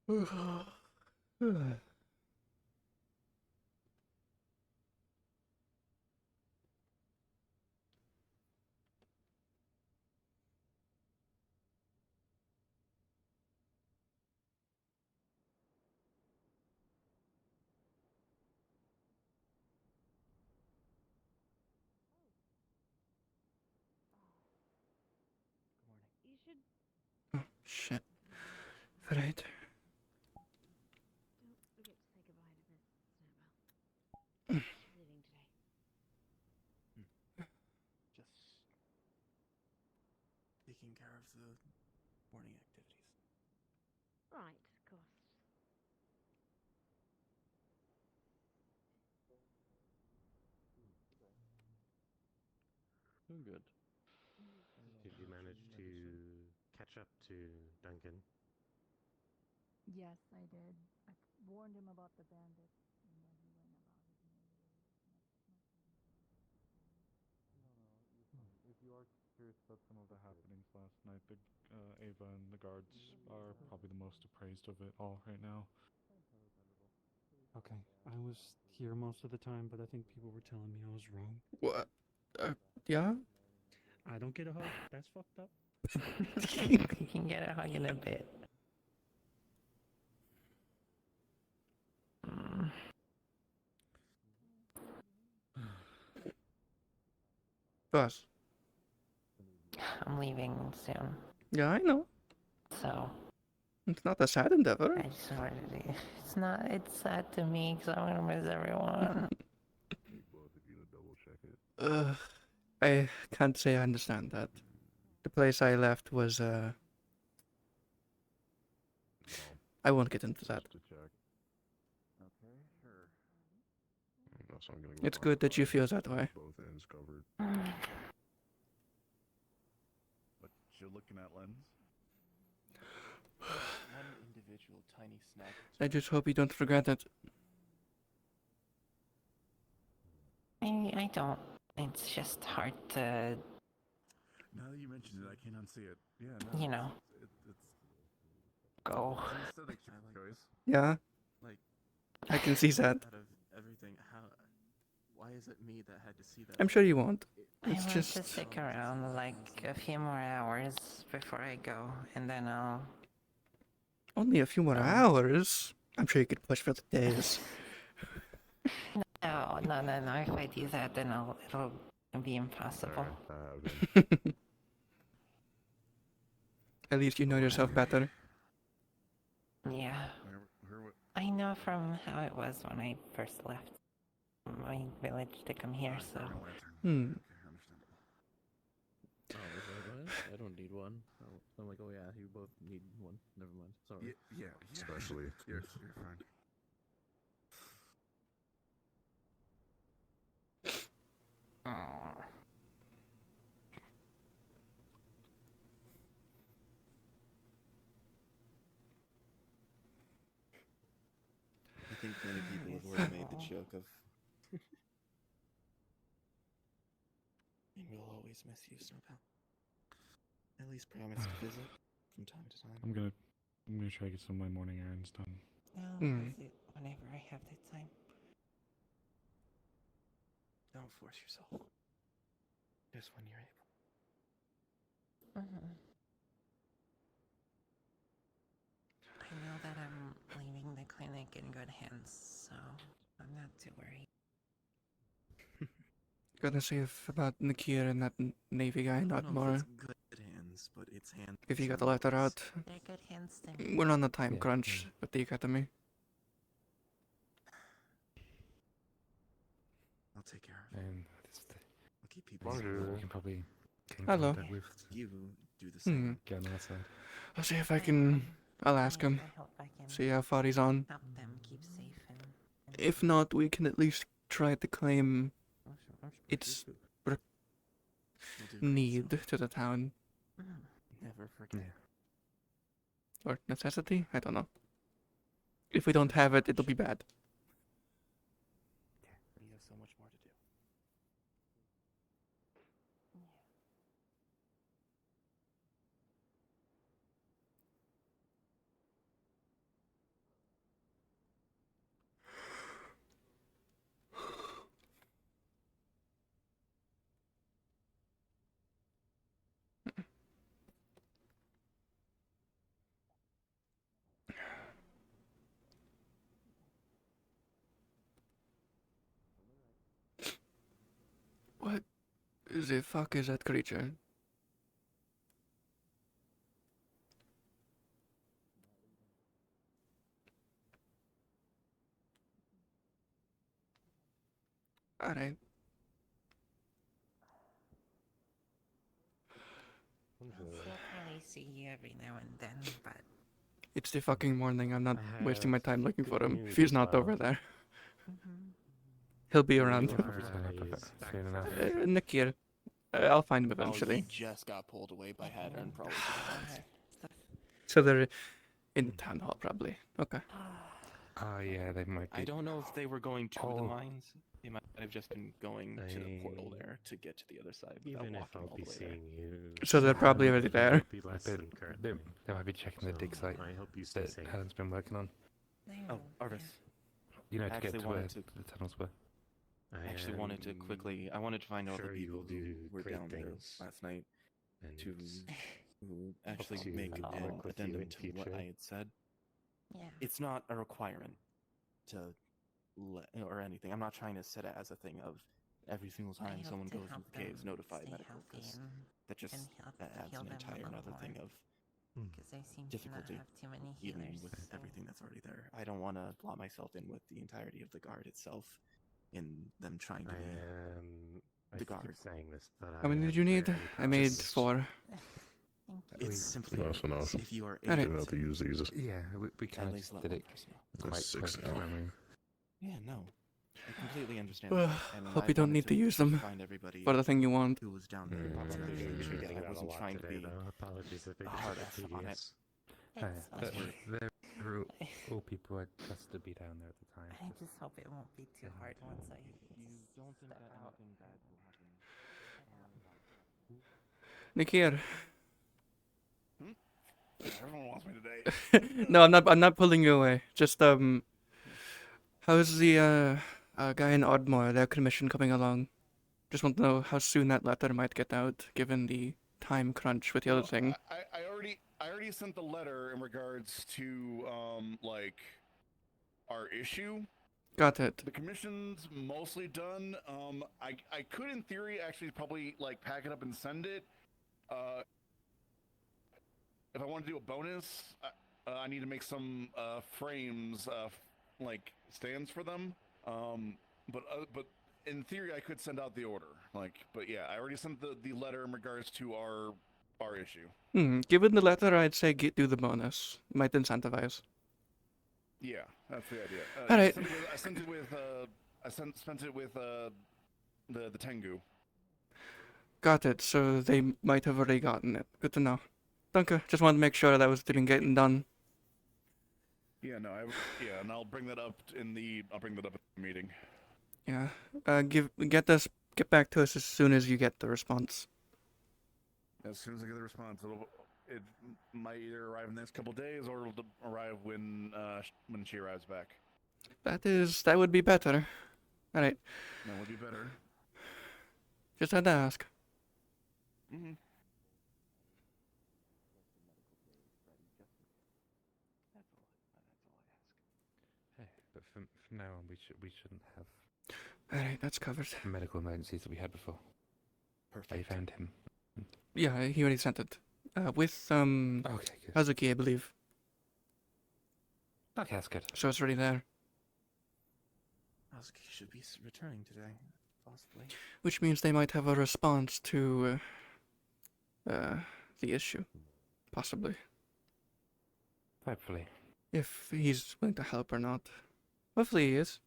You should. Oh, shit. Right. Don't forget to say goodbye to Miss Snowbell. She's leaving today. Just taking care of the morning activities. Right, of course. Oh, good. Did you manage to catch up to Duncan? Yes, I did. I warned him about the bandits, and then he went about his merry way. If you are curious about some of the happenings last night, the Ava and the guards are probably the most appraised of it all right now. Okay, I was here most of the time, but I think people were telling me I was wrong. What? Yeah? I don't get a hug. That's fucked up. You can get a hug in a bit. Boss. I'm leaving soon, Yeah, I know. so It's not a sad endeavor. I just wanted to. It's not. It's sad to me because I'm gonna miss everyone. I can't say I understand that. The place I left was, I won't get into that. Okay, sure. So I'm gonna go It's good that you feel that way. both ends covered. What you're looking at, Lens? One individual tiny snack. I just hope you don't forget it. I don't. It's just hard to, Now that you mentioned it, I can't unsee it. Yeah, no, you know, it's go. an aesthetic choice. Yeah, Like, I can see that. out of everything, why is it me that had to see that? I'm sure you won't. I It's want just to stick around like a few more hours before I go, and then I'll. only a few more hours. I'm sure you could push for the days. No. If I do that, then it'll be impossible. At least you know yourself better. Yeah. Where I know from how it was when I first left my village to come here, so. Hmm. Okay, understandable. Oh, is that what? I don't need one. Oh, I'm like, oh yeah, you both need one. Never mind. Sorry. Yeah. Especially. You're fine. Oh. I think many people have already made the joke of. And we'll always miss you, Snowbell. At least promise to visit from time to time. I'm gonna try to get some of my morning errands done. I'll visit whenever I have the time. Don't force yourself. Just when you're able. I know that I'm leaving the clinic in good hands, so I'm not too worried. Gotta say about Nikir and that Navy guy, not more. It's good hands, but it's hands. If you got the letter out. They're good hands to me. We're on a time crunch with the academy. I'll take care of it. And I'll keep people. we can probably get in Hello. contact with. You do the same. Get on that side. I'll see if I can. I'll ask him. I hope I can See how far he's on. help them keep safe and If not, we can at least try to claim its need to the town. Never forget. Or necessity? I don't know. If we don't have it, it'll be bad. We have so much more to do. The fuck is that creature? Alright. I'll still probably see you every now and then, but It's the fucking morning. I'm not I wasting my have time looking good for him. If news he's as not well. over there, mhm. he'll be Blue around. Eyes Probably turn up is back soon enough. from- Nikir. I'll find him Oh, he eventually. just got pulled away by Yeah, Hatter and probably stuff. So they're in the town hall, probably. Okay. Oh yeah, they might be. I don't know if they were going to the mines. They might have just been going to the portal there to get to the other side without Even if walking I'll all be the way there. seeing you. So they're probably already it there. might be less than They currently. might be checking the dig So, site I hope you stay that safe. Helen's been working on. Oh, Arvis. You know, I to get actually to where wanted to- the tunnels were. I I actually wanted to quickly. I wanted to find all sure the you people will who do were great down there things, last night and to who actually to make work an with you addendum in to what future. I had said. yeah. It's not a requirement to or anything. I'm not trying to set it as a thing of every single I time hope someone to goes help into the caves, them notify stay medical, healthy because and that just help adds heal an them a entire little another thing more. of Because they seem to not difficulty, have too many even healers. with so- everything that's already there. I don't want to lock myself in with the entirety of the guard itself, in them trying to I be am. I the keep guard. saying this, but How many I did you am need? very I made cautious. 4. Thank you. It's simply Awesome. if you are Alright. able to use these. Yeah, we kind at of least let did one it person know. quite 6 quick now. from memory. Yeah, no, I completely understand. Well, that, and hope I you don't wanted need to use them find everybody for the thing you want. who was down there. I'm properly. trying to Again, get I out a wasn't lot trying to today, be though. Apologies if it a gets hard a F bit on it. tedious. It's That's fine. weird. All people are just to be down there at the time. I just hope it won't be too hard once I. You don't think step that out. anything bad will happen? Nikir. Everyone wants me today. No, I'm not pulling you away. Just how's the guy in Oddmore, their commission coming along? Just want to know how soon that letter might get out, given the time crunch with the other thing. I already sent the letter in regards to like our issue. Got it. The commission's mostly done. I could in theory actually probably like pack it up and send it. If I want to do a bonus, I need to make some frames, like stands for them. But in theory, I could send out the order. But yeah, I already sent the letter in regards to our issue. Given the letter, I'd say do the bonus. Might incentivize. Yeah, that's the idea. All right. I sent it with the Tengu. Got it. So they might have already gotten it. Good to know. Danke. Just wanted to make sure that was didn't getting done. Yeah, no, and I'll bring that up at the meeting. Yeah. Get back to us as soon as you get the response. As soon as I get the response, it might either arrive in the next couple days or it'll arrive when she arrives back. That would be better. All right. That would be better. Just had to ask. Mm-hmm. Hey, but from now on, we shouldn't have All right, that's covered. medical emergencies that we had before. Perfect. I found him. Yeah, he already sent it. With Okay, good. Hazuki, I believe. Okay, that's good. So it's already there. Hazuki should be returning today, possibly. Which means they might have a response to the issue, possibly, Hopefully. if he's willing to help or not. Hopefully he is.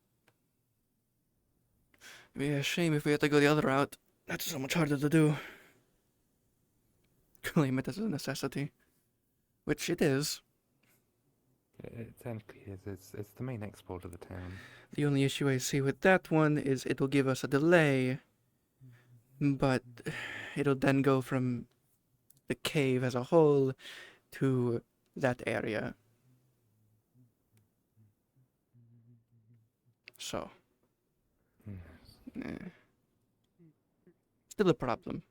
It'd be a shame if we had to go the other route. That's so much harder to do. Claim it as a necessity, which it is. It technically is. It's the main export of the town. The only issue I see with that one is it'll give us a delay, but it'll then go from the cave as a whole to that area. So, Yes. still a problem.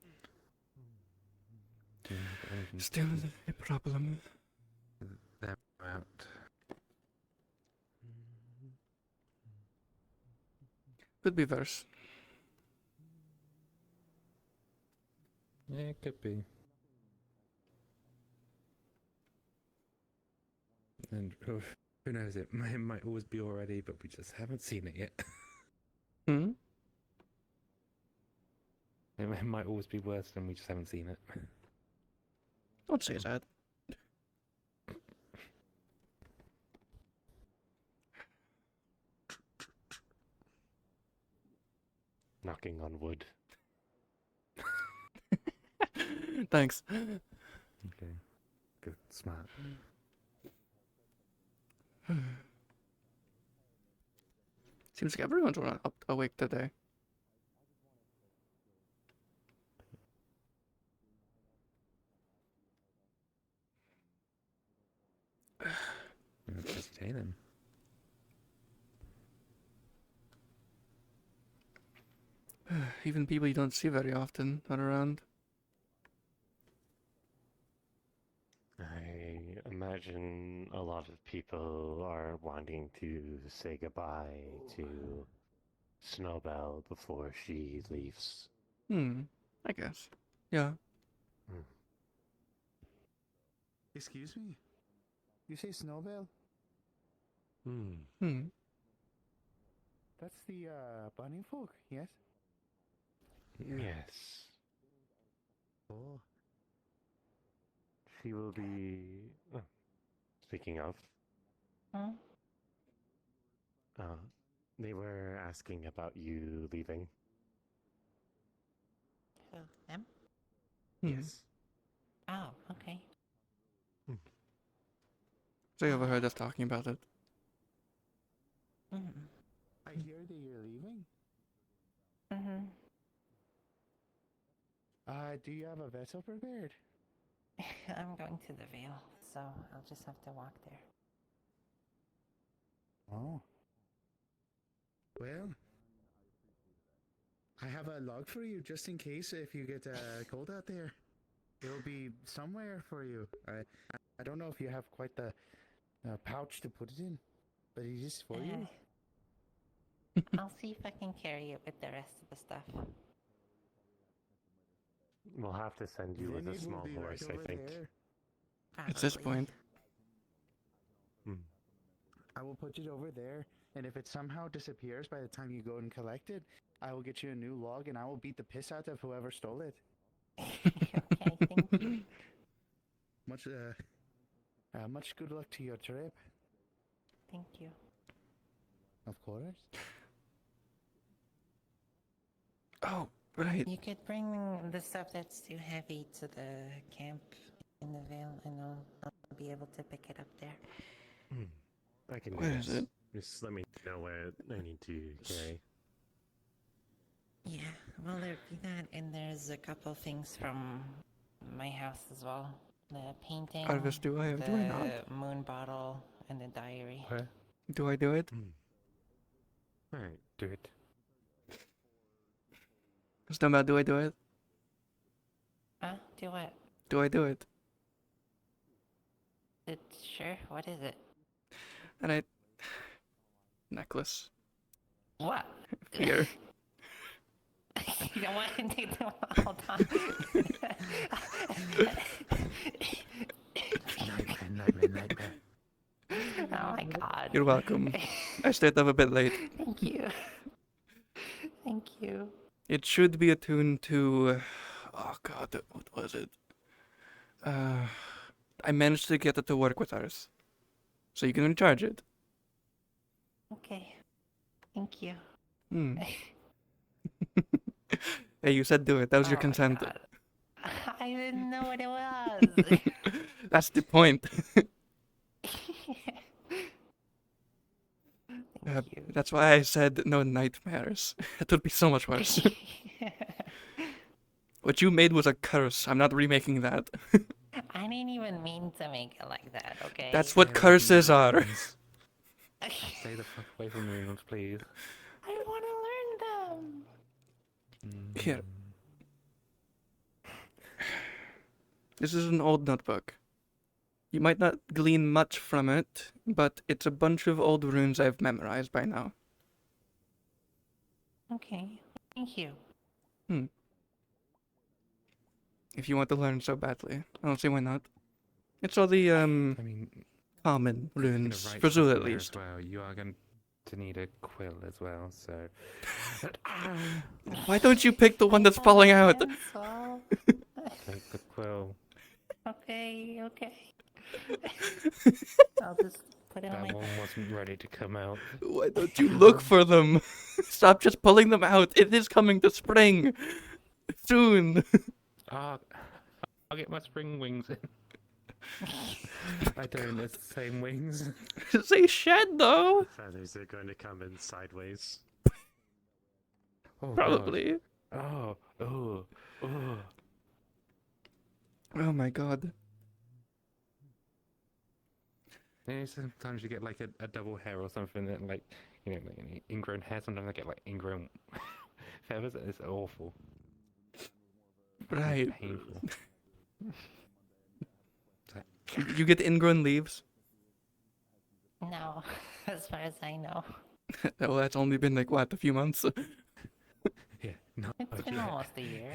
Do you need anything to Still do a problem. them out? Could be worse. Yeah, it could be. And who knows, it might always be already, but we just haven't seen it yet. Hmm? It might always be worse and we just haven't seen it. Don't say that. Knocking on wood. Thanks. Okay. Good. Smart. Seems like everyone's up awake today. Busy day then. Even people you don't see very often are around. I imagine a lot of people are wanting to say goodbye to Snowbell before she leaves. I guess. Yeah. Excuse me? You say Snowbell? That's the bunny folk, yes? Yes. Oh. She will be... speaking of... Hmm? They were asking about you leaving. Who? Them? Yes. Oh, okay. So you overheard us talking about it. I hear that you're leaving. Do you have a vessel prepared? I'm going to the Vale, so I'll just have to walk there. Oh. Well, I have a log for you just in case if you get cold out there. It'll be somewhere for you. I don't know if you have quite the pouch to put it in, but it is for you. I'll see if I can carry it with the rest of the stuff. We'll have to send you with a small horse, I think. At this point. I will put it over there, and if it somehow disappears by the time you go and collect it, I will get you a new log, and I will beat the piss out of whoever stole it. Okay, thank you. Much good luck to your trip. Thank you. Of course. Oh, right. You could bring the stuff that's too heavy to the camp in the Vale, and I'll be able to pick it up there. I can do Where this. is it? Just let me know where I need to carry. Yeah, well, there'd be that, and there's a couple things from my house as well. The painting, Arvis, do I not? the moon bottle, and the diary. What? Do I do it? Alright, do it. Snowbell, do I do it? Do what? Do I do it? Sure, what is it? And I... necklace. What? Here. You don't want to take them all time. Nightmare. Oh my god. You're welcome. I stayed up a bit late. Thank you. Thank you. It should be attuned to... oh god, what was it? I managed to get it to work with ours. So you can recharge it. Okay. Thank you. Hey, you said do it. That was your Oh my consent. God. I didn't know what it was. That's the point. That's why I said no nightmares. It would be so much worse. What you made was a curse. I'm not remaking that. I didn't even mean to make it like that, okay? That's what curses are. Stay the fuck away from runes, please. I want to learn them. Here. This is an old notebook. You might not glean much from it, but it's a bunch of old runes I've memorized by now. Okay. Thank you. If you want to learn so badly, I don't see why not. It's all the I mean, common you're gonna runes, write for Zul at something there least. as well. You are going to need a quill as well, so. Why don't you pick the one that's falling out? Pencil. Take the quill. Okay. I'll just put it on That my. one wasn't ready to come out. Why don't you look for them? Stop just pulling them out. It is coming to spring. Soon. Ah, I'll get my spring wings in. I don't, it's the same wings. Say shed though. Feathers are going to come in sideways. Oh, God. Probably. Oh. Oh my god. Yeah, sometimes you get like a double hair or something that like, you know, like an ingrown hair. Sometimes I get like ingrown feathers. It's awful. Right. Painful. You get ingrown leaves? No, as far as I know. Well, that's only been like what, a few months? Yeah, no. It's been almost a year.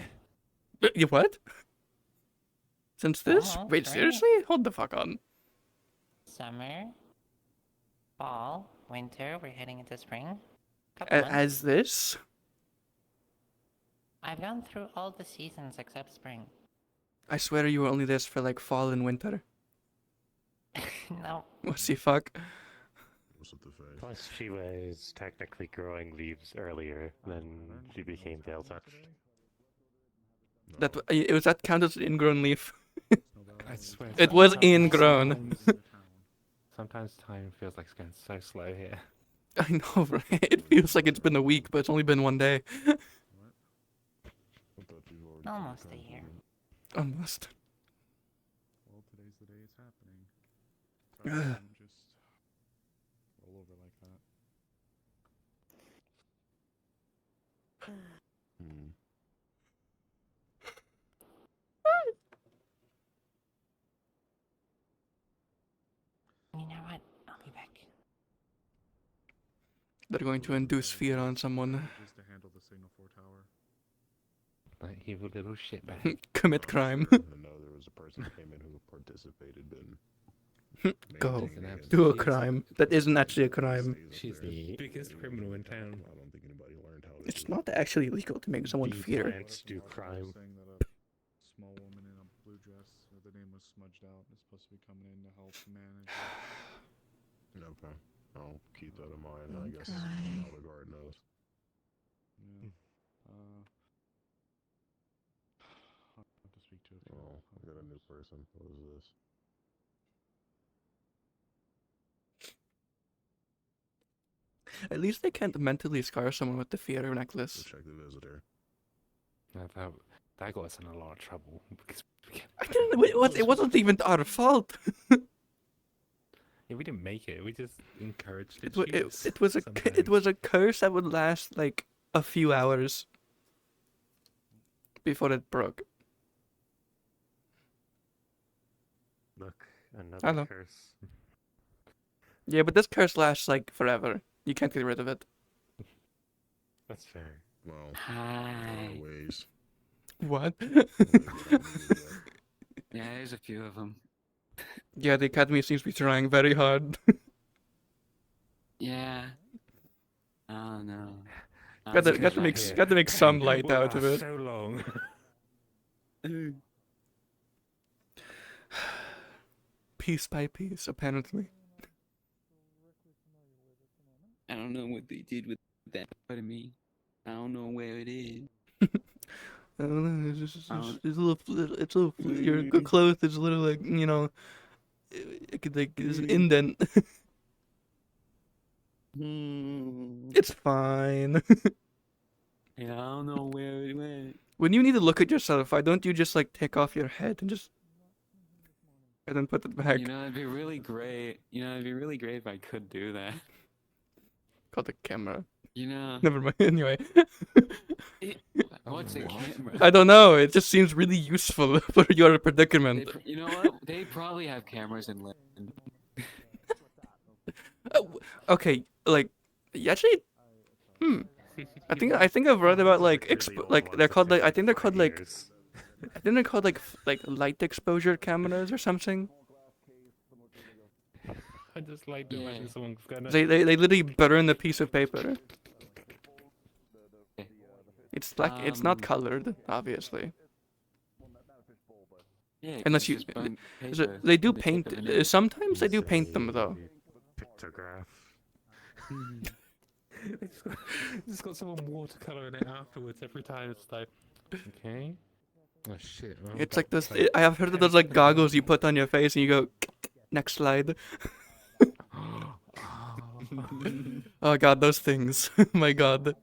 You what? Since this? Uh-huh, Wait, right. seriously? Hold the fuck on. Summer, fall, winter. We're heading into spring. Couple months. As this? I've gone through all the seasons except spring. I swear you were only this for like fall and winter. No. What's the fuck? Plus, she was technically growing leaves earlier than she became Veil Touch. It was that count as an ingrown leaf? I swear. It was ingrown. Sometimes time feels like it's going so slow here. I know, right? It feels like it's been a week, but it's only been one day. Almost a year. Almost. Well, today's the day it's happening. Ugh. Just roll over like that. You know what? I'll be back. They're going to induce fear on someone. Just to handle the signal 4 tower. Like evil little shitbag. Commit crime. I know there was a person who came in who participated in. Go. maintaining it. Do a crime. That isn't actually a crime. She's the biggest criminal in town. I don't think anybody learned how to It's do it. not actually legal to make someone These fear. plants do crime. Saying that a small woman in a blue dress, the name was smudged out, is supposed to be coming in to help manage. Okay. I'll keep that in mind. I guess Okay. now the guard knows. Yeah. I'll have to speak to a few. Oh, I got a new person. What is this? At least they can't mentally scar someone with the fear Go necklace. check the visitor. That got us in a lot of trouble because I didn't. It wasn't even our fault. yeah, we didn't make it. We just encouraged It its was use it was a curse that would last like a few hours before it broke. Look, another Hello. curse. Yeah, but this curse lasts like forever. You can't get rid of it. That's fair. Well, Hi. ways. What? Yeah, there's a few of them. Yeah, the academy seems to be trying very hard. Yeah. Oh no. got to make some light Will out of last it. So long. Piece by piece, apparently. I don't know what they did with that part of me. I don't know where it is. I don't know. It's a little. Your clothes is a little like it could like there's an indent. It's fine. Yeah, I don't know where it went. When you need to look at yourself, why don't you just like take off your head and then put it back? You know, it'd be really great. It'd be really great if I could do that. Call the camera. You know. Never mind. Anyway. What's a camera? I don't know. It just seems really useful for your predicament. You know what? They probably have cameras in London. Okay, like actually, I think I've read about like they're called like I think they're called like I think they're called like light exposure cameras or something. I just like to imagine someone's gonna. They literally burn a piece of paper. It's black. It's not colored, obviously. Yeah, Unless you, they do paint. Sometimes they do paint them though. Pictograph. Just got someone watercoloring it afterwards every time. It's like, okay. Oh shit. Oh, It's like this. I have heard of those like goggles you put on your face and you go. Next slide. Oh god, those things. My god.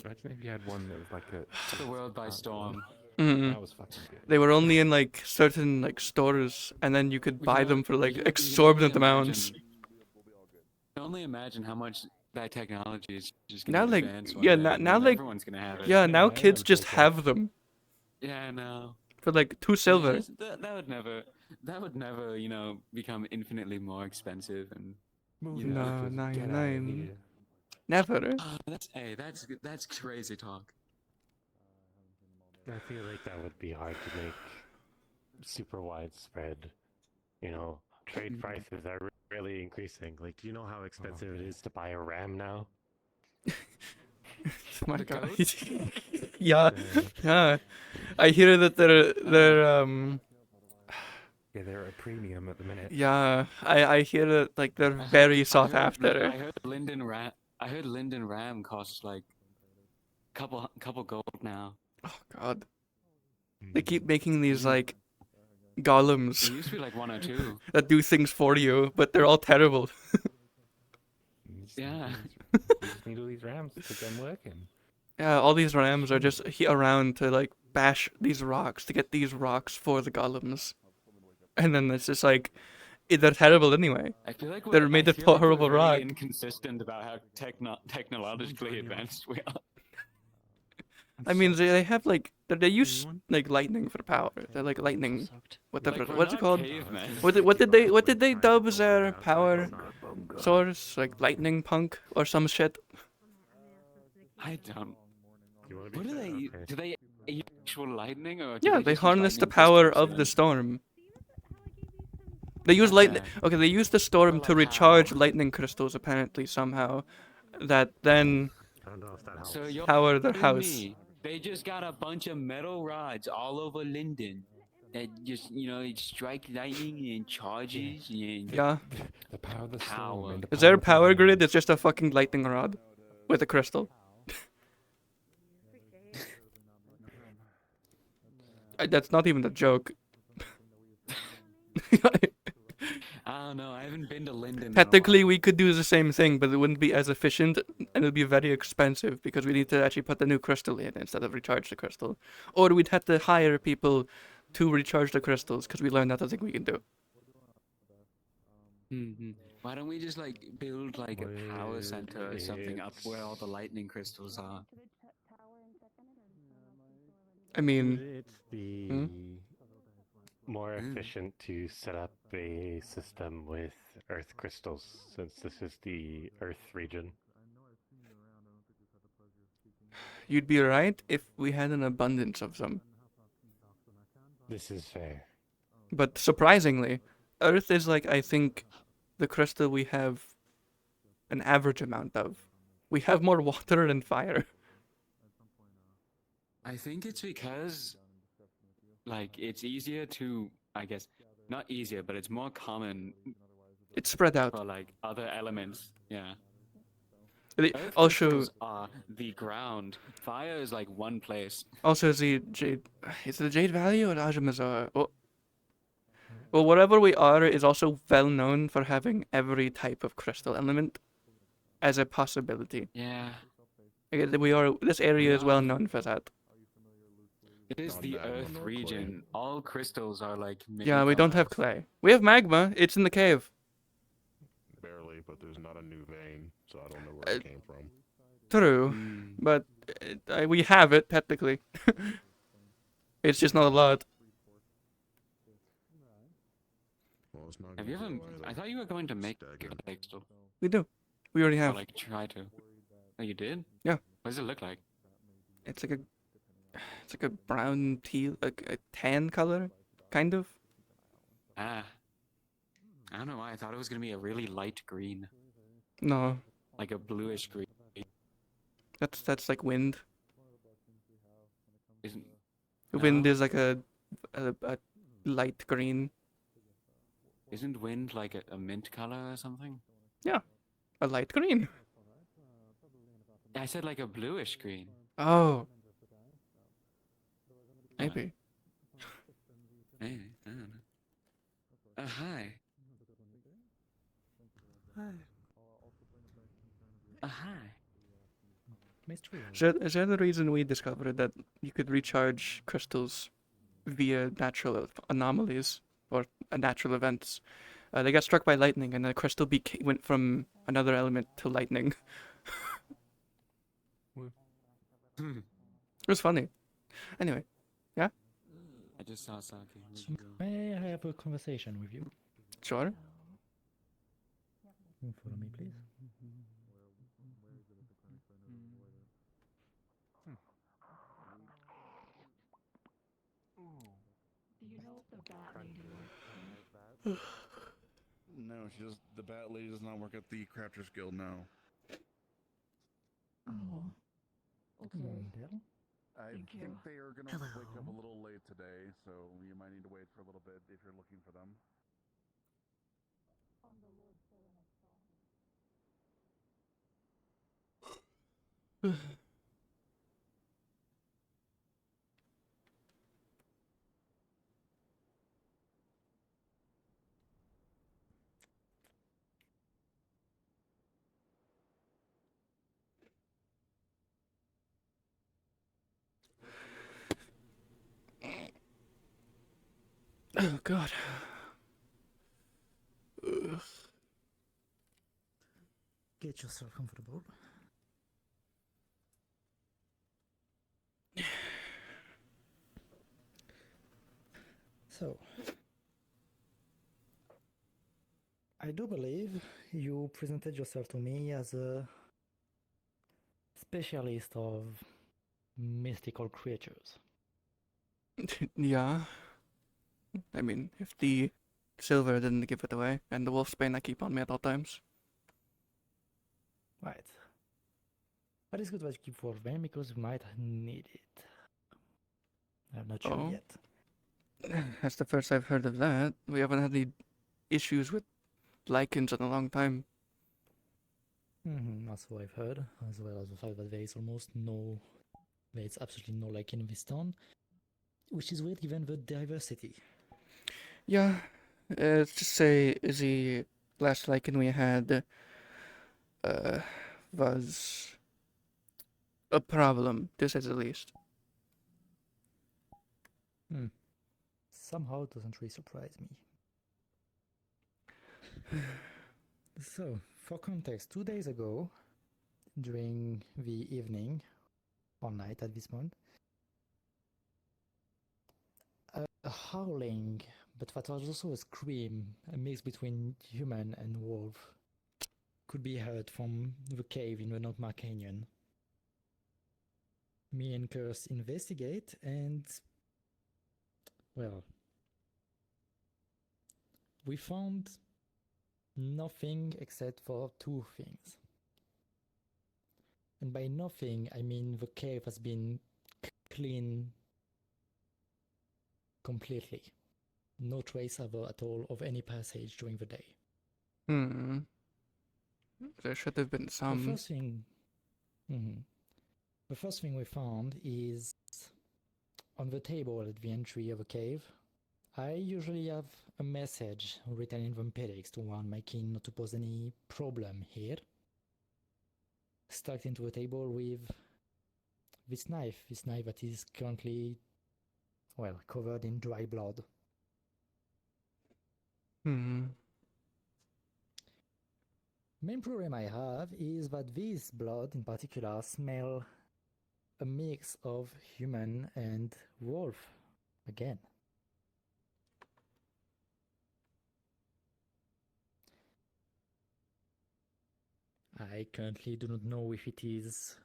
Imagine if you had one that was like a. Took the world by storm. That was fucking good. They were only in like certain like stores, and then you could buy them for like exorbitant amounts. I can only imagine how much that technology is just Now, gonna like, advance. yeah, now like, everyone's gonna have it. yeah, now kids just have them Yeah, I know. for like 2 silver. That would never, you know, become infinitely more expensive and. You No, know, 99. Never. That's crazy talk. I feel like that would be hard to make super widespread. You know, trade prices are really increasing. Like, do you know how expensive it is to buy a RAM now? My god. Yeah, yeah. I hear that they're Yeah, they're at a premium at the minute. Yeah, I hear that like they're very sought after. I heard Linden RAM costs like couple gold now. Oh god. They keep making these like golems. It used to be like 1 or 2. That do things for you, but they're all terrible. Yeah. You just need all these RAMs to get them working. Yeah, all these rams are just around to like bash these rocks to get these rocks for the golems. And then it's just like they're terrible anyway. I feel like they're made of horrible we're rock. really inconsistent about how technologically advanced we are. I mean, they have like they use like lightning for power. They're like lightning. Whatever. Like, we're What's it not called? cavemen. What did they dub as their power source? Like lightning punk or some shit. I don't. What do they use? Do they use actual lightning or? Yeah, they harness the power of the storm. They use lightning. Okay, they use the storm to recharge lightning crystals apparently somehow. That then So you're power their telling house. me they just got a bunch of metal rods all over Linden that just, you know, it strike lightning and charges and Yeah. The power of the power. storm. Is their power grid? It's just a fucking lightning rod with a crystal. That's not even a joke. I don't know. I haven't been to Linden. Technically, we could do the same thing, but it wouldn't be as efficient, and it would be very expensive because we need to actually put the new crystal in instead of recharge the crystal. Or we'd have to hire people to recharge the crystals because we learned that's a thing we can do. Why don't we just like build like a power center or something up where all the lightning crystals are? I mean, it's the more efficient to set up a system with earth crystals since this is the earth region. you'd be right if we had an abundance of them. This is fair. But surprisingly, Earth is like, I think, the crystal we have an average amount of. We have more water than fire. I think it's because, like, it's easier to, I guess, not easier, but it's more common. It's spread out. For like other elements, yeah. Earth also, are the ground. Fire is like one place. Also, the Jade. Is it the Jade Valley or Ajamazar? Well, wherever we are is also well known for having every type of crystal element as a possibility. Yeah. This area is well known for that. It is the Earth region. All crystals are like. Yeah, we don't have clay. We have magma. It's in the cave. Barely, but there's not a new vein, so I don't know where it came from. True, but we have it technically. It's just not a lot. Well, it's not Have you ever? I thought you were going to make a crystal. We do. We already have. Or like try to. Oh, you did? Yeah. What does it look like? It's like It's like a brown teal, like a tan color, kind of. Ah. I don't know why. I thought it was going to be a really light green. No, Like a bluish green. that's like wind. Isn't... Wind No? is like a light green. Isn't wind like a mint color or something? Yeah, a light green. I said like a bluish green. Oh, maybe. Maybe. I don't know. Hi. Hi. Hi. Mystery. Is that the reason we discovered that you could recharge crystals via natural anomalies or natural events? They got struck by lightning, and the crystal went from another element to lightning. It was funny. Anyway, yeah? I just saw Saki. So may I have a conversation with you? Sure. Follow me, please. Do you know if the bat lady works No, the bat lady does not work at the Crafters Guild now. Oh. Okay. I Thank think you. they are going to wake up a little late today, so you might need to wait for a little bit if you're looking for them. Oh God. Ugh. Get yourself comfortable. So, I do believe you presented yourself to me as a specialist of mystical creatures. Yeah. I mean, if the silver didn't give it away, and the wolfsbane I keep on me at all times. Right. But it's good that you keep Wolfbane because we might need it. I'm not sure Oh. yet. That's the first I've heard of that. We haven't had any issues with lichens in a long time. That's what I've heard, as well as the fact that there is absolutely no lichen in this town, which is weird given the diversity. Yeah, let's just say the last lichen we had was a problem, to say the least. Somehow it doesn't really surprise me. So, for context, 2 days ago, during the evening or night at this point, a howling, but that was also a scream, a mix between human and wolf, could be heard from the cave in the Notmar Canyon. Me and Curse investigate, and well, we found nothing except for two things. And by nothing, I mean the cave has been clean completely. No trace at all of any passage during the day. There should have been some. The first thing we found is on the table at the entry of a cave. I usually have a message written in vampirics to warn my kin not to pose any problem here. Stuck into a table with this knife that is currently, well, covered in dry blood. Main problem I have is that this blood in particular smell a mix of human and wolf again. I currently do not know if it is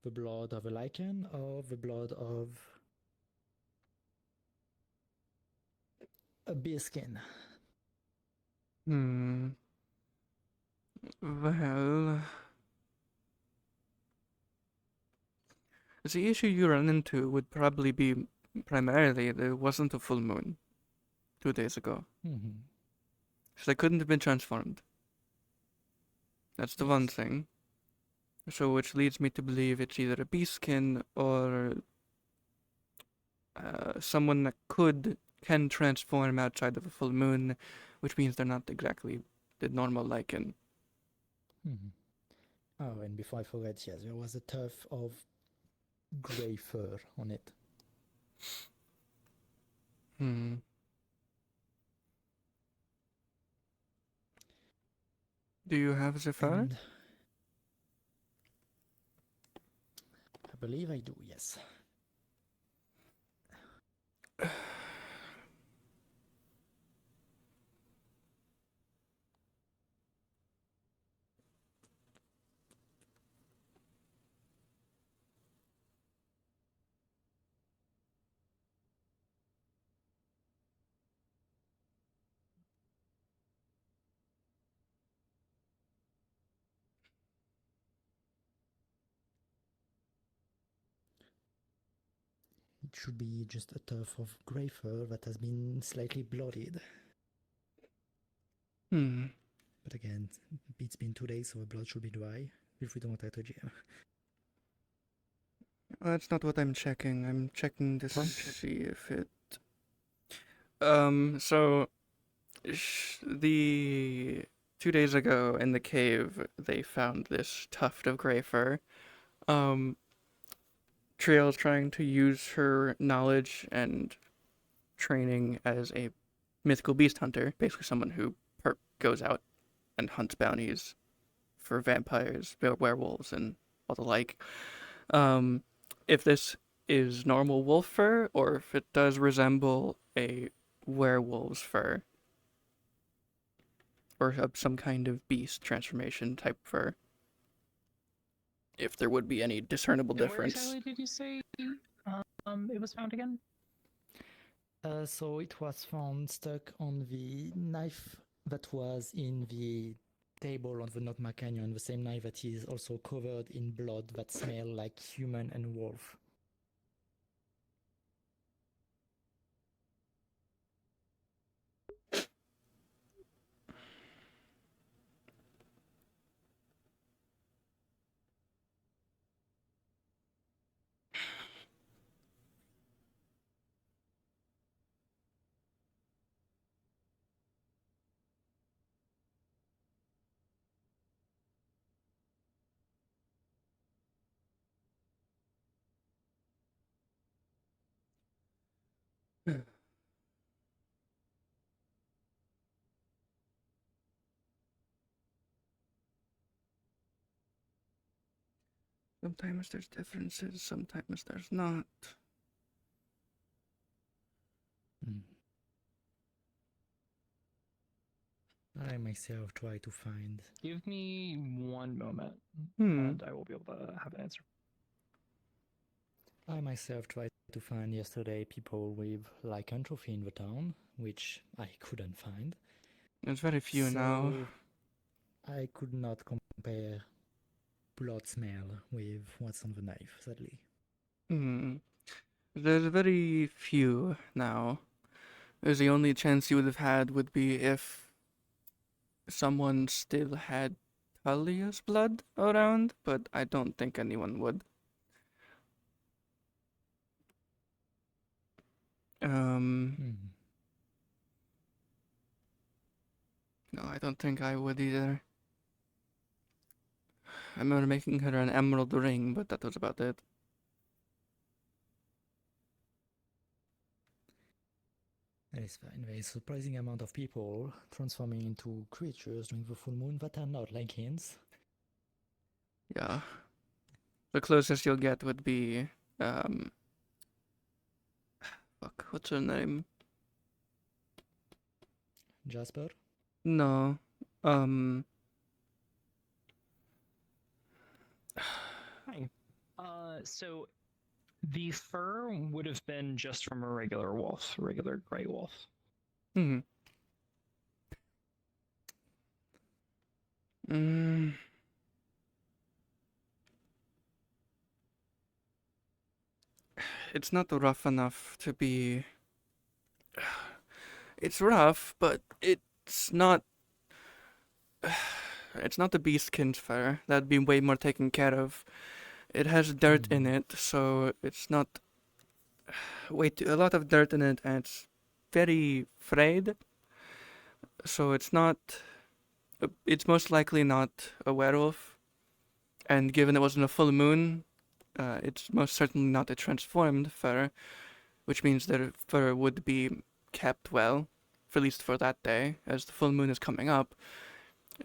the blood of a lichen or the blood of a bearskin? Well, the issue you run into would probably be primarily there wasn't a full moon 2 days ago. Mm-hmm. So they couldn't have been transformed. That's the one Yes. thing. So which leads me to believe it's either a beastskin or someone that can transform outside of a full moon, which means they're not exactly the normal lichen. Mm-hmm. Oh, and before I forget, yes, there was a tuft of grey fur on it. Do you have the fur? And I believe I do, yes. It should be just a tuft of grey fur that has been slightly bloodied. But again, it's been 2 days, so the blood should be dry. Feel free to contact a GM. That's not what I'm checking. I'm checking to see if it. So, the 2 days ago in the cave, they found this tuft of gray fur. Trail's trying to use her knowledge and training as a mythical beast hunter, basically someone who goes out and hunts bounties for vampires, werewolves, and all the like. If this is normal wolf fur, or if it does resemble a werewolf's fur, or some kind of beast transformation type fur. If there would be any discernible difference. Where exactly did you say it was found again? So it was found stuck on the knife that was in the table on the Notma Canyon, the same knife that is also covered in blood that smell like human and wolf. Sometimes there's differences, sometimes there's not. I myself try to find. Give me 1 moment, Hmm. and I will be able to have an answer. I myself tried to find yesterday people with lycanthropy in the town, which I couldn't find. There's very few now. I could not compare blood smell with what's on the knife, sadly. There's very few now. There's the only chance you would have had would be if someone still had Talia's blood around, but I don't think anyone would. No, I don't think I would either. I remember making her an emerald ring, but that was about it. That is fine. There is a surprising amount of people transforming into creatures during the full moon that are not lycans. Yeah. The closest you'll get would be, fuck, what's her name? Jasper? No. Hi. So the fur would have been just from a regular wolf, a regular gray wolf. Hmm. Mm. It's not rough enough to be. It's rough, but it's not. It's not the beastkin's fur. That'd be way more taken care of. It has dirt in it, so it's not. A lot of dirt in it, and it's very frayed. So it's not. It's most likely not a werewolf. And given it wasn't a full moon, it's most certainly not a transformed fur, which means that fur would be kept well, for at least for that day, as the full moon is coming up.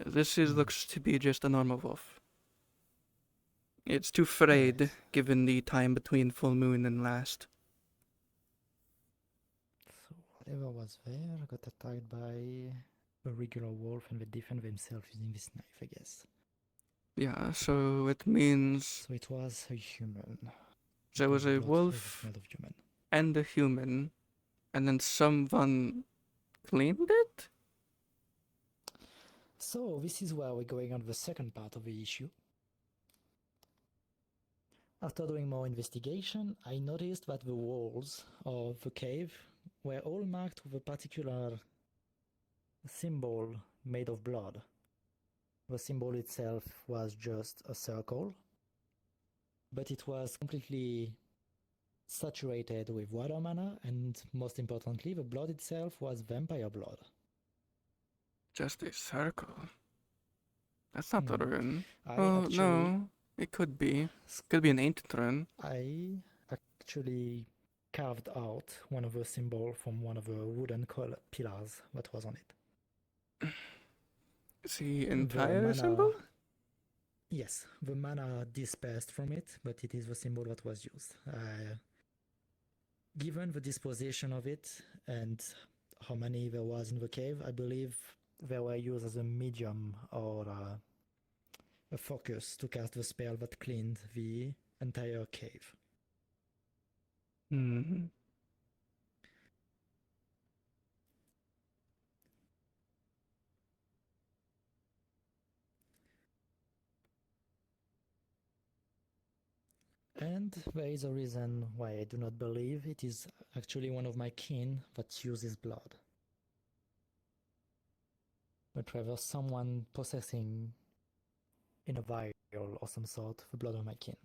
Looks to be just a normal wolf. It's too frayed, given the time between full moon and last. So whatever was there got attacked by a regular wolf and they defend themselves using this knife, I guess. Yeah, so it means. So it was a human. So it was a wolf Smell of human. and a human, and then someone cleaned it? So this is where we're going on the second part of the issue. After doing more investigation, I noticed that the walls of the cave were all marked with a particular symbol made of blood. The symbol itself was just a circle, but it was completely saturated with water mana, and most importantly, the blood itself was vampire blood. Just a circle. That's not a rune. Actually, no. It could be. Could be an ancient rune. I actually carved out one of the symbols from one of the wooden pillars that was on it. The entire symbol? Yes, the mana dispersed from it, but it is the symbol that was used. Given the disposition of it and how many there was in the cave, I believe they were used as a medium or a focus to cast the spell that cleaned the entire cave. Hmm. And there is a reason why I do not believe it is actually one of my kin that uses blood. But rather someone possessing in a vial or some sort the blood of my kin.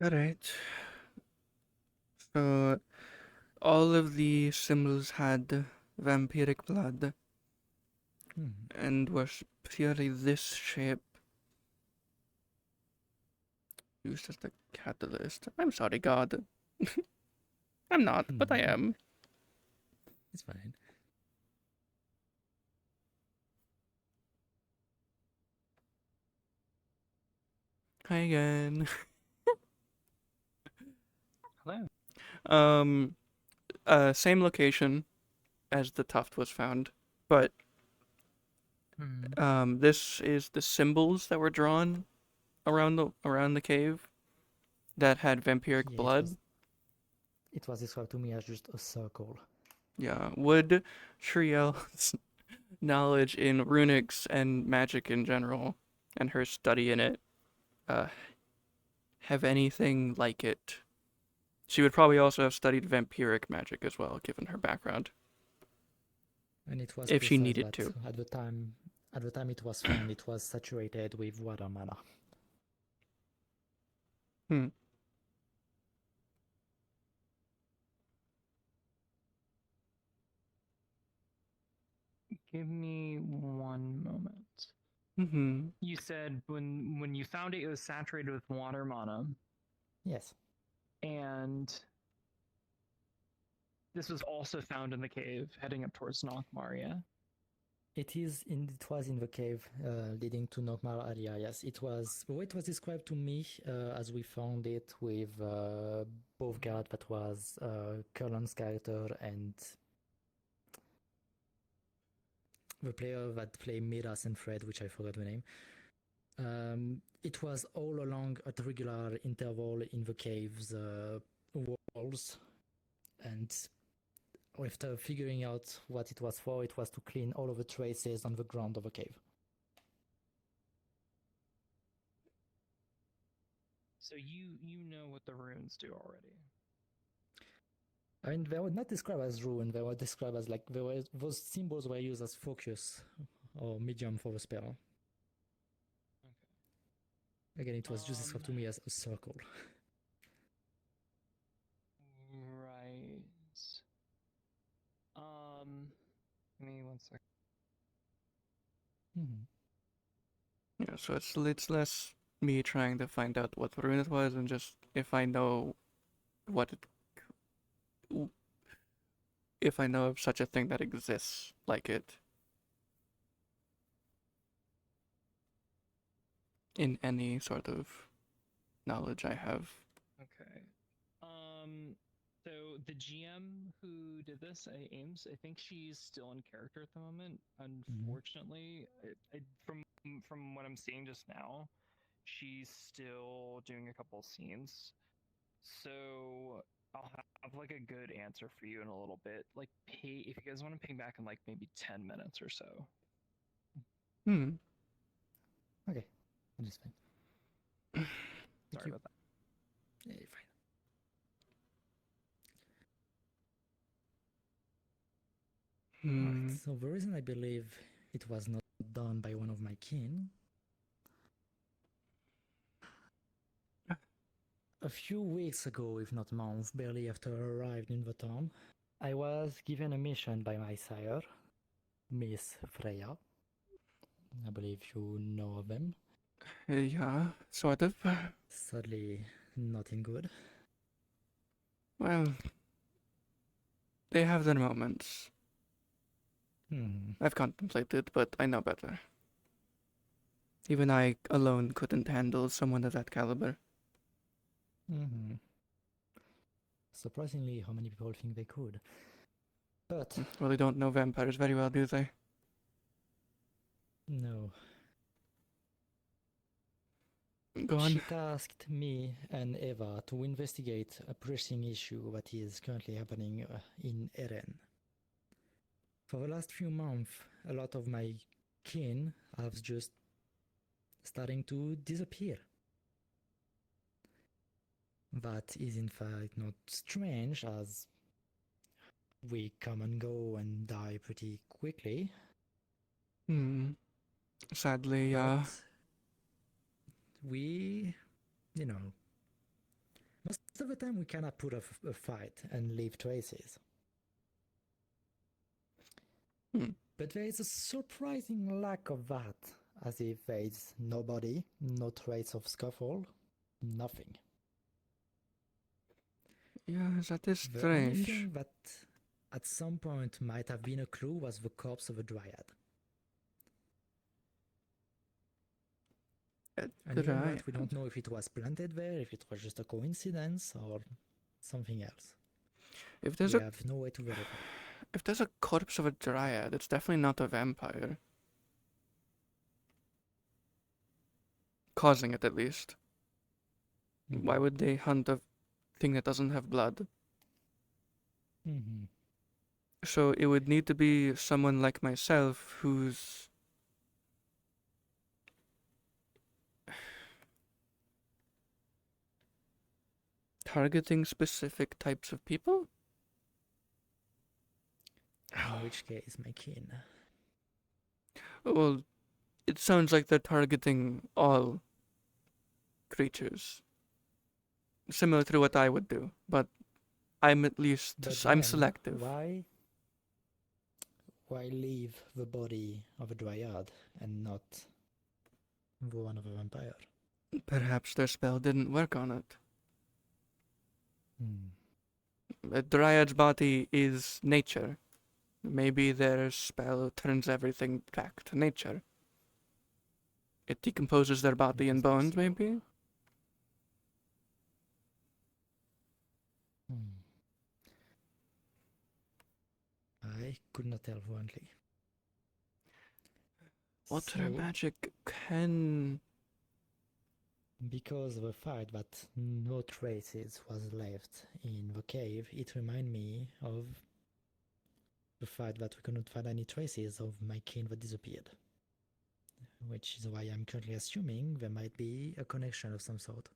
Alright. So, all of the symbols had vampiric blood and was purely this shape. Used as the catalyst. I'm sorry, God. I'm not, but I am. It's fine. Hi again. Hello. Same location as the tuft was found, but this is the symbols that were drawn around the cave that had vampiric blood. It was described to me as just a circle. Yeah, would Shriel's knowledge in runics and magic in general, and her study in it, have anything like it? She would probably also have studied vampiric magic as well, given her background. And it was if she needed to. At the time it was found, it was saturated with water mana. Give me one moment. Mm-hmm. You said when you found it, it was saturated with water mana. Yes. And this was also found in the cave, heading up towards Nockmaria. It was in the cave leading to Nockmar area. Yes, it was. The way it was described to me, as we found it with both guard that was Curlin's character and the player that played Midas and Fred, which I forgot the name. It was all along at regular interval in the cave's walls, and after figuring out what it was for, it was to clean all of the traces on the ground of the cave. So you know what the runes do already. I mean, they were not described as rune. They were described as like those symbols were used as focus or medium for the spell. Again, it was just described to me as a circle. Right. Give me 1 second. Yeah, so it's less me trying to find out what rune it was and just if I know what it, if I know of such a thing that exists like it in any sort of knowledge I have. Okay. So the GM who did this, Ames, I think she's still in character at the moment. Unfortunately, from what I'm seeing just now, she's still doing a couple scenes. So I'll have like a good answer for you in a little bit. Like, if you guys want to ping back in like maybe 10 minutes or so. Okay, that's fine. Sorry about that. Yeah, you're fine. Alright, so the reason I believe it was not done by one of my kin, a few weeks ago, if not months, barely after I arrived in the town, I was given a mission by my sire, Miss Freya. I believe you know of them. Yeah, sort of. Sadly, nothing good. Well, they have their moments. I've contemplated, but I know better. Even I alone couldn't handle someone of that caliber. Surprisingly, how many people think they could. But well, they don't know vampires very well, do they? No. Go on. She tasked me and Eva to investigate a pressing issue that is currently happening in Eren. For the last few months, a lot of my kin have just starting to disappear. That is in fact not strange, as we come and go and die pretty quickly. Sadly, yeah. We, most of the time we cannot put up a fight and leave traces. But there is a surprising lack of that, as if there is no body, no trace of scuffle, nothing. Yeah, that is The only strange. thing that at some point might have been a clue was the corpse of a dryad. And even that, we don't know if it was planted there, if it was just a coincidence, or something else. If there's we have no way to verify. If there's a corpse of a dryad, it's definitely not a vampire. Causing it, at least. Why would they hunt a thing that doesn't have blood? So it would need to be someone like myself who's targeting specific types of people? In which case, my kin. Well, it sounds like they're targeting all creatures. Similar to what I would do, but I'm at least, I'm selective. Why leave the body of a dryad and not the one of a vampire? Perhaps their spell didn't work on it. A dryad's body is nature. Maybe their spell turns everything back to nature. It decomposes their body and bones, maybe? I could not tell fluently. Water magic can because of the fact that no traces was left in the cave, it reminded me of the fact that we couldn't find any traces of my kin that disappeared. Which is why I'm currently assuming there might be a connection of some sort.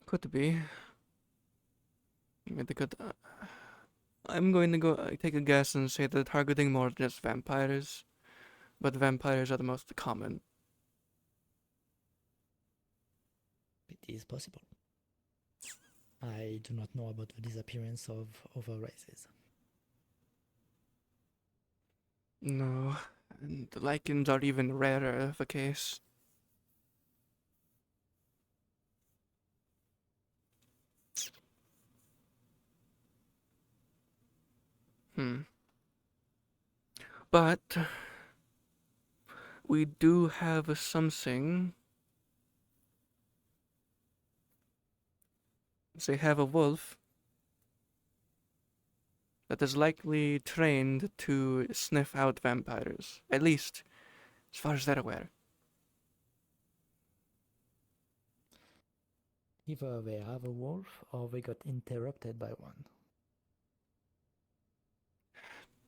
Could be. I mean, they could. I'm going to go take a guess and say they're targeting more just vampires, but vampires are the most common. It is possible. I do not know about the disappearance of other races. No, and the lichens are even rarer of a case. But we do have something. They have a wolf that is likely trained to sniff out vampires, at least as far as they're aware. Either they have a wolf or they got interrupted by one.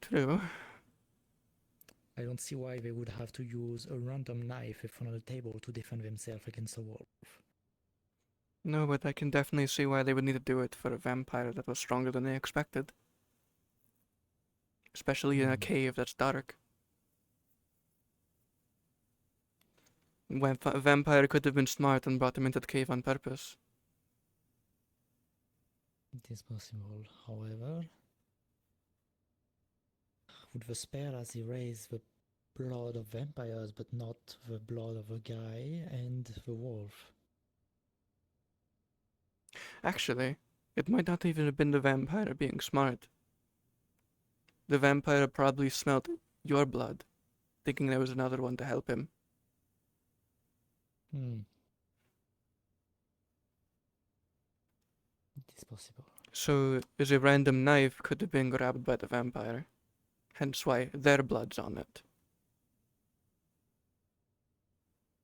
True. I don't see why they would have to use a random knife if on the table to defend themselves against a wolf. No, but I can definitely see why they would need to do it for a vampire that was stronger than they expected. Especially in a cave that's dark. A vampire could have been smart and brought him into the cave on purpose. It is possible, however. Would the spell has erased the blood of vampires but not the blood of a guy and the wolf? Actually, it might not even have been the vampire being smart. The vampire probably smelled your blood, thinking there was another one to help him. It is possible. So, a random knife could have been grabbed by the vampire, hence why their blood's on it.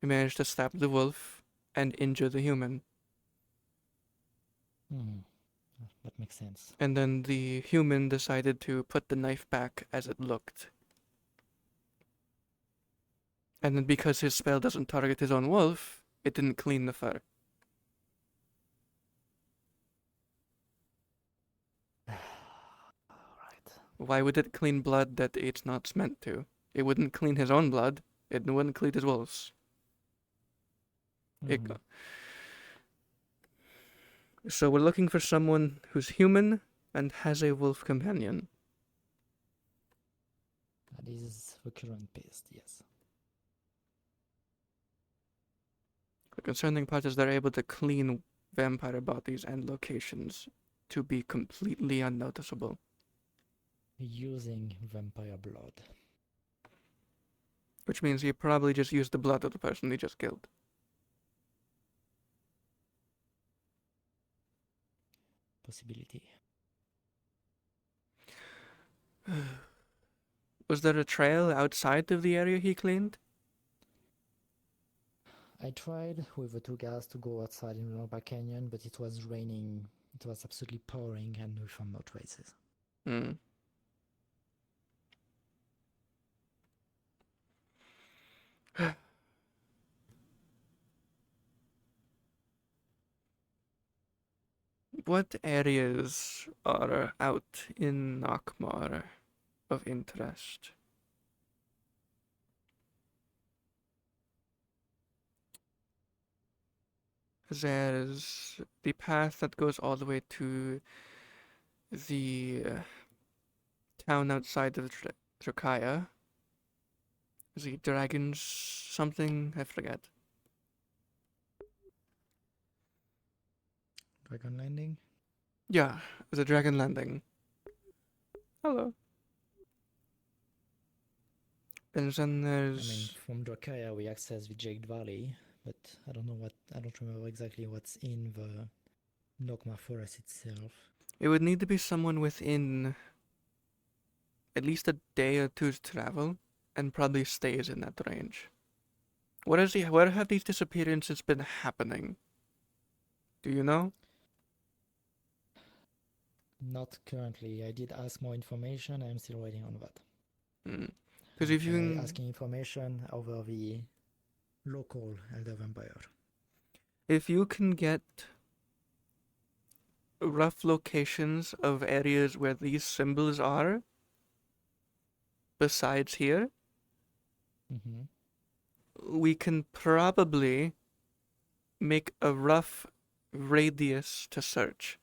He managed to stab the wolf and injure the human. That makes sense. And then the human decided to put the knife back as it looked. And then because his spell doesn't target his own wolf, it didn't clean the fur. Why would it clean blood that it's not meant to? It wouldn't clean his own blood. It wouldn't clean his wolf's. So we're looking for someone who's human and has a wolf companion. That is the current pace, yes. The concerning part is they're able to clean vampire bodies and locations to be completely unnoticeable. Using vampire blood. Which means he probably just used the blood of the person he just killed. Possibility. Was there a trail outside of the area he cleaned? I tried with the two guys to go outside in the Napa Canyon, but it was raining. It was absolutely pouring and we found no traces. What areas are out in Nockmar of interest? There's the path that goes all the way to the town outside of Trakaya. The dragons something, I forget. Dragon Landing? Yeah, the Dragon Landing. Hello. And then there's... I mean, from Drakaya we access the Jade Valley, but I don't remember exactly what's in the Nokma Forest itself. It would need to be someone within at least a day or two's travel, and probably stays in that range. Where have these disappearances been happening? Do you know? Not currently. I did ask more information. I'm still waiting on that. Because if you asking information over the local elder vampire. if you can get rough locations of areas where these symbols are, besides here, we can probably make a rough radius to search.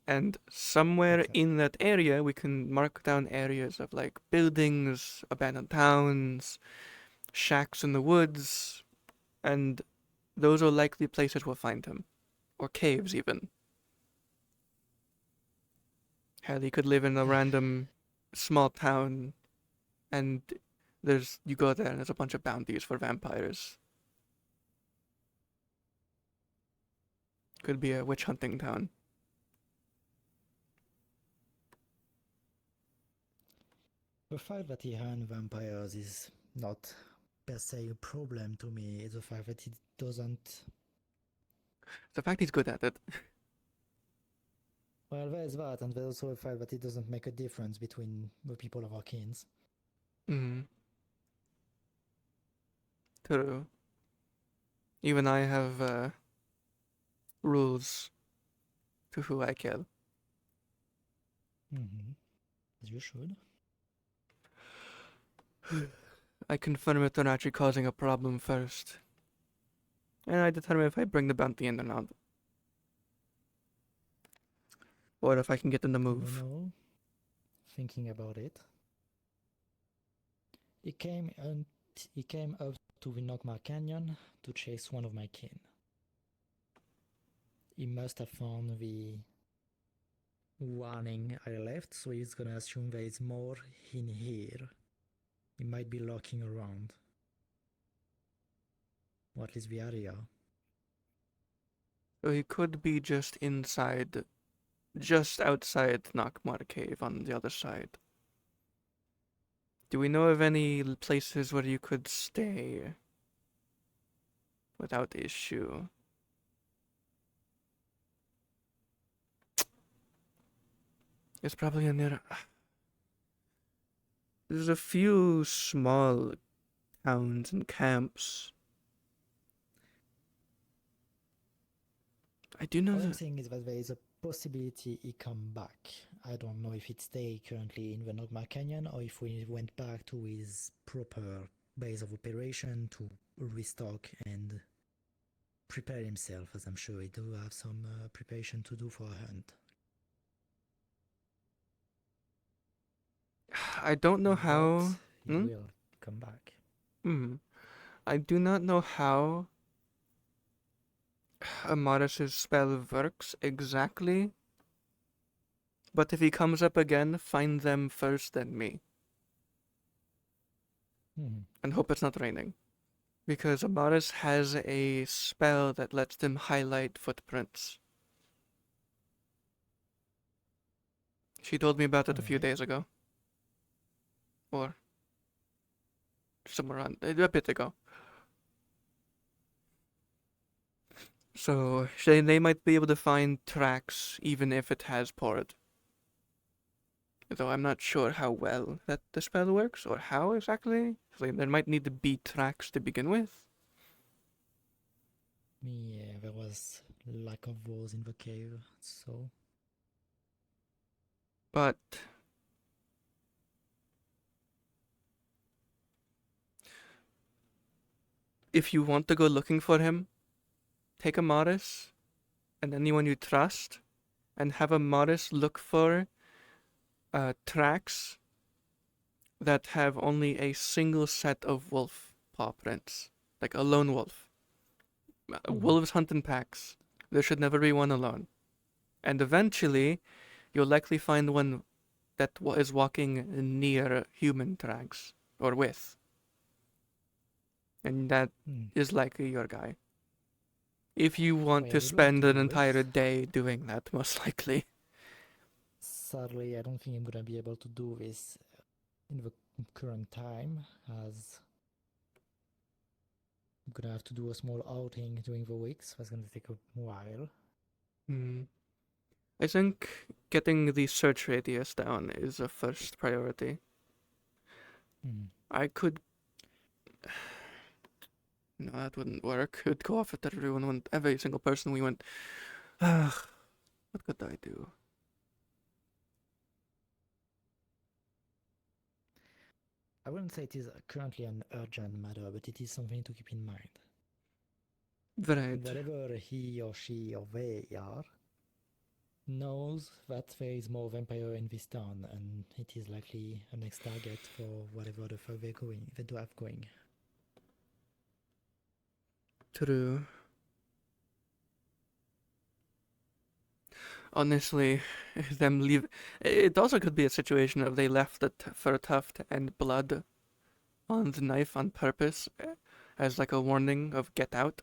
And somewhere in that area, we can mark down areas of like buildings, abandoned towns, shacks in the woods, and those are likely places we'll find him. Or caves, even. Hell, he could live in a random small town, and you go there and there's a bunch of bounties for vampires. Could be a witch hunting town. The fact that he hunts vampires is not per se a problem to me. It's the fact that he doesn't. The fact he's good at it. Well, there's that, and there's also the fact that it doesn't make a difference between the people of our kins. True. Even I have rules to who I kill. As you should. I confirm if they're actually causing a problem first. And I determine if I bring the bounty in or not. Or if I can get them to move. You know, thinking about it, he came up to the Nogma Canyon to chase one of my kin. He must have found the warning I left, so he's gonna assume there is more in here. He might be lurking around. Or at least the area. So he could be just inside, just outside Knockmar Cave on the other side. Do we know of any places where you could stay without issue? It's probably in there. There's a few small towns and camps. I do know All I'm that. saying is that there is a possibility he come back. I don't know if it stay currently in the Nogma Canyon or if we went back to his proper base of operation to restock and prepare himself, as I'm sure he do have some preparation to do for a hunt. I don't know how. He will come back. I do not know how Amaris's spell works exactly. But if he comes up again, find them first, then me. And hope it's not raining. Because Amaris has a spell that lets them highlight footprints. She told me about it a few days ago. Or somewhere around a bit ago. So they might be able to find tracks even if it has poured. Though I'm not sure how well that the spell works or how exactly. There might need to be tracks to begin with. Yeah, there was lack of walls in the cave, so. But if you want to go looking for him, take a Morris and anyone you trust, and have a Morris look for tracks that have only a single set of wolf paw prints, like a lone wolf. Wolves hunt in packs. There should never be one alone. And eventually, you'll likely find one that is walking near human tracks, or with. And that is likely your guy. if you want I to would love spend to an do entire it. day doing that, most likely. Sadly, I don't think I'm gonna be able to do this in the current time, as I'm gonna have to do a small outing during the weeks. That's gonna take a while. Hmm. I think getting the search radius down is a first priority. I could. No, that wouldn't work. It would go off if everyone went, every single person we went. What could I do? I wouldn't say it is currently an urgent matter, but it is something to keep in mind. Right. Whatever he or she or they are knows that there is more vampire in this town, and it is likely a next target for whatever the fuck they do have going. True. Honestly, them leave. It also could be a situation of they left the fur tuft and blood on the knife on purpose, as like a warning of get out.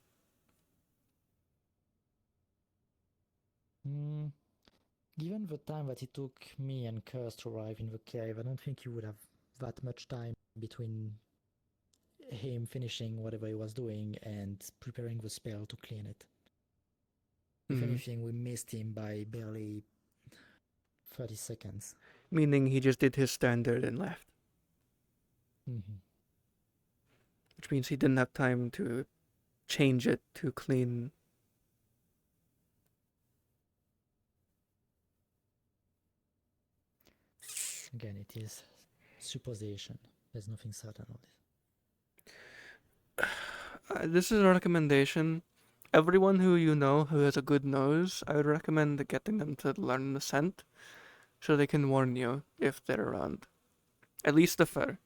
Given the time that it took me and Curse to arrive in the cave, I don't think you would have that much time between him finishing whatever he was doing and preparing the spell to clean it. If anything, we missed him by barely 30 seconds. Meaning he just did his standard and left. Which means he didn't have time to change it to clean. Again, it is supposition. There's nothing certain on this. This is a recommendation. Everyone who you know who has a good nose, I would recommend getting them to learn the scent so they can warn you if they're around. At least the fur.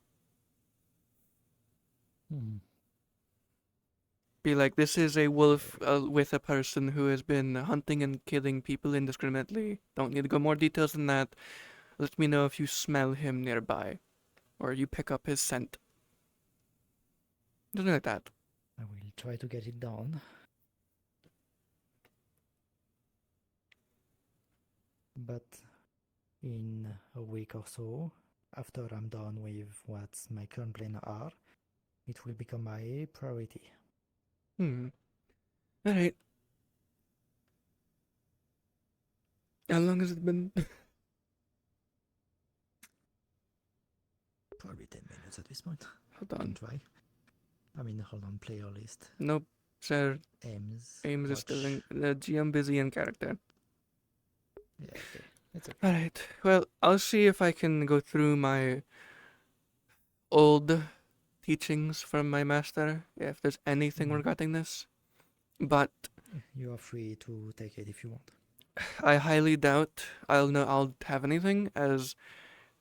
Be like, this is a wolf with a person who has been hunting and killing people indiscriminately. Don't need to go more details than that. Let me know if you smell him nearby, or you pick up his scent. Something like that. I will try to get it done. But in a week or so, after I'm done with what my current plans are, it will become my priority. Alright. How long has it been? Probably 10 minutes at this point. Hold on. Don't try. I mean, hold on, player list. Nope, sir. Ames is still in the GM busy in character. Yeah, okay. It's okay. Alright, well, I'll see if I can go through my old teachings from my master, if there's anything regarding this. But you are free to take it if you want. I highly doubt I'll have anything, as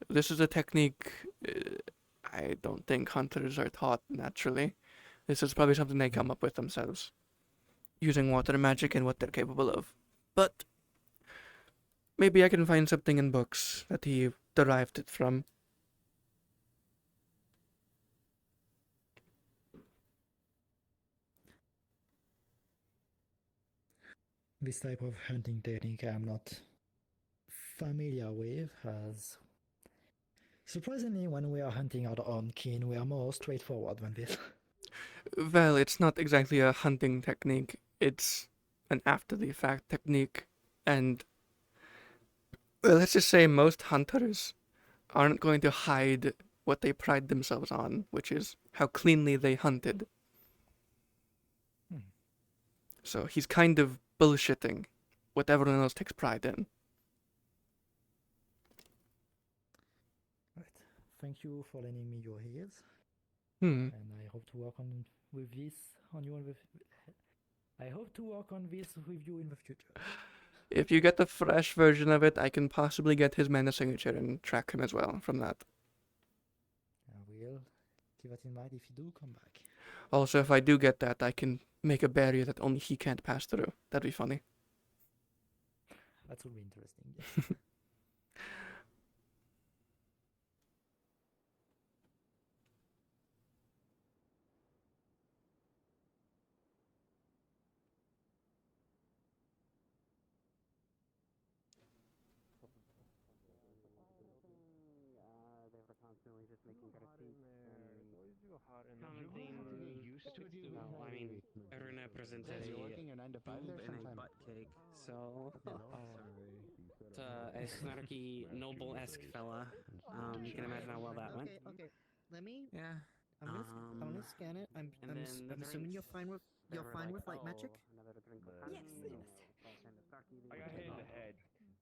this is a technique I don't think hunters are taught naturally. This is probably something they come up with themselves, using water magic and what they're capable of. But maybe I can find something in books that he derived it from. This type of hunting technique I'm not familiar with, as surprisingly when we are hunting our own kin, we are more straightforward than this. Well, it's not exactly a hunting technique, it's an after the fact technique, and well, let's just say most hunters aren't going to hide what they pride themselves on, which is how cleanly they hunted. So he's kind of bullshitting what everyone else takes pride in. Right. Thank you for lending me your ears. And I hope to work on with this on you. I hope to work on this with you in the future. If you get the fresh version of it, I can possibly get his mana signature and track him as well from that. I will keep that in mind if you do come back. Also, if I do get that, I can make a barrier that only he can't pass through. That'd be funny. That would be interesting, yes. No, I mean, Erna presented You're a working your 9 to 5 boob there and a sometime. butt cake, so it's a snarky, noble-esque fella. You can imagine how well that went. Okay. Let me. Yeah. I'm gonna scan it. I'm assuming you're fine with light magic. Yes. I got hit in the head.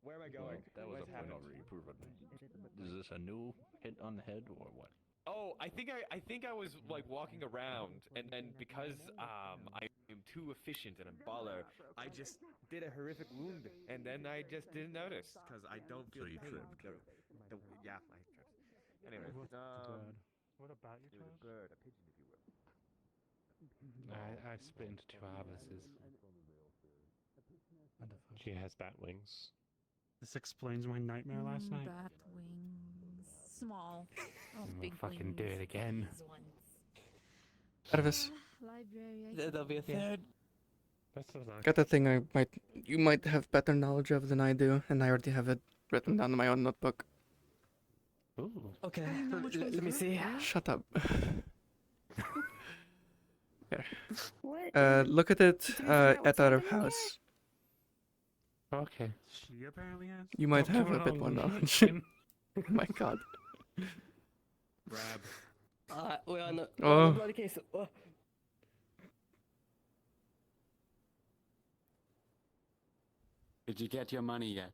Where am I going? That was What's a point happening? already proven. Is this a new hit on the head or what? Oh, I think I was like walking around, and then because I'm too efficient and a baller, I just did a horrific wound, and then I just didn't notice because I don't feel So you pain. tripped. Yeah, I tripped. Anyway, What about you, it was a bird, a pigeon, if you will. I split into 2 ibises. She has bat wings. This explains my nightmare last night. Bat wings. Small. Oh, We'll big fucking wings. do it again. Travis, Library. There'll be a third. Best of luck. got the thing you might have better knowledge of than I do, and I already have it written down in my own notebook. Ooh. Okay, let me see. Shut up. Here. Look at it at our house. Okay. She apparently has. You might What's have a going bit on more with knowledge. Lincoln? Oh my god. Grab. We're on the Oh. bloody case. Oh. Did you get your money yet?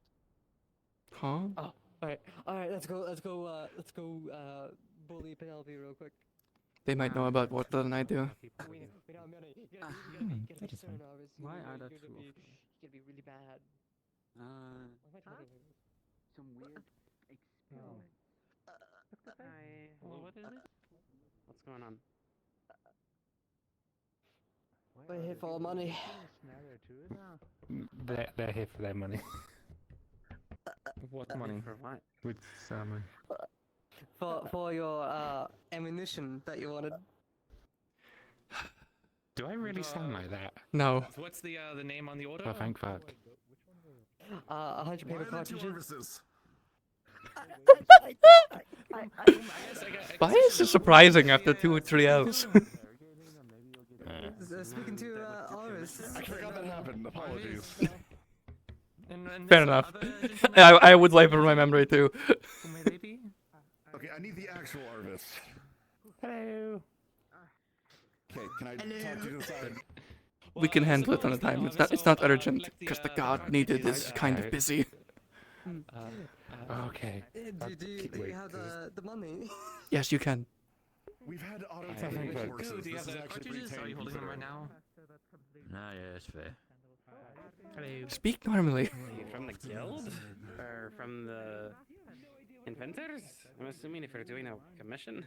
Huh? Oh, alright, let's go, bully Penelope real quick. They might know about what than I do. We don't have money. You gotta that get is fine. Sarah Norris. Why are there You're two gonna be, of them? you're gonna be really bad. Some weird experiment. Well, what is it? What's going on? We're here for money. They're here for their money. What money? For what? With salmon. For your ammunition that you wanted. Do I really sound like that? No. What's the name on the order? Oh, thank fuck. 100 paper cartridges. Why is it surprising after 2 or 3 hours? Speaking to Iris. I forgot that happened. Apologies. Fair enough. I would like for my memory too. Okay, I need the actual Arvis. Hello. Okay, can I talk to you inside? We can handle it on a time. It's not urgent because the god needed is kind of busy. Okay. Do you have the money? Yes, you can. We've had auto I think teleport that- horses. Do you This have is the actually pretty cartridges? Are tame you holding them right considering. now? Nah, yeah, it's fair. Hello. Speak normally. Are you from the guild? Or from the inventors? I'm assuming if you're doing a commission.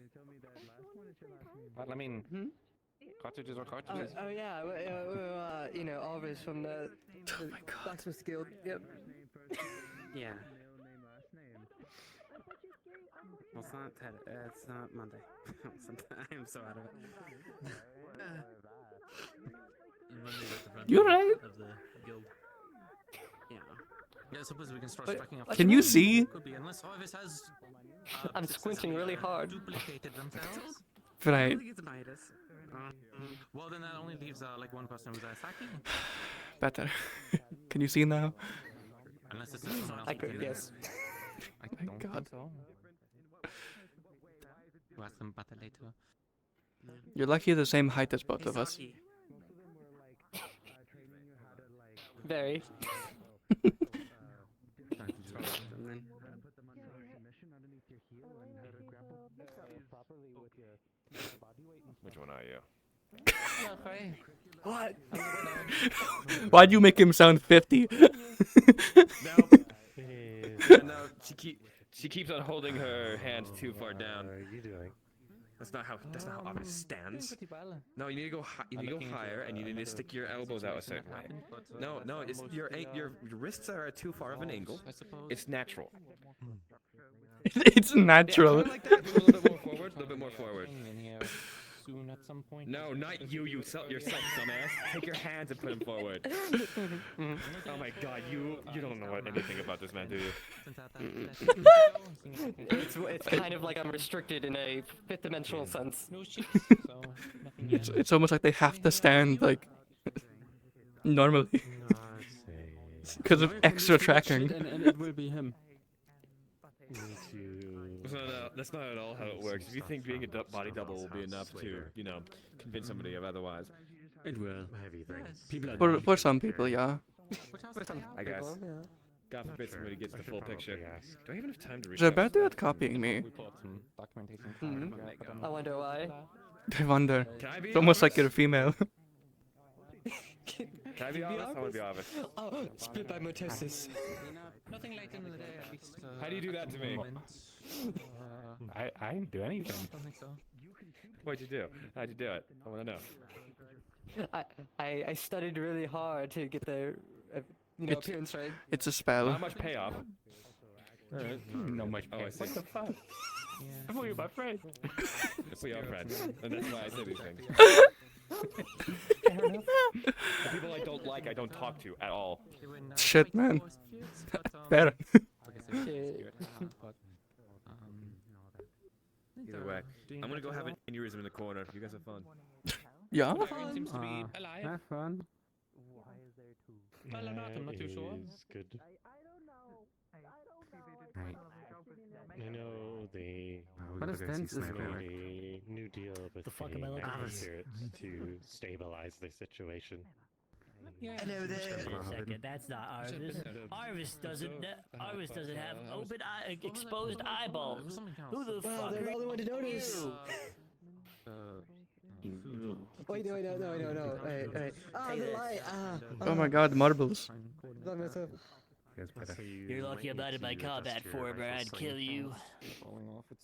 Well, I mean, cartridges or cartridges. Oh yeah, we're you know, Iris from the Blacksmith Guild. Yep. Yeah. Well, it's not Monday. I'm so out of it. You're right. Of the guild. Yeah. Yeah, I suppose we can start Wait, striking up. Can you see? Could be, unless Harvest has. I'm squinting really hard. Duplicated themselves. Right. I think it's Midas. Well, then that only leaves like one person with Saki. Better. Can you see now? Unless it's just someone else. I who could can. guess. I My don't God. think so. Who has some battle later? You're lucky the same height as both of us. Very. Which one are you? What? Why'd you make him sound 50? No, she keeps on holding her hand too far down. What are you doing? That's not how Arvis stands. No, you need to go you need to go higher, and you need to stick your elbows out a certain way. No, it's your wrists are at too far of an angle. It's natural. It's natural. Yeah, like that. A little bit more forward. A little bit more forward. soon at some point. No, not you, yourself, dumbass. Take your hands and put them forward. Oh my god, you don't know anything about this man, do you? It's kind of like I'm restricted in a fifth dimensional sense. No shit. So nothing yet. It's almost like they have to stand like normally because of extra tracking. And it will be him. That's not at all how it works. If you think being a body double will be enough to, convince somebody of otherwise. It will. Heavy things. People are For some people, yeah. I guess. God forbid somebody gets the full picture. Do I have enough time to reach They're out? bad at copying me. I wonder why. I wonder. Can I be It's almost like honest? you're a female. Can I be honest? I want to be honest. Oh, split by mitosis. Nothing later in the day, at least. How do you do that to me? I didn't do anything. don't think so. What'd you do? How'd you do it? I want to know. I studied really hard to get the appearance right. It's a spell. How much payoff? Not much Oh, I pay. see. What the fuck? I thought you were my friend. We are friends, and that's why I say these things. The people I don't like, I don't talk to at all. Shit, man. Fair. Either way, I'm gonna go have an aneurysm in the corner. You guys have fun. Yeah. Seems to be alive. Have fun. Well, I'm not too sure. Is good. Right. I know they What is tense is made going? a new deal with The fuck the am I looking Night at? Spirits to stabilize the situation. Hello there. Wait a second, that's not Arvis. Arvis doesn't have open exposed eyeballs. Who the fuck? They're the only one to notice. Wait, no. Wait. Ah, the light. Oh my god, marbles. You're lucky I'm not in my combat form or I'd kill you.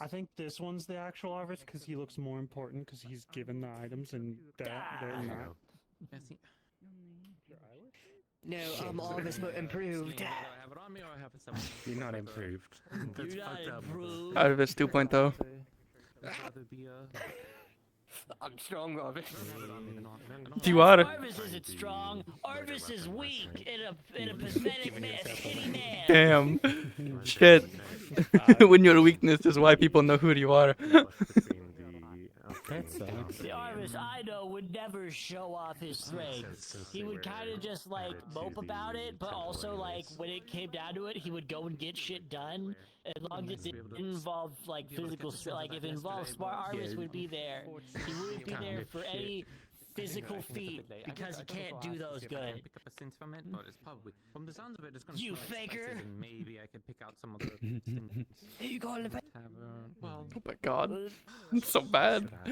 I think this one's the actual Arvis because he looks more important because he's given the items and they're not. No, I'm Arvis but improved. Do I have it on me or I have it somewhere? You're not improved. You're not improved. Arvis 2.0. I'm strong, Arvis. You are. Arvis isn't strong. Arvis is weak in a pathetic skinny man. Damn. Shit. When your weakness is why people know who you are. The Arvis I know would never show off his strength. He would kind of just like mope about it, but also like when it came down to it, he would go and get shit done. As long as it didn't involve like physical strength, like if it involved smart, Arvis would be there. He wouldn't be there for any physical feat because he can't do those good. Pick up a sense from it, but it's probably from the sounds of it, it's gonna. You smell like faker! spices, and maybe I could pick out some other things. You calling it? Well, Oh my god. It's so bad. I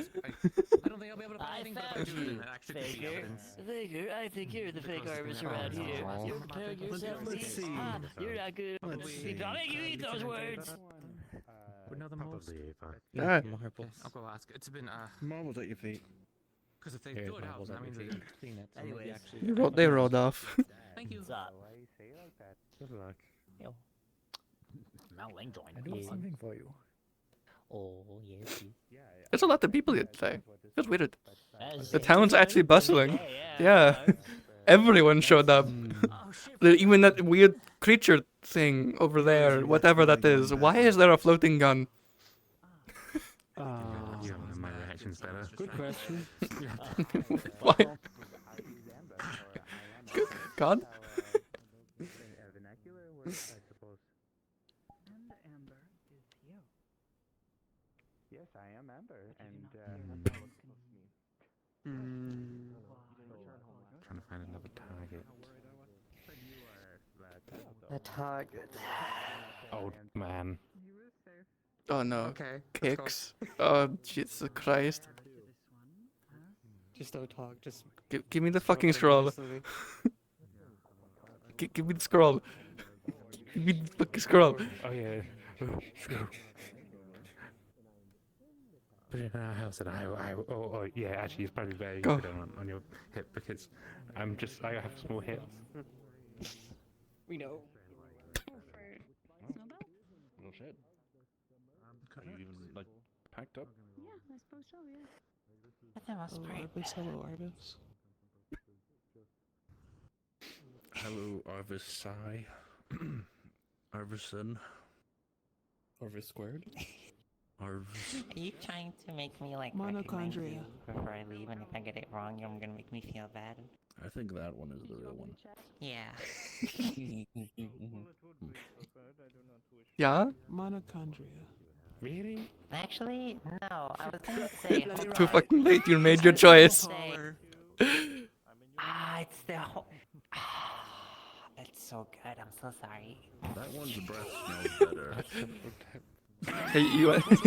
don't think I'll be able to find anything better to do than that actually could be evidence. Faker, I think you're the fake Arvis around here. You're preparing yourself to Let's see. You're not good. I'll make you eat those words. Would know the most. Yeah. I'll go ask. It's been Marbles at your feet. because if they threw it out, that means they didn't clean it. So maybe Anyways. actually. They rolled off. Thank you. What's up? Good luck. Smelling joint. I do something for you. Oh, yes. There's a lot of people here today. Feels weird. That's The it. town's actually bustling. Yeah. Yeah. Everyone showed up. Even that weird creature thing over there, whatever that is. Why is there a floating gun? Yeah, my reaction's better. Good question. Why? Good God. Yes, I am Amber, Trying to find another target. The target. Oh man. Oh no. Okay, let's go. Kicks. Oh Jesus Christ. Just don't talk. Just Give me the fucking scroll. Give me the scroll. Give me the fucking scroll. Oh yeah. Put it in our house, and oh yeah. Actually, it's probably better you Go. put it on your hip because I have small hips. we know. No shit. Are you even like packed up? Yeah, I suppose so, yeah. For the most part. Arvis, hello, Arvis. Hello, Arvis Psi. Arvison. Arvis squared. Arvis. Are you trying to make me like recognize you before I leave, and if I get it wrong, you're gonna make me feel bad? I think that one is the real one. Yeah. Yeah? Mitochondria. Really? Actually, no. I was gonna say. It's too fucking late. You made your choice. It's the whole. It's so good. I'm so sorry. That one's breath smells better. Hey, you. Never have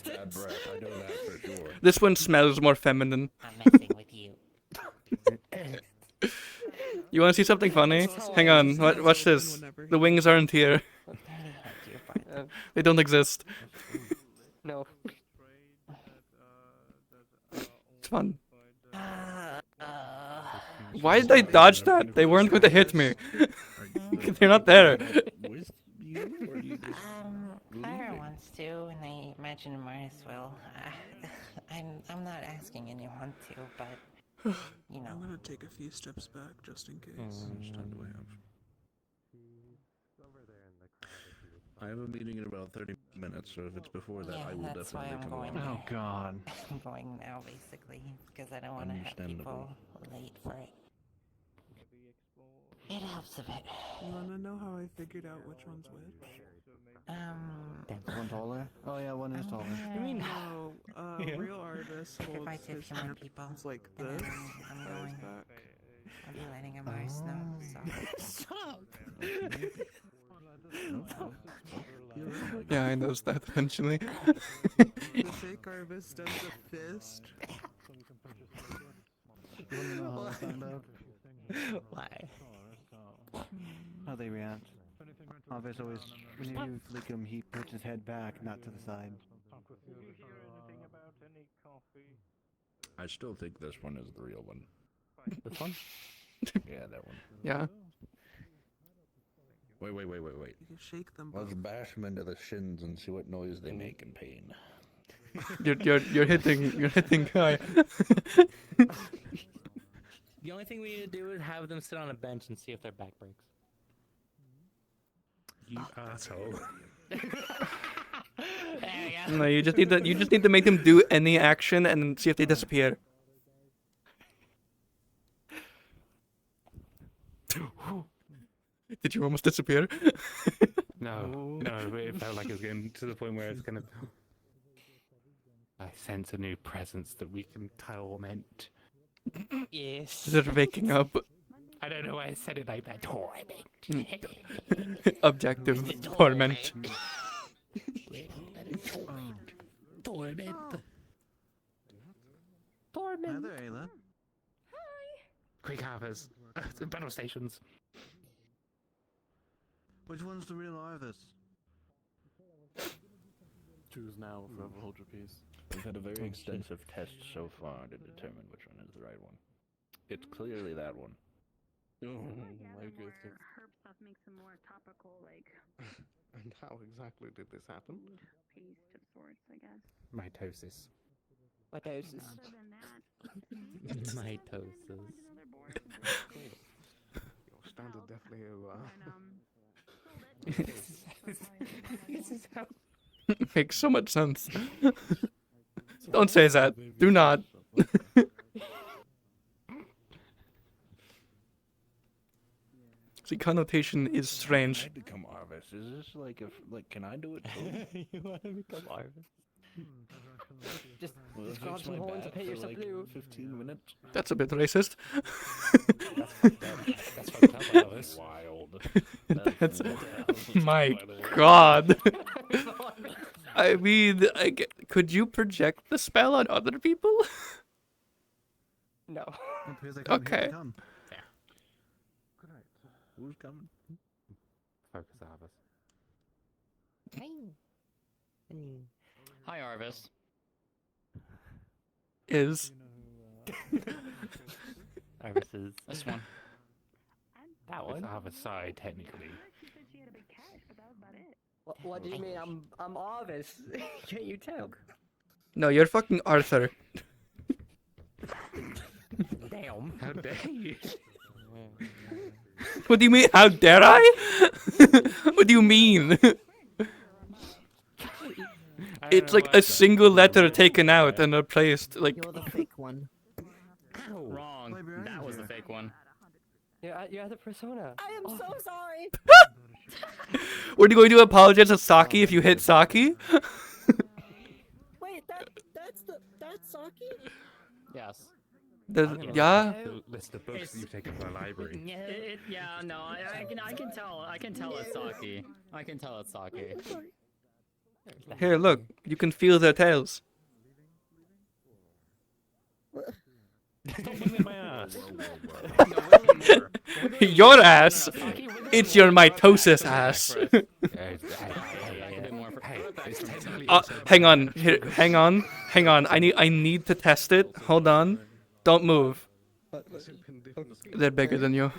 bad breath. I know that for sure. This one smells more feminine. I'm messing with you. You want to see something funny? Hang on. Watch this. The wings aren't here. They don't exist. No. It's fun. Why did I dodge that? They weren't going to hit me. They're not there. Clara wants to, and I imagine Mars will. I'm not asking anyone to, but you know. I'm gonna take a few steps back just in case. How much time do I have? I have a meeting in about 30 minutes, so if it's before that, I will that's why definitely I'm come going. along. Oh God. I'm going now, basically, because I don't want to have people late for it. It helps a bit. You wanna know how I figured out which one's which? That's one taller? Oh yeah, one is taller. You mean no? Real artist If I holds tip his you more hands people, like and this. then I'm going. I'll be letting a Mars know. So. Yeah, I noticed that eventually. The fake Arvis does a fist. You wanna know how I found out? Why? How they react. Arvis always, whenever you flick him, he puts his head back, not to the side. I still think this one is the real one. This one? Yeah, that one. Yeah. Wait. You can shake them Let's both. bash them into the shins and see what noise they make in pain. You're hitting high. The only thing we need to do is have them sit on a bench and see if their back breaks. You asshole. No, you just need to make them do any action and see if they disappear. Did you almost disappear? No, but it felt like it was getting to the point where it's gonna. I sense a new presence that we can torment. Yes. They're waking up. I don't know why I said it like that. Torment. Objective torment. Torment. Hi there, Ayla. Creek Harvest. Battle stations. Which one's the real Arvis? Choose now, forever hold your peace. We've had a very extensive test so far to determine which one is the right one. It's clearly that one. Oh, my goodness. Herb stuff makes them more topical, like And how exactly did this happen? paste of sorts, I guess. Mitosis. Mitosis. Other than that, Mitosis. Your standard definitely This is how. Makes so much sense. Don't say that. Do not. The connotation is strange. I become Arvis. Is this like can I do it too? You want to become Arvis? Just If grab it's some my horns and back pay for, yourself like, to 15 minutes. That's a bit racist. That's fucked up, Elvis. Wild. That's my God. I mean, could you project the spell on other people? No. Okay. Yeah. Who's coming? Focus Arvis. Hi, Arvis. Is. Arvis is. This one. That one? Arvis side, technically. What do you mean? I'm Arvis. Can't you tell? No, you're fucking Arthur. Damn. How dare you? What do you mean? How dare I? What do you mean? It's like a single letter taken out and replaced. Like, You're the fake one. Wrong. That was the fake one. You're the persona. I am so sorry. were you going to apologize to Saki if you hit Saki? Wait, that's Saki? Yes. Yeah. List of books that you've taken from the library. Yeah, no, I can tell. I can tell it's Saki. I can tell it's Saki. Here, look. You can feel their tails. My ass. Your ass. It's your mitosis ass. Hang on. Here, hang on. I need to test it. Hold on. Don't move. They're bigger than you.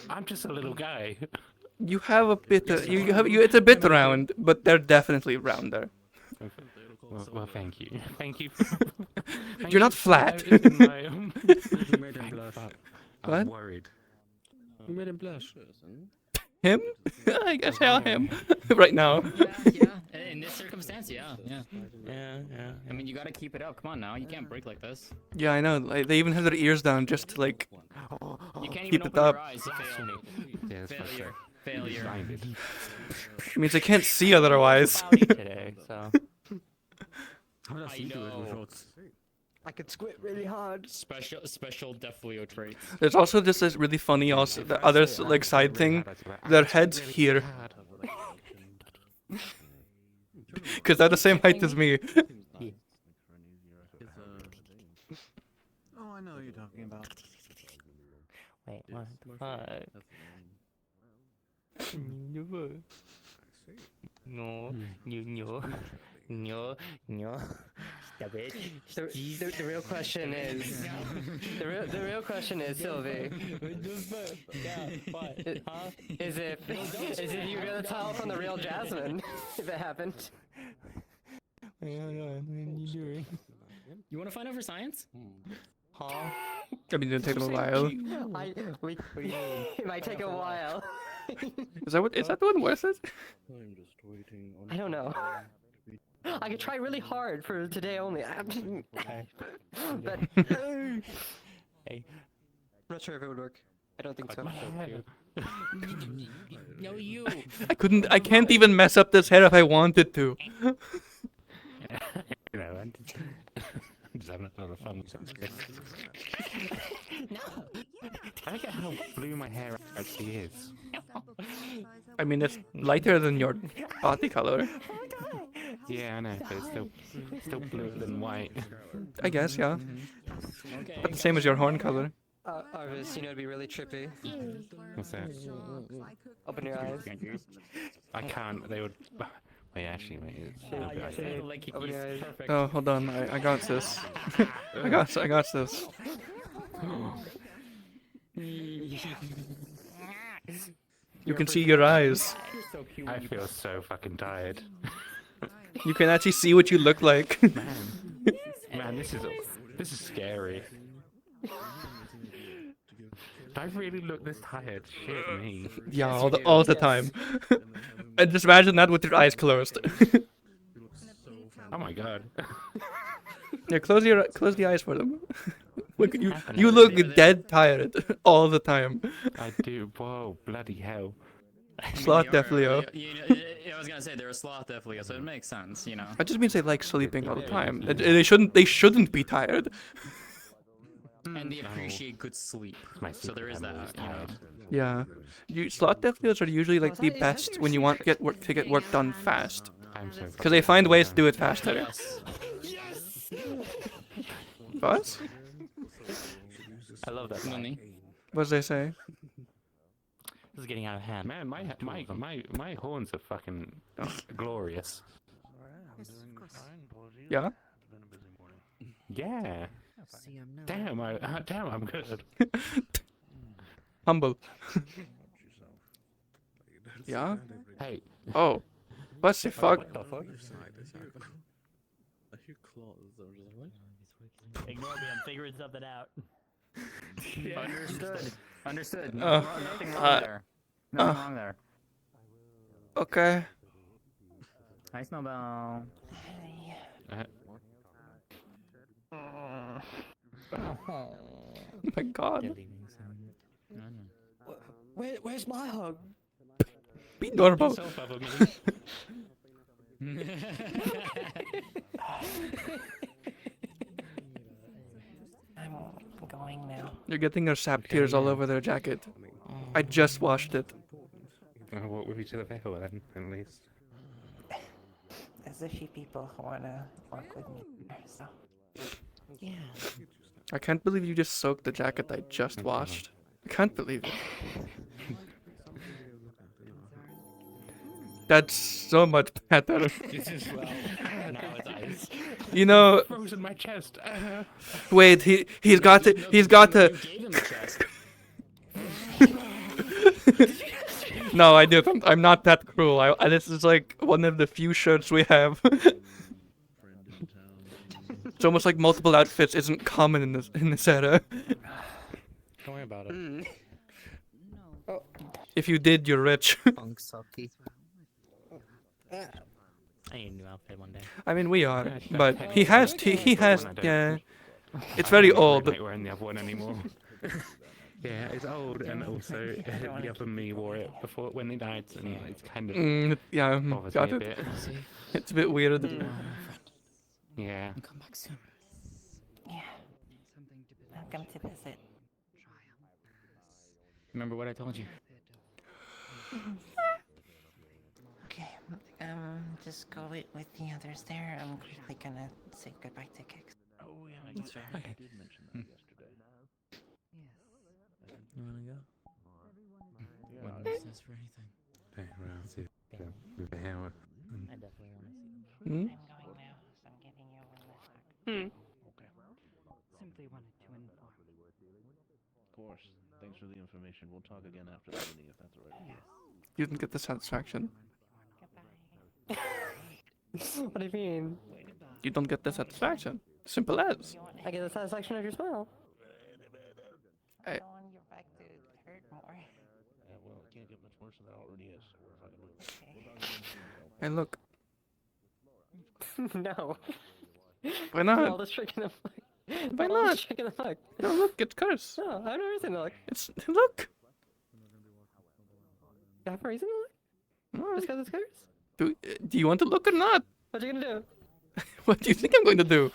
I'm just a little guy. You have a bit. It's a bit round, but they're definitely rounder. Well, thank you. Thank you. You're not flat. I'm What? worried. You made him blush. Him? I guess him. Right now. Yeah. In this circumstance, yeah. I mean, you gotta keep it up. Come on now, you can't break like this. Yeah, I know. Like, they even have their ears down just to like You can't keep even it open up. your eyes. Failure. Failure. It means I can't see otherwise. Today, so. I know. I could squint really hard. Special Def Leo traits. There's also just this really funny also the other like side thing. Their heads here. Cause they're the same height as me. Oh, I know what you're talking about. Wait, what the fuck? No, no. The real question is, the real question is, Sylvie, is if you're gonna tell from the real Jasmine if it happened. You wanna find out for science? Huh? I mean, it'll take a while. It might take a while. Is that the one worth it? I'm just waiting on. I don't know. I could try really hard for today only. But hey, I'm not sure if it would work. I don't think so. No, you. I can't even mess up this hair if I wanted to. You know, I'm just having a lot of fun. No. I don't get how blue my hair actually is. I mean, it's lighter than your body color. Yeah, I know, but it's still bluer than white. I guess, yeah. Okay. But the same as your horn color. Arvis, you know, it'd be really trippy. What's that? Open your eyes. I can't. They would. Wait, actually, wait. Open your eyes. Oh, hold on. I got this. I got this. You can see your eyes. I feel so fucking tired. You can actually see what you look like. Man, this is scary. Do I really look this tired? Shit me. Yeah, all the time. And just imagine that with your eyes closed. Oh my god. Yeah, close the eyes for them. Look, you look dead tired all the time. I do. Whoa, bloody hell. Sloth Def Leo. I was gonna say they're a sloth Def Leo, so it makes sense, you know. I just means they like sleeping all the time. They shouldn't be tired. And they appreciate good sleep. So there is that. Yeah. Sloth Def Leos are usually like the best when you want to get work done fast. Because they find ways to do it faster. What? I love that. Money. What does they say? This is getting out of hand. Man, my horns are fucking glorious. Yeah. Yeah. Damn, I'm good. Humble. Yeah? Hey. Oh. What the fuck? What the fuck? Ignore me, I'm figuring something out. Understood. Understood. Uh, Nothing wrong uh, there. Nothing wrong there. Okay. Hi, Snowball. Oh my god. Where's my hug? Be normal. Yourself up, I'm going now. You're getting your sap tears all over their jacket. I just washed it. I'll walk with you to the vehicle then, at least. There's a few people who wanna work with me there, so. Yeah. I can't believe you just soaked the jacket I just washed. I can't believe it. That's so much better. This is well. Now it's ice. You know. Frozen my chest. Wait, he's got to. Gave him the chest. No, I do. I'm not that cruel. This is like one of the few shirts we have. It's almost like multiple outfits isn't common in this era. Don't worry about it. If you did, you're rich. Funk sucky. I need a new outfit one day. I mean, we are, but he has. Yeah. It's very old. I'm not wearing the other one anymore. Yeah, it's old, and also the other me wore it before when he died, and it's kind of yeah, bothers got me a it. bit. It's a bit weird. Yeah. Come back soon. Yeah. Welcome to visit. Remember what I told you. Okay, just go with the others there. I'm quickly gonna say goodbye to Kix. Oh yeah, That's fair. I did mention that yesterday. You wanna go? Yeah, What is this for anything? Okay, well, I'll see. Move the hair. I definitely want to see them. I'm going now, so I'm giving you one last hug. Okay. Simply wanted to inform. Of course. Thanks for the information. We'll talk again after the meeting if that's alright. Yes. You didn't get the satisfaction. What do you mean? You don't get the satisfaction. Simple as. I get the satisfaction of your smile. I don't want your back to hurt more. Yeah, well, it can't get much worse than it already is. So we're fucking And look. No. Why not? All this trick in the fuck. Why All not? this trick in the fuck. No, look, it's cursed. No, I have no reason to look. It's look. You have a reason to look? No. Just because it's cursed? Do you want to look or not? What you gonna do? What do you think I'm going to do?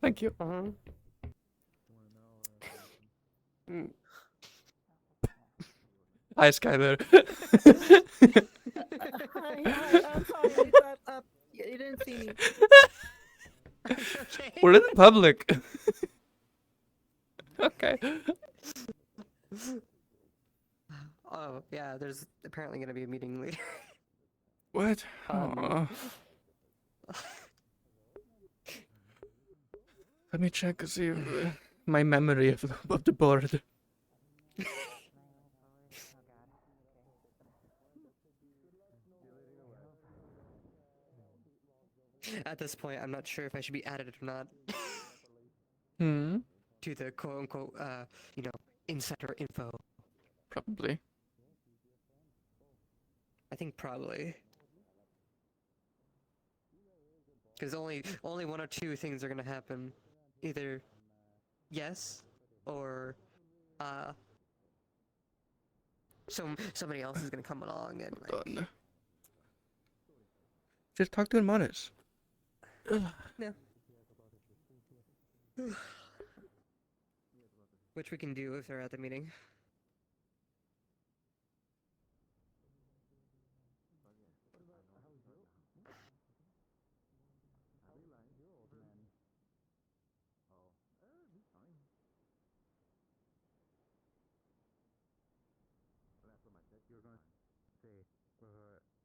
Thank you. Hi, Skyler. I'm sorry. You didn't see me. We're in public. Okay. Oh, yeah, there's apparently gonna be a meeting later. What? Aw. Let me check and see my memory of the board. At this point, I'm not sure if I should be added or not. To the quote-unquote, insider info. Probably. I think probably. Because only one or two things are gonna happen. Either yes, or somebody else is gonna come along and like. Just talk to him honest. Yeah. Which we can do if they're at the meeting.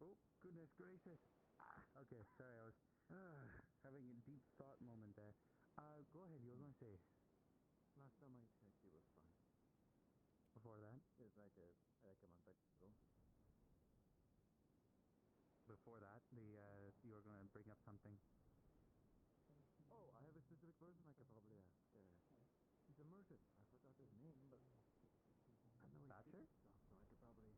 Oh, goodness gracious. Okay, sorry, I was having a deep thought moment there. Go ahead, you were going to say. Last time I checked, it was fine. Before that? It's like Before that, you were going to bring up something. Oh, I have a specific person I could probably ask. He's a merchant. I forgot his name, but I know Thatcher? So I could probably.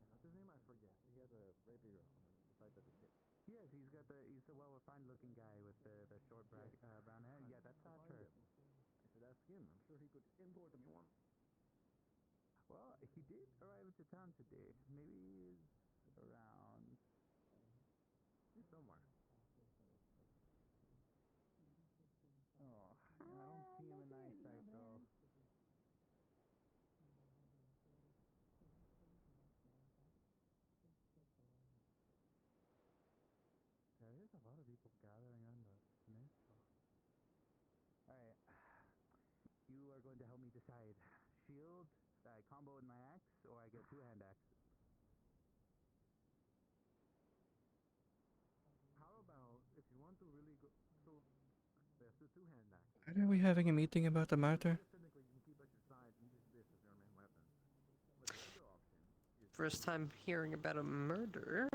What's his name? I forget. He has a rapier on the side of his hip. Yes, he's the well-refined looking guy with the short brown hair. Yeah, that's Thatcher. I should ask him. I'm sure he could import me one. Well, he did arrive to town today. Maybe he's around. He's somewhere. Oh, I don't see him in eyesight though. There is a lot of people gathering on the peninsula. Alright. You are going to help me decide. Shield, I combo with my axe, or I get two-hand axes. How about if you want to really go, so there's the two-hand axe. Why are we having a meeting about the matter? Technically, you can keep at your side and use this as your main weapon. But the other option is First time hearing about a murder.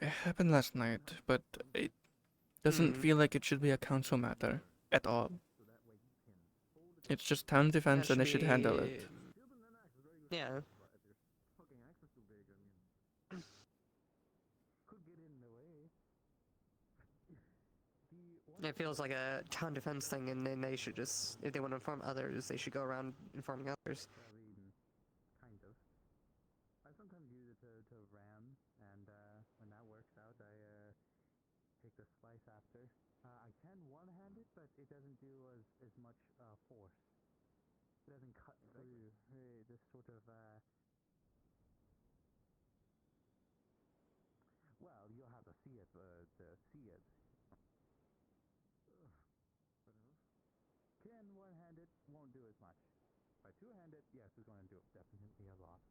It happened last night, but it doesn't feel like it should be a council matter at all. It's just town defense and they should handle it. Yeah. fucking axe is too big. I mean, could get in the way. It feels like a town defense thing, and then they should just, if they want to inform others, they should go around informing others. Kind of. I sometimes use it to ram, and when that works out, I take the slice after. I can one-hand it, but it doesn't do as much force. It doesn't cut through. Hey, this sort of well, you'll have to see it to see it. Can one-hand it, won't do as much. By two-hand it, yes, it's going to do definitely a lot.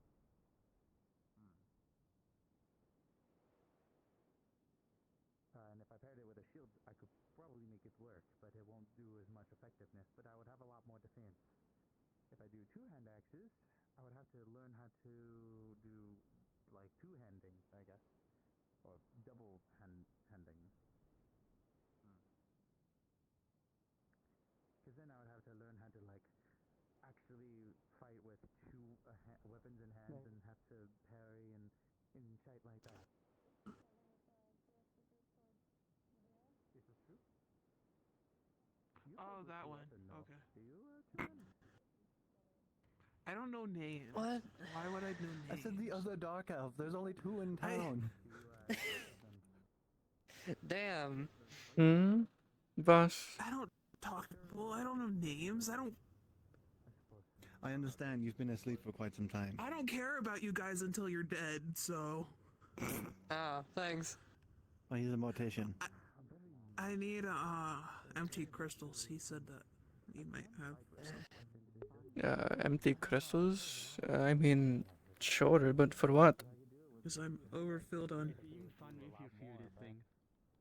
And if I paired it with a shield, I could probably make it work, but it won't do as much effectiveness, but I would have a lot more defense. If I do two-hand axes, I would have to learn how to do, like, two-handing, I guess. Or double-handing. Because then I would have to learn how to, like, actually fight with two weapons in hands and have to parry and shit like that. Is this true? Oh, that one. No. Okay. Do you, two-handed? I don't know names. What? Why would I know names? I said the other dark elf. There's only two in town. Damn. Boss. I don't talk to people. I don't know names. I understand you've been asleep for quite some time. I don't care about you guys until you're dead. So. Ah, thanks. Oh, he's a mortician. I need empty crystals. He said that you might have some. Empty crystals? I mean, sure, but for what? Because I'm overfilled on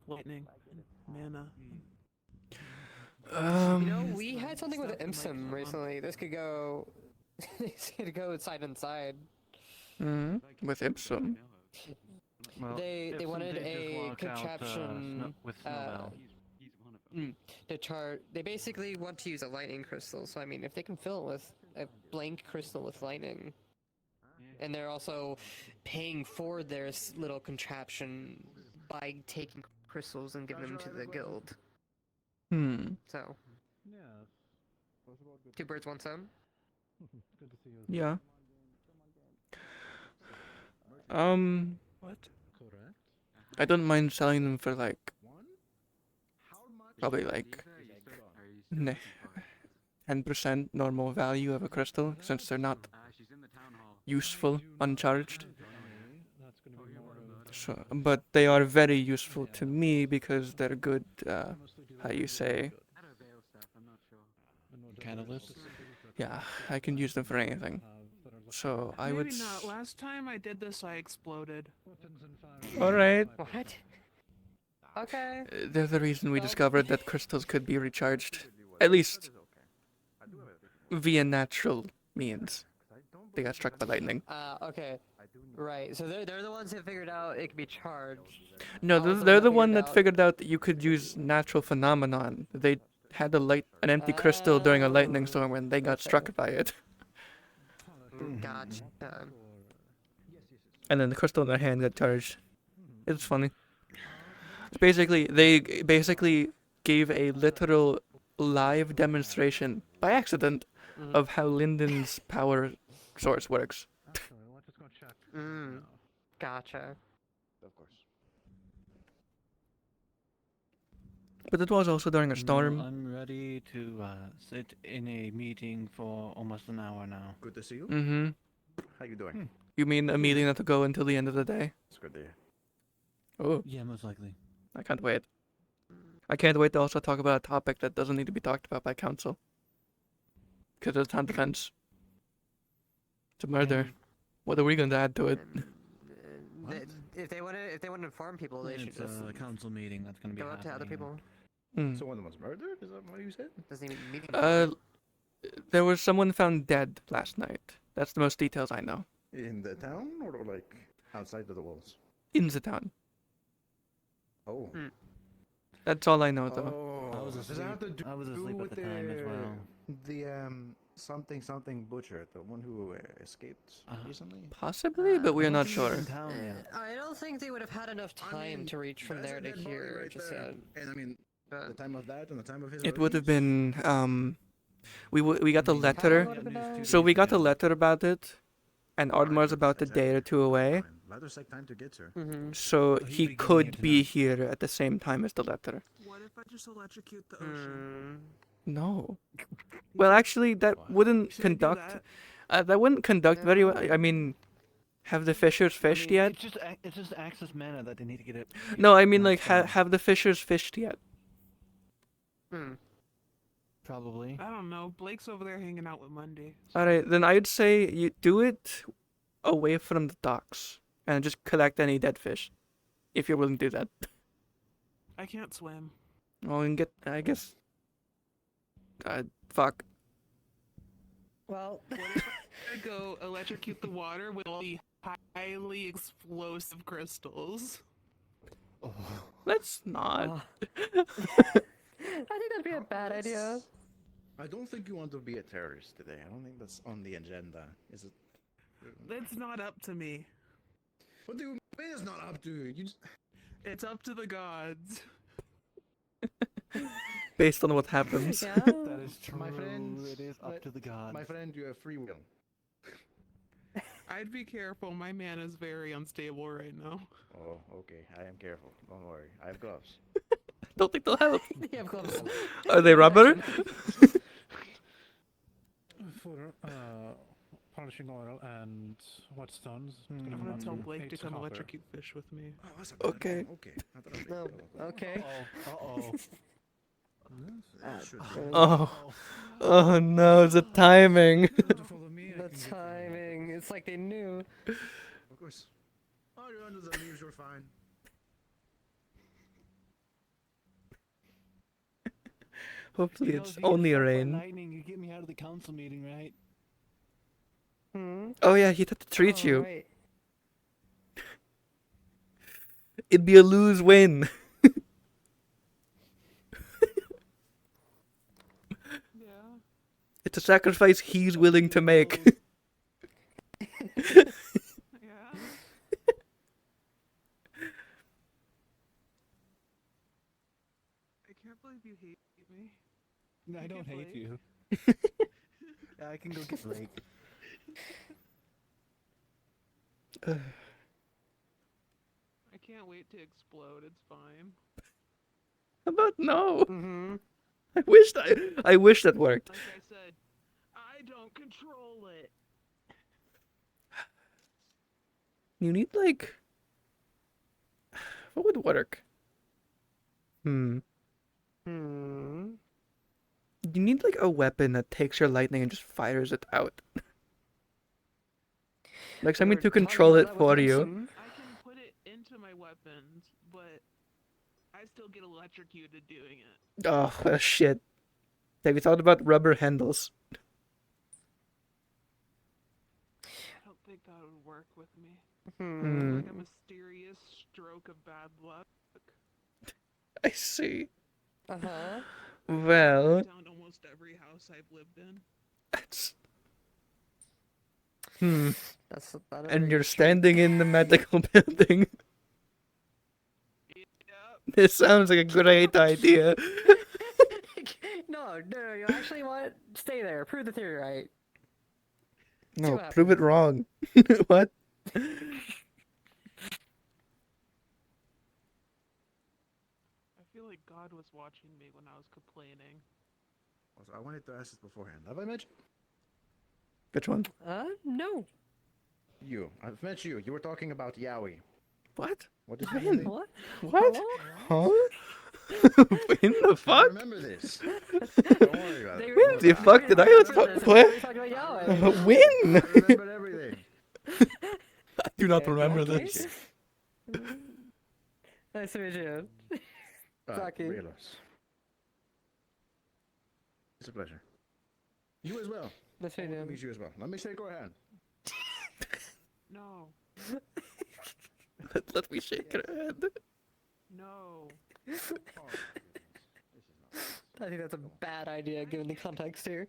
lightning and mana. You know, we had something with Imsim recently. This could go. This could go side and side. With Ipsum. Well, they wanted a contraption with Snowbell. to chart. They basically want to use a lightning crystal. So I mean, if they can fill it with a blank crystal with lightning, and they're also paying for their little contraption by taking crystals and giving them to the guild. So. Yeah. Two birds, one stone. Good to see you. Yeah. What? Correct. I don't mind selling them for like probably like 10% normal value of a crystal, since they're not useful uncharged. So, but they are very useful to me because they're good. How you say? Catalyst. Yeah, I can use them for anything. So I would. Maybe not. Last time I did this, I exploded. All right. What? Okay. They're the reason we discovered that crystals could be recharged, at least via natural means. they got struck by lightning. Okay. Right. So they're the ones who figured out it could be charged. No, I was they're the that one that out- figured out that you could use natural phenomenon. They had an empty crystal during a lightning storm and they got struck by it. Gotcha. And then the crystal in their hand got charged. It's funny. They basically gave a literal live demonstration by accident of how Linden's power source works. Gotcha. Of course. But it was also during a storm. I'm ready to sit in a meeting for almost an hour now. Good to see you. Mm-hmm. How you doing? You mean a meeting that will go until the end of the day? It's good to hear. Oh. Yeah, most likely. I can't wait. I can't wait to also talk about a topic that doesn't need to be talked about by council. Because it's on defense. It's a murder. What are we going to add to it? If they want to inform people, they should It's just a council meeting that's going to be go up to other people. Someone was murdered? Is that what you said? Doesn't even meeting. There was someone found dead last night. That's the most details I know. In the town or like outside of the walls? In the town. Oh. That's all I know, though. Oh. I was Does that have to do I was asleep at with the time as well. The something butcher, the one who escaped recently? Possibly, but we're not sure. I don't think they would have had enough time to reach from there to here. Just yet. And I mean, the time of that and the time of his. It would have been, we got the letter. So we got a letter about it, and Ardmar's about a day or two away. Letters take time to get, sir. So he could be here at the same time as the letter. What if I just electrocute the ocean? No. Well, actually, that wouldn't conduct. That wouldn't conduct very well. I mean, have the fishers fished yet? It's just access mana that they need to get it. No, I mean like have the fishers fished yet? Probably. I don't know. Blake's over there hanging out with Monday. All right, then I'd say you do it away from the docks and just collect any dead fish, if you're willing to do that. I can't swim. Well, and I guess. Fuck. Well, I go electrocute the water with all the highly explosive crystals. Let's not. I think that'd be a bad idea. I don't think you want to be a terrorist today. I don't think that's on the agenda. Is it? That's not up to me. What do you mean it's not up to you? It's up to the gods. Based on what happens. Yeah. That is true. My friend, it is up to the gods. My friend, you have free will. I'd be careful. My man is very unstable right now. Oh, okay. I am careful. Don't worry. I have gloves. Don't think they'll help. You have gloves. Are they rubber? For polishing oil and what stones? I'm gonna tell Blake to come electrocute fish with me. Okay. Okay. No. Okay. Oh no, the timing. The timing. It's like they knew. Of course. Oh, you're under the leaves. You're fine. Hopefully it's only a rain. Lightning, you get me out of the council meeting, right? Oh yeah, he'd have to treat you. Right. It'd be a lose-win. It's a sacrifice he's willing to make. Yeah. I can't believe you hate me. No, I don't hate you. Yeah, I can go get Blake. I can't wait to explode. It's fine. How about no? I wish that worked. Like I said, I don't control it. You need like what would work? You need like a weapon that takes your lightning and just fires it out. Like something to control it for you. I can put it into my weapons, but I still get electrocuted doing it. Oh, well, shit. Have you thought about rubber handles? think that would work with me. Hmm. Like a mysterious stroke of bad luck. I see. Uh-huh. Well, Down almost every house I've lived in. that's That And you're is true. standing in the medical building. This sounds like a great idea. No, you actually want stay there. Prove the theory right. No, what prove it wrong. What? I feel like God was watching me when I was complaining. Also, I wanted to ask this beforehand. Have I met you? Which one? No. You. I've met you. You were talking about Yowie. What? What is When? your name? What? What? Huh? When the I fuck? remember this. Don't worry about it. When the fuck did I what? When? I remembered everything. I do not remember this. Nice to meet you. Saki. Realos. It's a pleasure. You as well. Nice to meet you. Meet you as well. Let me shake your hand. No. Let me shake your hand. No. I think that's a bad idea given the context here.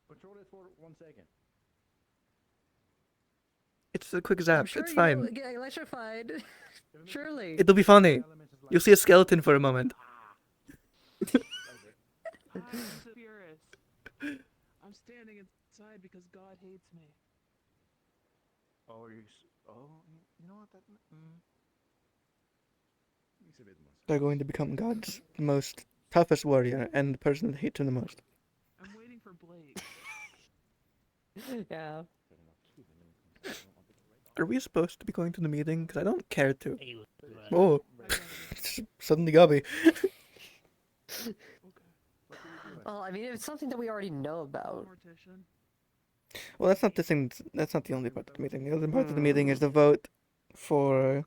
Control it for 1 second. It's a quick zap. Sure It's you fine. will get electrified. Surely. It'll be funny. You'll see a skeleton for a moment. Hi, Spirit. I'm standing inside because God hates me. Oh, you know what? That makes a bit more sense. They're going to become God's most toughest warrior and the person that hates him the most. I'm waiting for Blake. Yeah. Are we supposed to be going to the meeting? Because I don't care to. Oh, suddenly gobby. Well, I mean, it's something that we already know about. Well, that's not the thing. That's not the only part of the meeting. The other part of the meeting is the vote for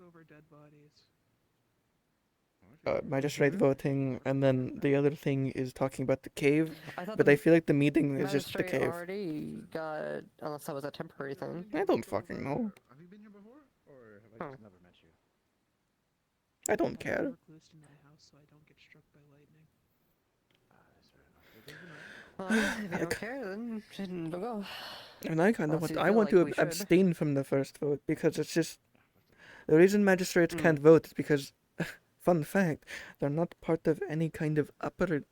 magistrate voting, and then the other thing is talking about the cave. But I feel like the meeting is just the Magistrate cave. already got, unless that was a temporary thing. I don't fucking know. Have you been here before? Or have I just never met you? I don't care. I'm recluse in my house so I don't get struck by lightning. Well, if you don't care, then don't go. And I kind of Unless want. you I feel want like to we should. abstain from the first vote because it's just the reason magistrates can't vote is because, fun fact, they're not part of any kind of upper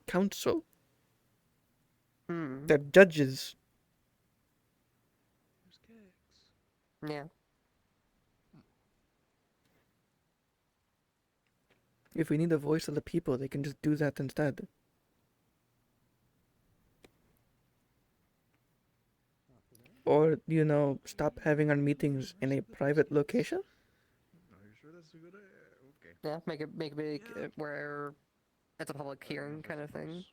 council. They're judges. Yeah. If we need a voice of the people, they can just do that instead. Or, stop having our meetings in a private location? Are you sure that's a good idea? Okay. Yeah, make it where it's a public hearing kind of thing.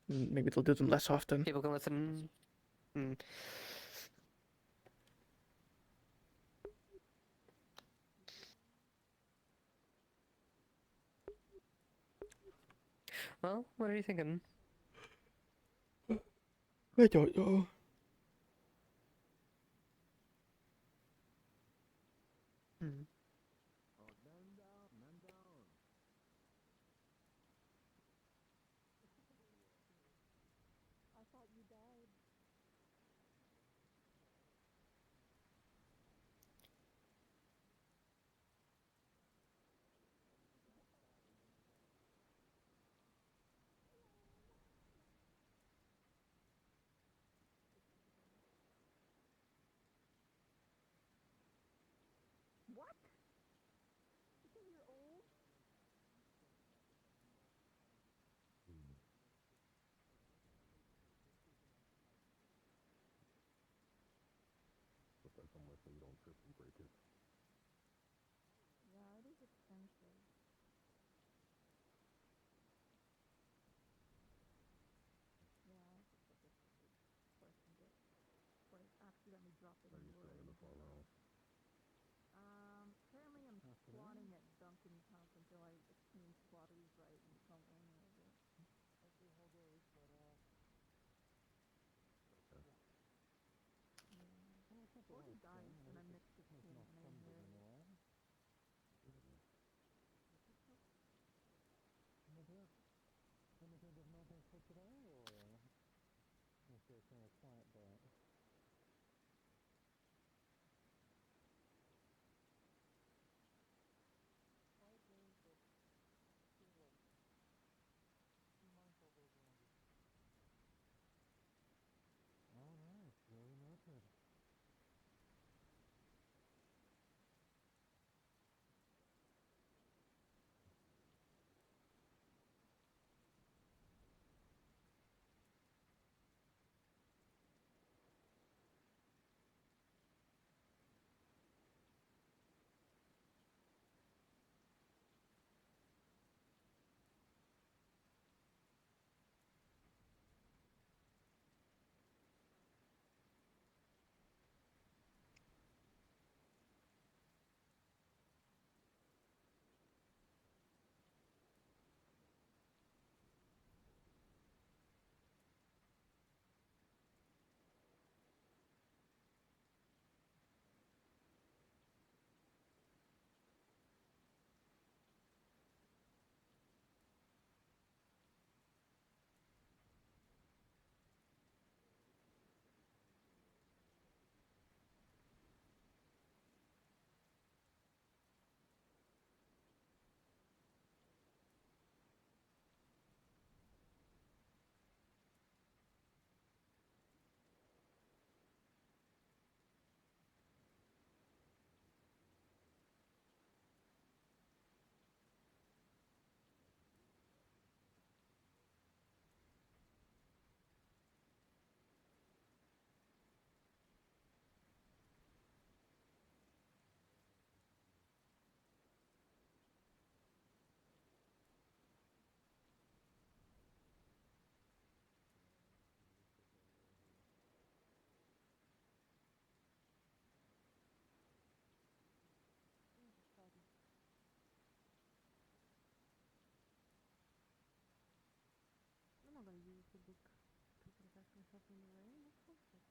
Maybe they'll do them less often. People can listen. Well, what are you thinking? I don't know. What? You're old? Yeah, it is expensive. Yeah, it's a bit question it. Or I accidentally dropped it in the room. Apparently I'm squatting at Duncan's house until I obtain squatter's right and become owner of it. Okay, hold on, dice and I'm at 16 and I inherited. Anything of notice for today, or is this a quiet day? Quiet day, but still like be mindful of those around you. Alright, very noted. I'm not gonna use the book to protect myself from the rain. That's bullshit.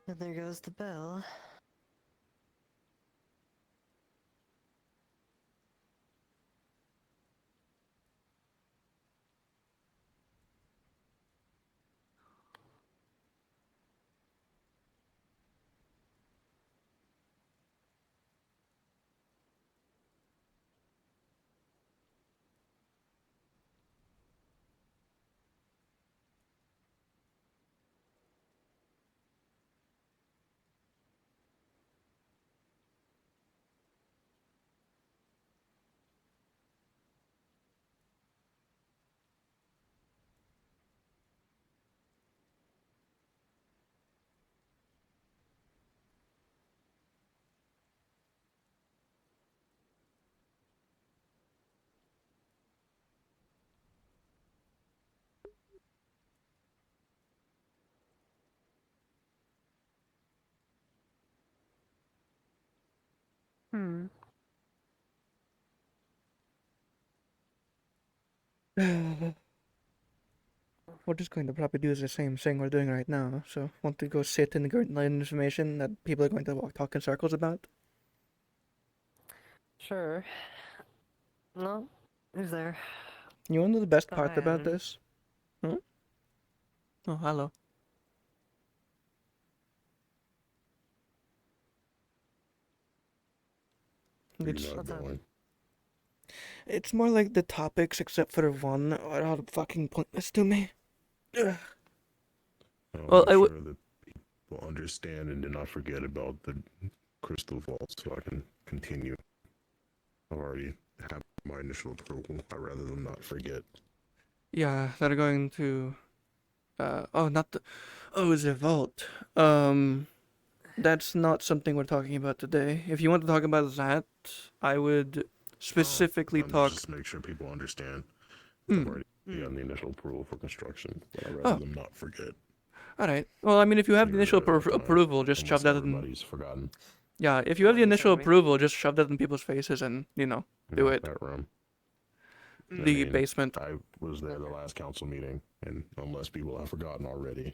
And there goes the bell. We're just going to probably do the same thing we're doing right now. So, want to go sit and learn information that people are going to talk in circles about? Sure. No? Who's there? You want to know the best Go part about ahead. this? Huh? Oh, hello. It's more like the topics, except for one, are all fucking pointless to me. Ugh. Well, I would. Sure that people understand and do not forget about the crystal vault, so I can continue. I've already had my initial approval. I'd rather them not forget. Yeah, they're going to. Oh, not the. Oh, the vault. That's not something we're talking about today. If you want to talk about that, I would specifically talk. Just make sure people understand. Hmm. I've already gotten the initial approval for construction, but I'd rather them not forget. All right. Well, I mean, if you have the initial approval, just shove that in. Everybody's forgotten. Yeah, if you have the initial approval, just shove that in people's faces and, you know, do it. That room. The basement. I was there the last council meeting, and unless people have forgotten already,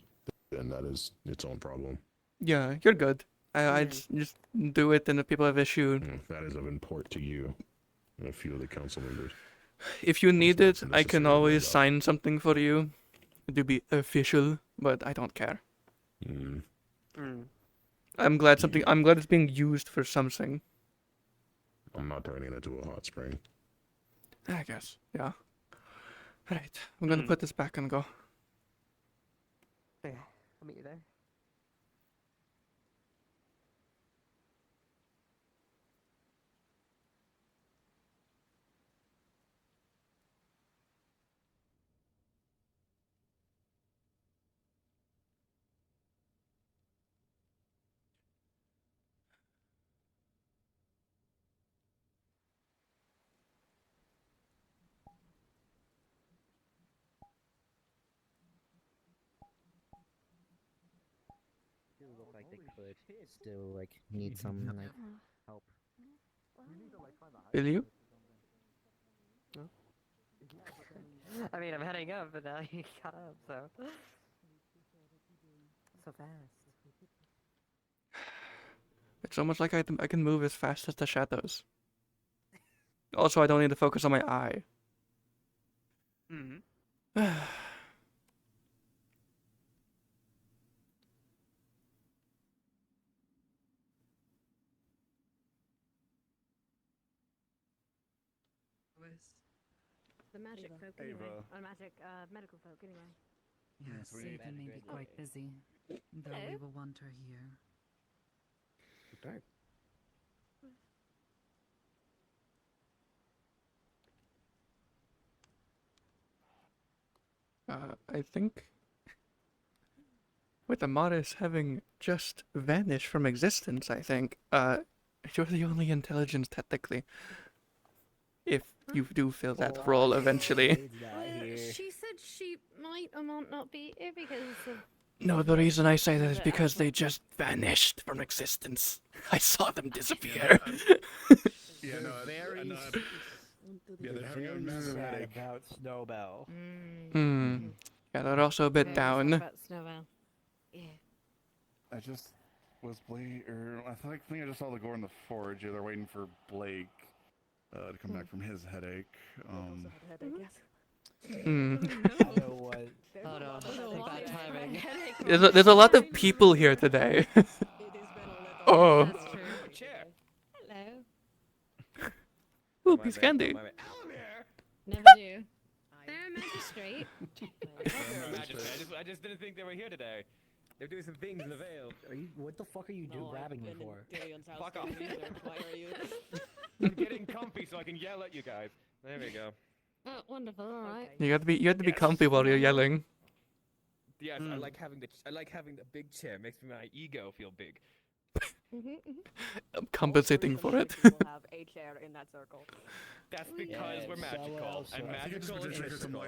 then that is its own problem. Yeah, you're good. I just do it, and if people have issue. If that is of import to you and a few of the council members. If you need it, I can always sign something for you to be official, but I don't care. I'm glad it's being used for something. I'm not turning it into a hot spring. I guess, yeah. Alright, I'm gonna put this back and go. Okay, I'll meet you there. Look like they could still like need some like help. Will you? No? I mean, I'm heading up, but now you got up, so fast. It's almost like I can move as fast as the shadows. Also, I don't need to focus on my eye. The magic folk anyway. Or magic, medical folk anyway. Yes, Satan may be quite busy, though we will want her here. Okay. I think with Amaris having just vanished from existence, I think, you're the only intelligence technically. If you do fill that role eventually. She said she might or might not be here because of... No, the reason I say that is because they just vanished from existence. I saw them disappear. Yeah, no, very. Yeah, they're having a massive headache about Snowbell. Yeah, they're also a bit down. Yeah. I just was I think I just saw the gore in the forge. Yeah, they're waiting for Blake to come back from his headache. Oh no, bad timing. There's a lot of people here today. Oh. Hello. Ooh, piece of candy. Never do. They're a magistrate. I just didn't think they were here today. They're doing some things in the Vale. What the fuck are you grabbing me for? Fuck off. I'm getting comfy so I can yell at you guys. There we go. Oh, wonderful. All right. You have to be comfy while you're yelling. Yes, I like having the big chair. Makes my ego feel big. I'm compensating for it. have a chair in that circle. That's because we're magical, and magical is mystical.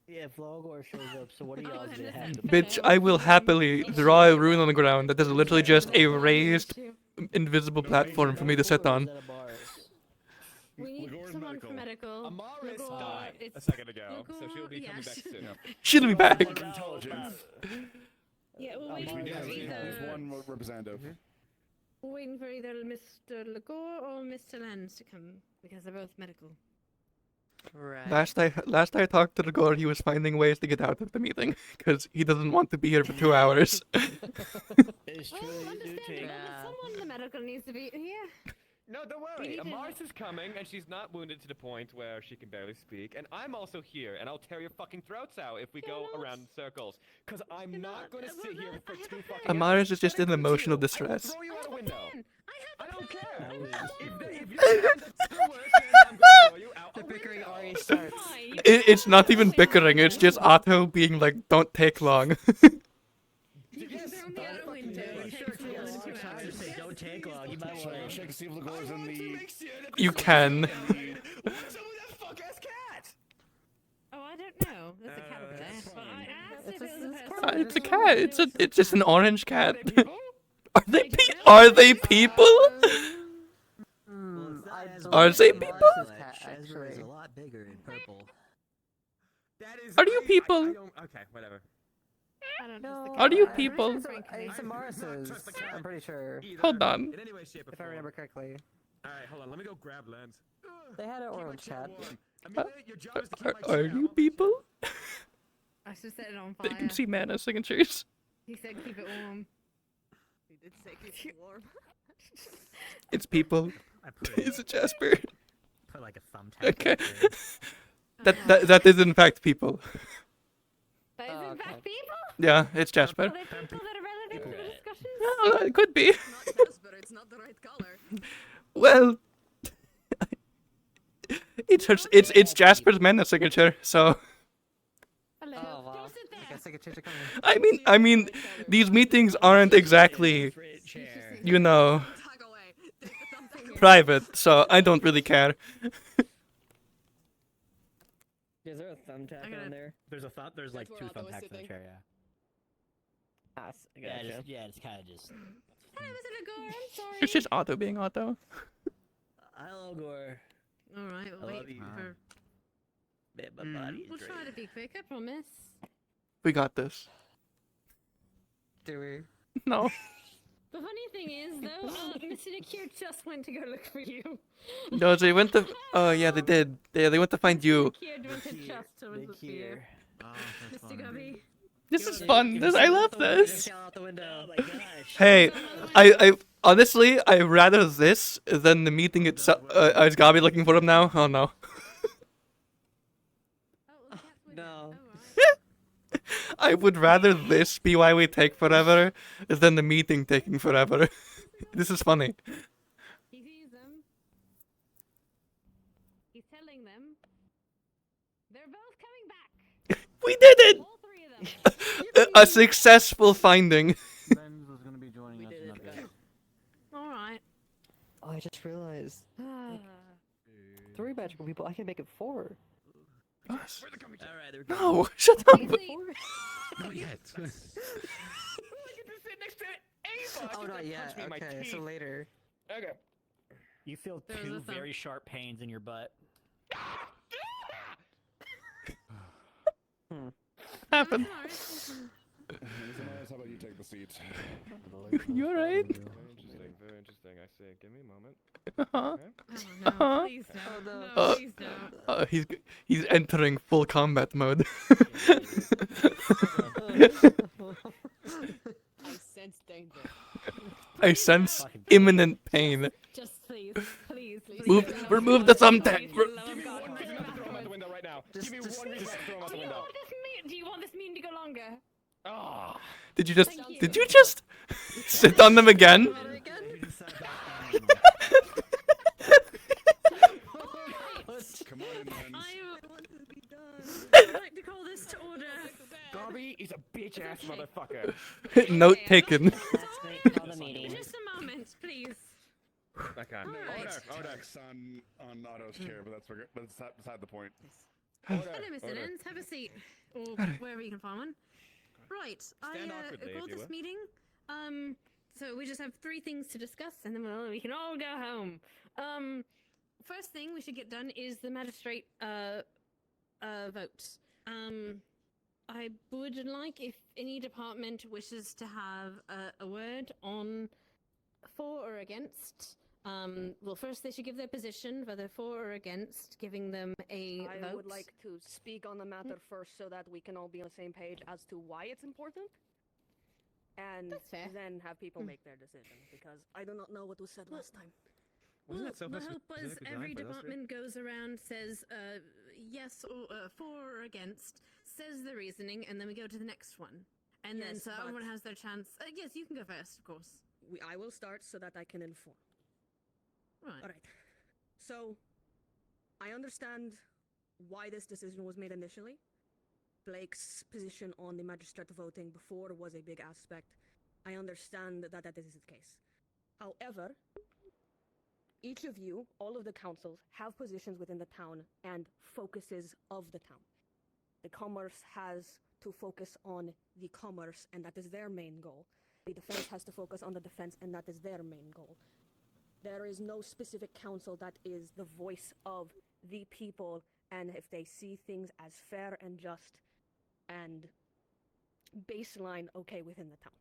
Yeah, if Logor shows up, so what do y'all do? Bitch, I will happily draw a rune on the ground that is literally just a raised invisible platform for me to sit on. We need someone for medical. Amaris Lagor, died a it's- second ago, so Lagor, she'll be coming yes. back soon. She'll be back. Intelligence. Yeah, we're waiting We for need at either. least one representative. We're waiting for either Mr. Lagor or Mr. Lenz to come because they're both medical. Right. Last I talked to the gore, he was finding ways to get out of the meeting because he doesn't want to be here for 2 hours. It's Well, understandable, but someone in the medical needs to be here. No, don't We worry. need to- Amaris is coming, and she's not wounded to the point where she can barely speak. And I'm also here, and I'll tear your fucking throats out if we go around in circles. Because I'm not going to sit here for 2 fucking Amaris is just in emotional distress. throw you out a window. I don't care. The bickering already starts. It's not even bickering, it's just Otto being like, don't take long. Don't take long. You might want to Check to see if Lagor's in the. You can. Oh, I don't know. There's a cat over there. But I asked if it was a person. It's a cat. It's just an orange cat. Are they people? Are they people? Asbury is a lot bigger in purple. Are you people? Okay, whatever. I don't know. Are you people? It's Amaris's, I'm pretty sure. Hold on. In any way, shape, or If I remember correctly. Alright, hold on. Let me go grab Lens. They had an orange chat. Are you people? I should set it on They fire. can see mana signatures. He said keep it warm. He did say keep it warm. It's people. Is it Jasper? Put like a thumbtack. Okay. That is in fact people. That is in fact people? Yeah, it's Jasper. Are they people that are relevant to the discussion? Well, it could be. It's not the right color. Well, it's Jasper's mana signature, so. Hello. Oh wow. I guess I could change the color. I mean, these meetings aren't exactly, you know, private, so I don't really care. Is there a thumbtack on there? There's a thought. There's like That's 2 where Otto was thumbtacks in the sitting. chair. Yeah. Yeah, it's kind of just. Hello, Mr. Lagor. I'm sorry. It's just Otto being Otto. Hello, Gore. All right, we'll I wait love you. for. Man, my body's We'll great. try to be quick. I promise. We got this. Do we? No. The funny thing is, though, Mr. Nikir just went to go look for you. No, they went to. Oh yeah, they did. They went to find you. Nikir went to just to look for you. Mr. Gubby. This is fun. I love this. Out the window. Oh my gosh. Hey, I honestly, I rather this than the meeting itself. Is Gabi looking for him now? Oh no. No. I would rather this be why we take forever than the meeting taking forever. This is funny. He sees them. He's telling them. They're both coming back. We did it! All 3 of them. A successful finding. Lenz was gonna be joining us in a bit. All right. Oh, I just realized. 3 magical people. I can make it 4. Us? Alright, they're No, shut up. Not yet. Oh, not yet. Okay, so later. Okay. You feel There was 2 a thumb. very sharp pains in your butt. Happened. How about you take the seat? You alright? Very interesting. I see. Give me a moment. Uh-huh. Oh no, Uh-huh. please don't. No, please don't. He's entering full combat mode. I sense danger. I sense imminent pain. Just please, please, please. Remove the thumbtack. Give me one reason not to throw him out the window right now. Give me one reason not to throw him out the window. Do you want this meeting to go longer? Ah. Did you just sit on them again? Come on in, Lens. I'd like to call this to order. Garby is a bitch ass motherfucker. Note taken. Call the meeting. Just a moment, please. Okay. Order on Otto's chair, but that's beside the point. Hello, Mr. Lenz. Have a seat, or wherever you can find one. Right, Stand I awkwardly, called if you this will. meeting So we just have 3 things to discuss, and then we can all go home. First thing we should get done is the magistrate vote. I would like if any department wishes to have a word on for or against. Well, first they should give their position, whether for or against, giving them a I vote. would like to speak on the matter first so that we can all be on the same page as to why it's important. And then have people make their decision, because I do not know what was said last time. Well, the hope was every department goes around, says yes or for or against, says the reasoning, and then we go to the next one. And then Yes, so everyone but- has their chance. Yes, you can go first, of course. I will start so that I can inform. Right. All right. So, I understand why this decision was made initially. Blake's position on the magistrate voting before was a big aspect. I understand that this is the case. However, each of you, all of the councils, have positions within the town and focuses of the town. The commerce has to focus on the commerce, and that is their main goal. The defense has to focus on the defense, and that is their main goal. There is no specific council that is the voice of the people, and if they see things as fair and just and baseline okay within the town.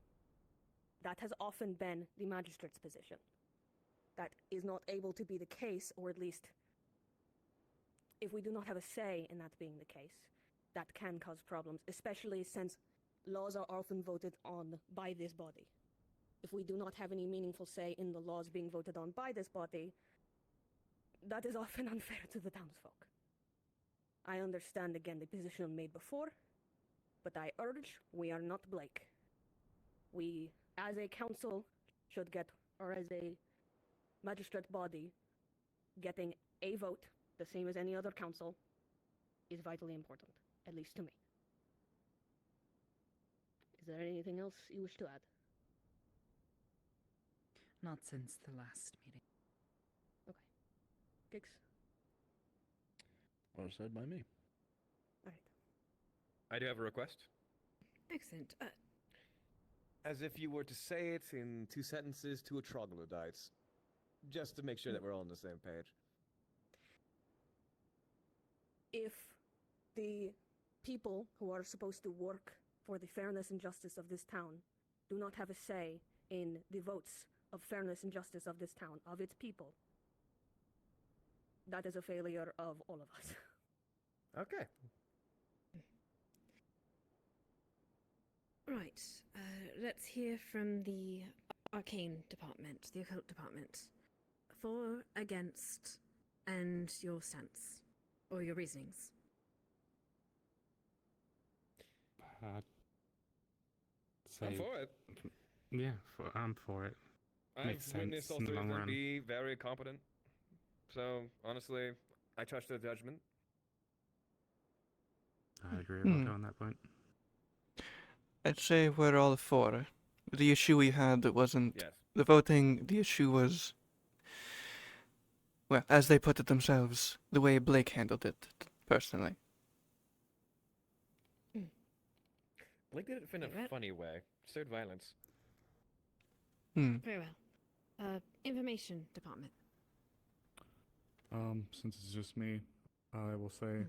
That has often been the magistrate's position. That is not able to be the case, or at least if we do not have a say in that being the case, that can cause problems, especially since laws are often voted on by this body. If we do not have any meaningful say in the laws being voted on by this body, that is often unfair to the townsfolk. I understand again the position made before, but I urge we are not Blake. We, as a council, should get, or as a magistrate body, getting a vote, the same as any other council, is vitally important, at least to me. Is there anything else you wish to add? Not since the last meeting. Okay. Gigs? Well said by me. I do have a request. Excellent. As if you were to say it in 2 sentences to a troglodyte. Just to make sure that we're all on the same page. If the people who are supposed to work for the fairness and justice of this town do not have a say in the votes of fairness and justice of this town, of its people, that is a failure of all of us. Okay. Right. Let's hear from the arcane department, the occult department. For, against, and your stance, or your reasonings. Say, I'm for it. Yeah, I'm for it. Makes I've witnessed sense all in the 3 of long them run. be very competent. So, honestly, I trust their judgment. I agree with Otto on that point. I'd say we're all for. The issue we had that wasn't Yes. the voting, the issue was, well, as they put it themselves, the way Blake handled it, personally. Blake did it in a funny way. Stirred violence. Very well. Information department. Since it's just me, I will say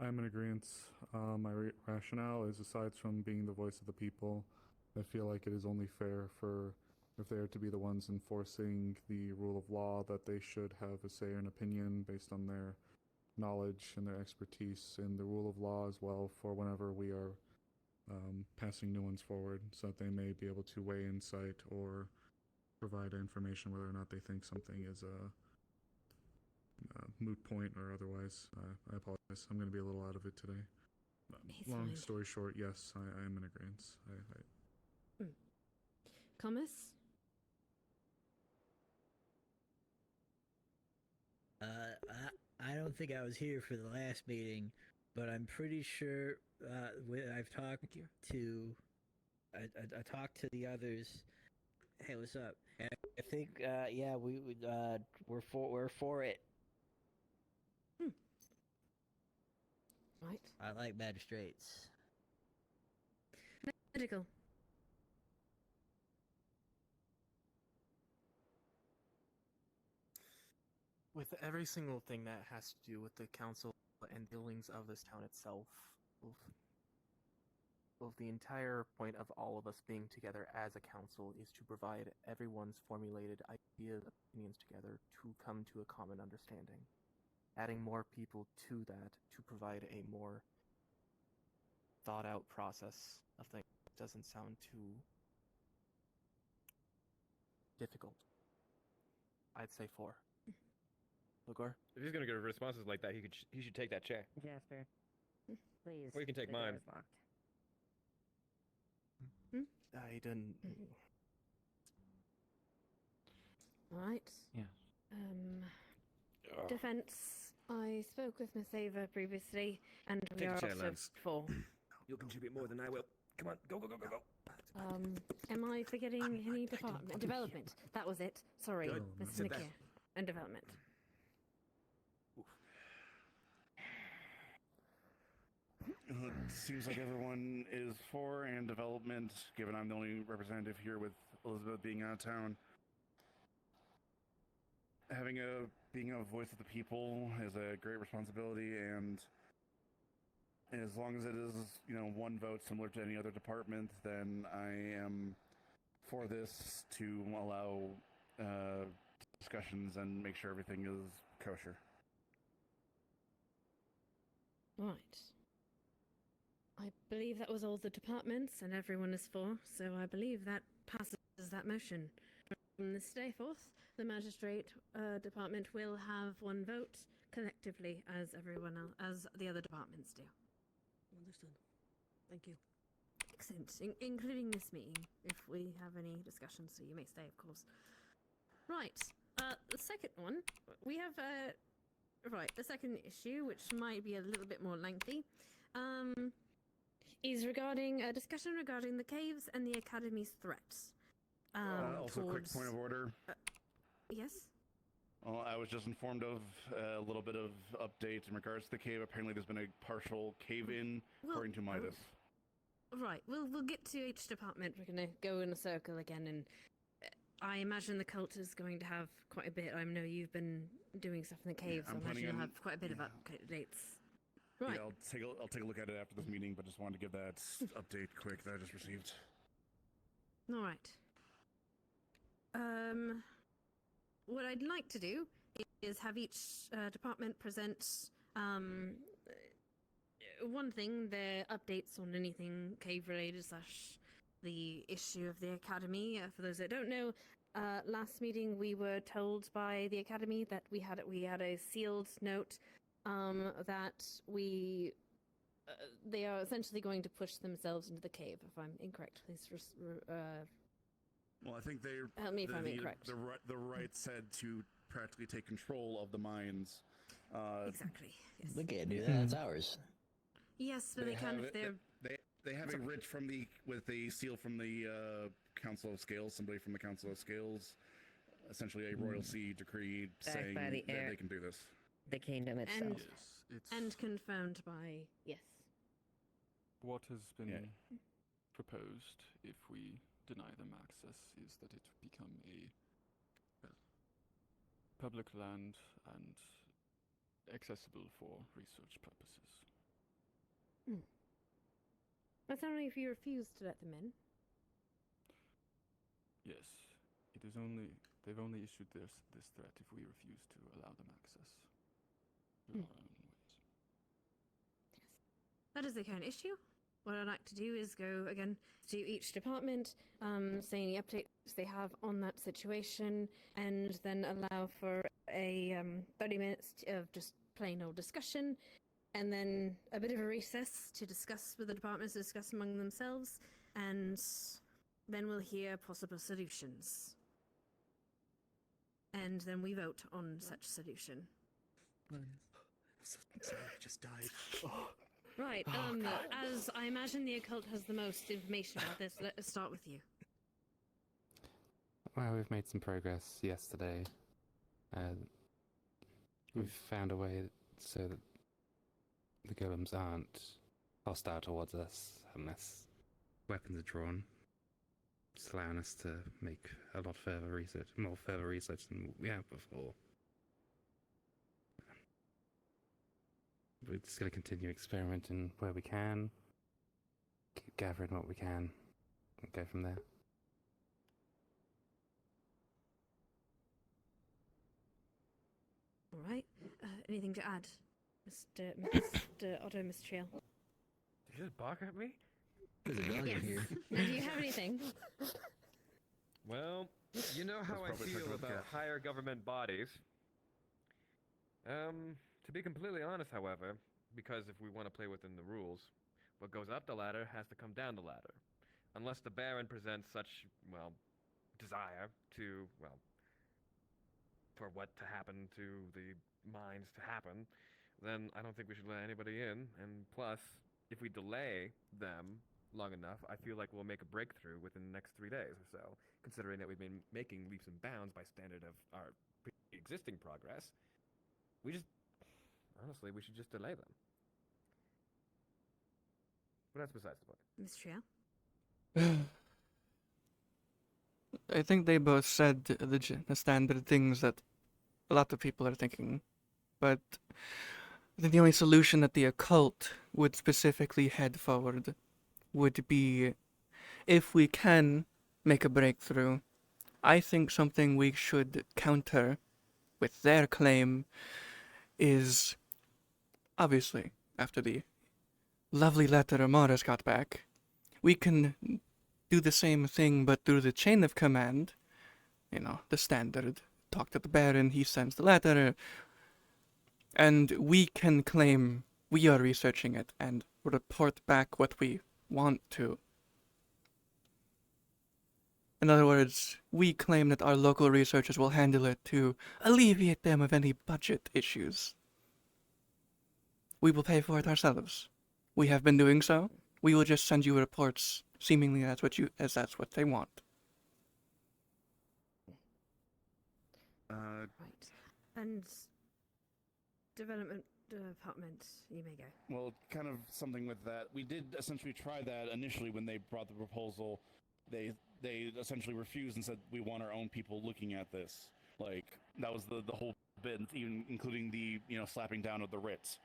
I'm in agreement. My rationale is, aside from being the voice of the people, I feel like it is only fair for, if they are to be the ones enforcing the rule of law, that they should have a say or an opinion based on their knowledge and their expertise in the rule of law as well, for whenever we are passing new ones forward, so that they may be able to weigh insight or provide information whether or not they think something is a moot point or otherwise. I apologize. I'm going to be a little out of it today. Long fine. story short, yes, I am in agreement. Commerce? I don't think I was here for the last meeting, but I'm pretty sure I've talked to I talked to the others. Hey, what's up? And I think yeah, we're for it. Right. I like magistrates. Medical. with every single thing that has to do with the council and dealings of this town itself, well, the entire point of all of us being together as a council is to provide everyone's formulated ideas, opinions together to come to a common understanding. Adding more people to that to provide a more thought out process of things doesn't sound too difficult. I'd say 4. Logor? If he's gonna get responses like that, he should take that chair. Jasper, please. Or you can take the mine. door is locked. I didn't. Alright. Yeah. Defense. I spoke with Miss Ava previously, and we Take are a chair, also Lance. full. You'll contribute more than I will. Come on, go, go, go, go, go. Am I forgetting any development? That was it. Sorry, Good. Mrs. Sit there. McKeer. And development. It seems like everyone is for and development, given I'm the only representative here with Elizabeth being out of town. Being a voice of the people is a great responsibility, and as long as it is, one vote similar to any other department, then I am for this to allow discussions and make sure everything is kosher. Right. I believe that was all the departments, and everyone is for, so I believe that passes that motion. From this day forth, the magistrate department will have one vote collectively, as everyone else, as the other departments do. Understood. Thank you. Excellent, including this meeting, if we have any discussions, so you may stay, of course. Right, the second one, we have, right, the second issue, which might be a little bit more lengthy, is regarding a discussion regarding the caves and the Academy's threats. Also, quick point of order. Yes? Well, I was just informed of a little bit of updates in regards to the cave. Apparently, there's been a partial cave-in, according to Midas. Right, we'll get to each department. We're going to go in a circle again, and I imagine the cult is going to have quite a bit. I know you've been doing stuff in the caves, so I imagine you'll have quite a bit of updates. Right. Yeah, I'll take a look at it after this meeting, but just wanted to give that update quick that I just received. All right. What I'd like to do is have each department present one thing, their updates on anything cave related / the issue of the Academy. For those that don't know, last meeting we were told by the Academy that we had a sealed note that they are essentially going to push themselves into the cave. If I'm incorrect, please. Well, I think Help me if I'm incorrect. The right said to practically take control of the mines. Exactly. Yes. They can't do that. That's ours. Yes, but they can if they're. They have a writ with a seal from the Council of Scales, somebody from the Council of Scales, essentially a royalty decree saying by the that they can do this. The kingdom itself. And confirmed by yes. What has been proposed if we deny them access is that it become a public land and accessible for research purposes. That's only if you refuse to let them in. Yes, it is only they've only issued this threat if we refuse to allow them access. That is the current issue. What I'd like to do is go again to each department, say any updates they have on that situation, and then allow for a 30 minutes of just plain old discussion, and then a bit of a recess to discuss with the departments, discuss among themselves, and then we'll hear possible solutions. And then we vote on such solution. I'm so sorry, I just died. Right, as I imagine the occult has the most information about this, let us start with you. Well, we've made some progress yesterday. We've found a way so that the golems aren't hostile towards us unless weapons are drawn. It's allowing us to make a lot more further research than we have before. we're just going to continue experimenting where we can, keep gathering what we can, and go from there. All right. Anything to add, Mr. Otto, Mr. Trail? Did you just bark at me? There's a dog Yes. in here. Now, do you have anything? Well, you know how I probably feel talking about about cat. higher government bodies. To be completely honest, however, because if we want to play within the rules, what goes up the ladder has to come down the ladder. Unless the Baron presents such, well, desire to, well, for what to happen to the mines to happen, then I don't think we should let anybody in. And plus, if we delay them long enough, I feel like we'll make a breakthrough within the next 3 days or so, considering that we've been making leaps and bounds by standard of our pre-existing progress. Honestly, we should just delay them. But that's besides the point. Mr. Trail? I think they both said the standard things that a lot of people are thinking, but I think the only solution that the occult would specifically head forward would be, if we can make a breakthrough, I think something we should counter with their claim is, obviously, after the lovely letter Morris got back, we can do the same thing but through the chain of command. You know, the standard. Talk to the Baron, he sends the letter, and we can claim we are researching it and report back what we want to. In other words, we claim that our local researchers will handle it to alleviate them of any budget issues. We will pay for it ourselves. We have been doing so. We will just send you reports, seemingly that's what they want. Right. And development department, you may go. Well, kind of something with that. We did essentially try that initially when they brought the proposal. They essentially refused and said, we want our own people looking at this. Like, that was the whole bit, even including the, slapping down of the writs.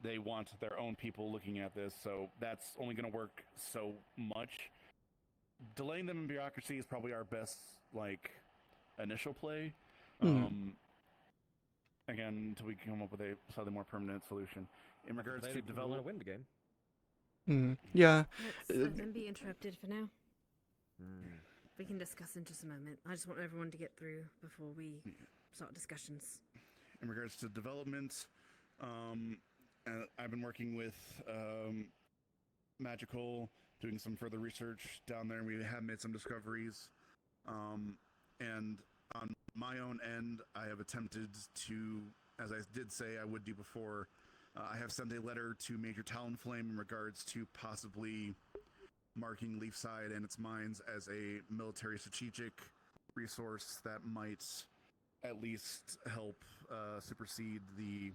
They want their own people looking at this, so that's only going to work so much. Delaying them in bureaucracy is probably our best, initial play. Again, until we come up with a slightly more permanent solution. In regards to We want to develop... win the game. Yeah. Let's let them be interrupted for now. We can discuss in just a moment. I just want everyone to get through before we start discussions. In regards to development, I've been working with Magical, doing some further research down there, and we have made some discoveries. And on my own end, I have attempted to, as I did say I would do before, I have sent a letter to Major Talonflame in regards to possibly marking Leafside and its mines as a military strategic resource that might at least help supersede the...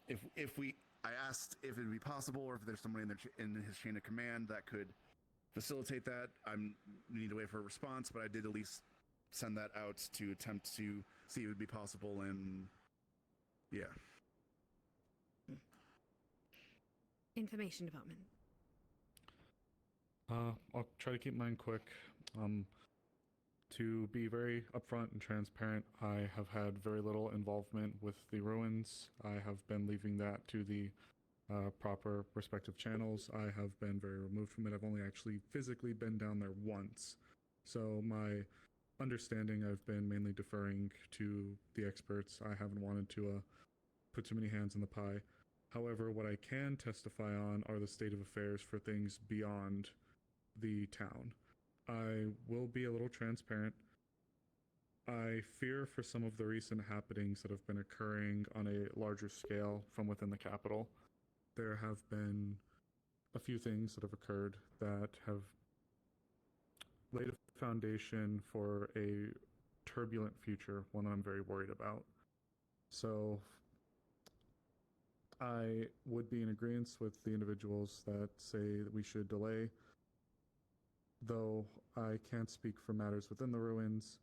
I asked if it would be possible, or if there's somebody in his chain of command that could facilitate that. We need to wait for a response, but I did at least send that out to attempt to see if it would be possible, and yeah. Information department. I'll try to keep mine quick. To be very upfront and transparent, I have had very little involvement with the ruins. I have been leaving that to the proper respective channels. I have been very removed from it. I've only actually physically been down there once. So my understanding, I've been mainly deferring to the experts. I haven't wanted to put too many hands in the pie. However, what I can testify on are the state of affairs for things beyond the town. I will be a little transparent. I fear for some of the recent happenings that have been occurring on a larger scale from within the capital. There have been a few things that have occurred that have laid a foundation for a turbulent future, one that I'm very worried about. So I would be in agreement with the individuals that say that we should delay. Though I can't speak for matters within the ruins,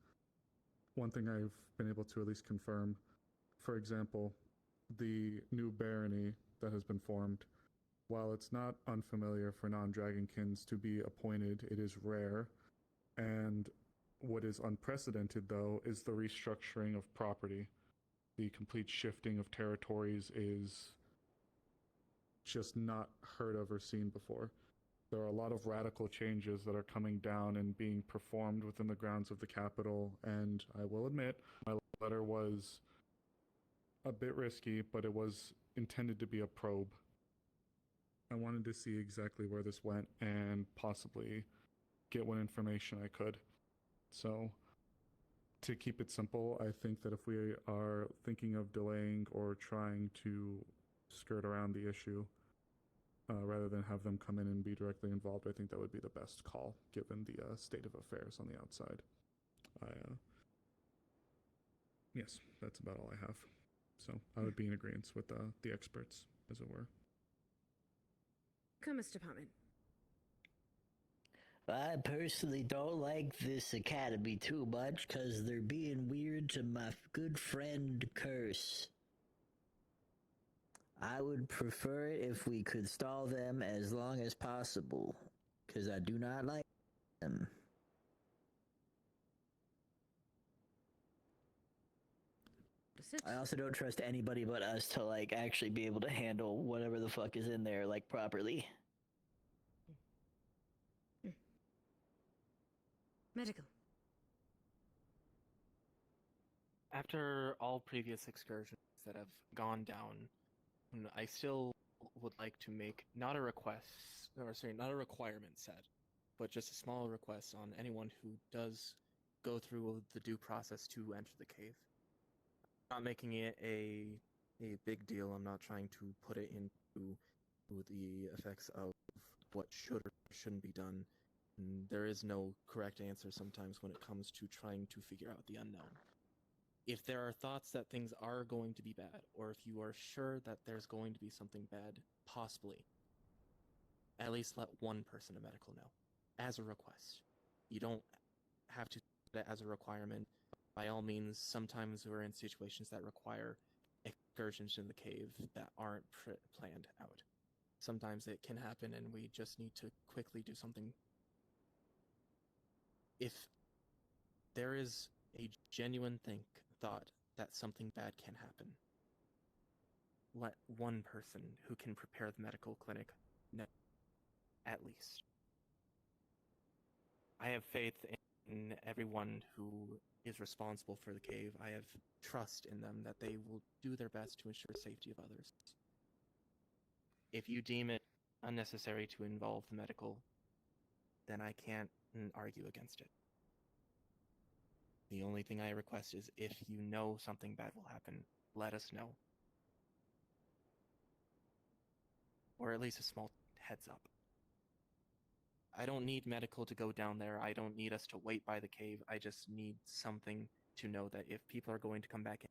one thing I've been able to at least confirm, for example, the new barony that has been formed. While it's not unfamiliar for non-dragonkins to be appointed, it is rare. And what is unprecedented, though, is the restructuring of property. The complete shifting of territories is just not heard of or seen before. There are a lot of radical changes that are coming down and being performed within the grounds of the capital, and I will admit, my letter was a bit risky, but it was intended to be a probe. I wanted to see exactly where this went and possibly get what information I could. So, to keep it simple, I think that if we are thinking of delaying or trying to skirt around the issue, rather than have them come in and be directly involved, I think that would be the best call, given the state of affairs on the outside. Yes, that's about all I have. So I would be in agreement with the experts, as it were. Commerce Department. I personally don't like this academy too much because they're being weird to my good friend Curse. I would prefer it if we could stall them as long as possible, because I do not like them. I also don't trust anybody but us to, like, actually be able to handle whatever the fuck is in there, like, properly. Medical. After all previous excursions that have gone down, I still would like to make not a request, or sorry, not a requirement set, but just a small request on anyone who does go through the due process to enter the cave. I'm not making it a big deal. I'm not trying to put it into the effects of what should or shouldn't be done. And there is no correct answer sometimes when it comes to trying to figure out the unknown. If there are thoughts that things are going to be bad, or if you are sure that there's going to be something bad, possibly, at least let one person of medical know, as a request. You don't have to do that as a requirement. By all means, sometimes we're in situations that require excursions in the cave that aren't planned out. Sometimes it can happen and we just need to quickly do something. If there is a genuine thought that something bad can happen, let one person who can prepare the medical clinic know, at least. I have faith in everyone who is responsible for the cave. I have trust in them that they will do their best to ensure the safety of others. If you deem it unnecessary to involve the medical, then I can't argue against it. The only thing I request is if you know something bad will happen, let us know. Or at least a small heads up. I don't need medical to go down there. I don't need us to wait by the cave. I just need something to know that if people are going to come back in,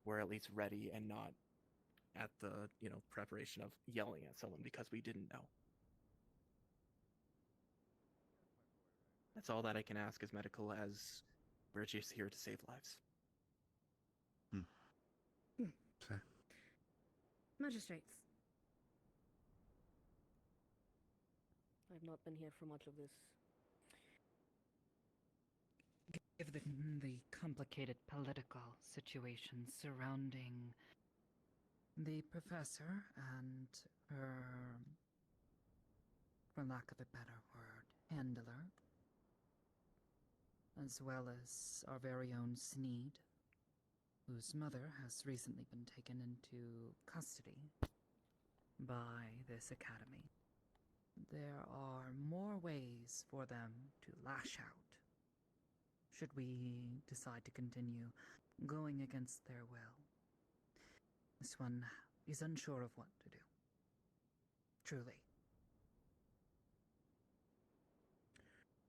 we're at least ready and not at the, preparation of yelling at someone because we didn't know. That's all that I can ask as medical, as we're just here to save lives. Okay. Magistrates. I've not been here for much of this. Given the complicated political situation surrounding the professor and her, for lack of a better word, handler, as well as our very own Sneed, whose mother has recently been taken into custody by this academy. There are more ways for them to lash out, should we decide to continue going against their will. This one is unsure of what to do. Truly.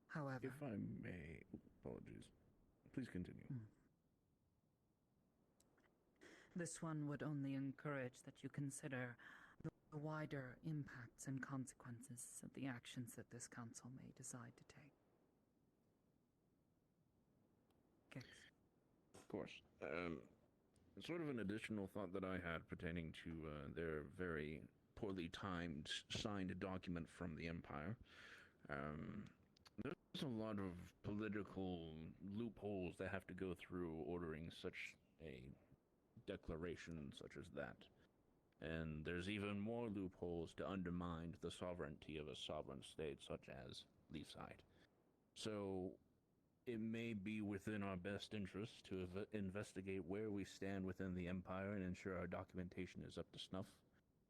However... If I may, apologies. Please continue. This one would only encourage that you consider the wider impacts and consequences of the actions that this council may decide to take. Of course. sort of an additional thought that I had pertaining to their very poorly timed signed document from the Empire. There's a lot of political loopholes that have to go through ordering such a declaration such as that. And there's even more loopholes to undermine the sovereignty of a sovereign state such as Leaside. So it may be within our best interest to investigate where we stand within the Empire and ensure our documentation is up to snuff,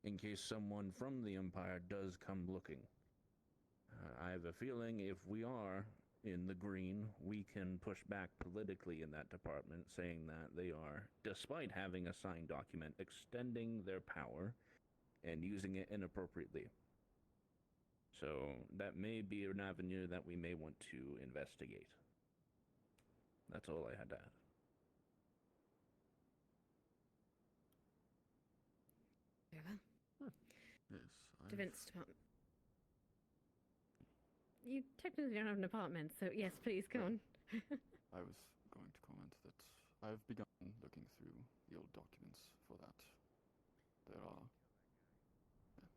in case someone from the Empire does come looking. I have a feeling if we are in the green, we can push back politically in that department, saying that they are, despite having a signed document, extending their power and using it inappropriately. So that may be an avenue that we may want to investigate. That's all I had to add. Yeah. Yes. Defense Department. You technically don't have an apartment, so yes, please go on. I was going to comment that I've begun looking through the old documents for that. There are... Yeah.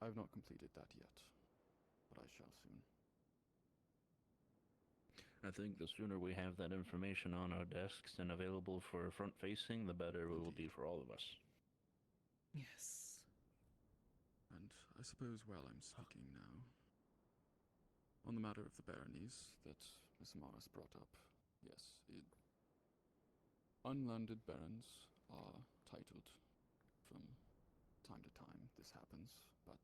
I've not completed that yet, but I shall soon. I think the sooner we have that information on our desks and available for front-facing, the better it will be for all of us. Yes. And I suppose while I'm speaking now, on the matter of the baronies that Miss Morris brought up, yes, unlanded barons are titled from time to time. This happens, but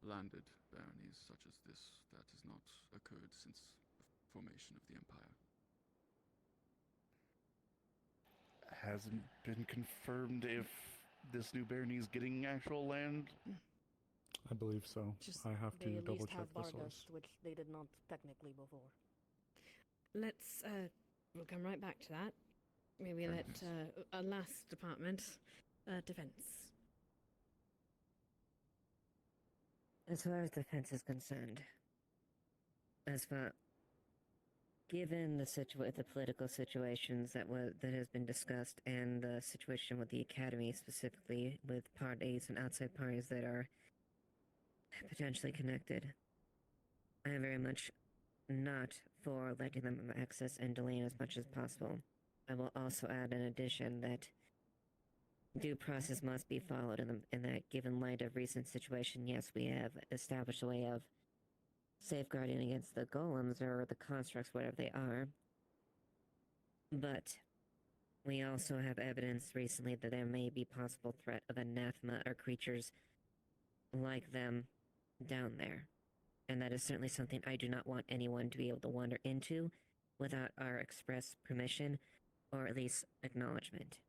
landed baronies such as this, that has not occurred since the formation of the Empire. Hasn't been confirmed if this new barony is getting actual land. I believe so. Just I have to they at double least check have the Vargas, source. which they did not technically before. Let's, we'll come right back to that. Maybe let our last department, defense. As far as defense is concerned, given the political situations that has been discussed, and the situation with the academy specifically, with parties and outside parties that are potentially connected, I am very much not for letting them have access and delaying as much as possible. I will also add in addition that due process must be followed in that given light of recent situation, yes, we have established a way of safeguarding against the golems or the constructs, whatever they are. But we also have evidence recently that there may be possible threat of anathema or creatures like them down there. And that is certainly something I do not want anyone to be able to wander into without our express permission, or at least acknowledgement.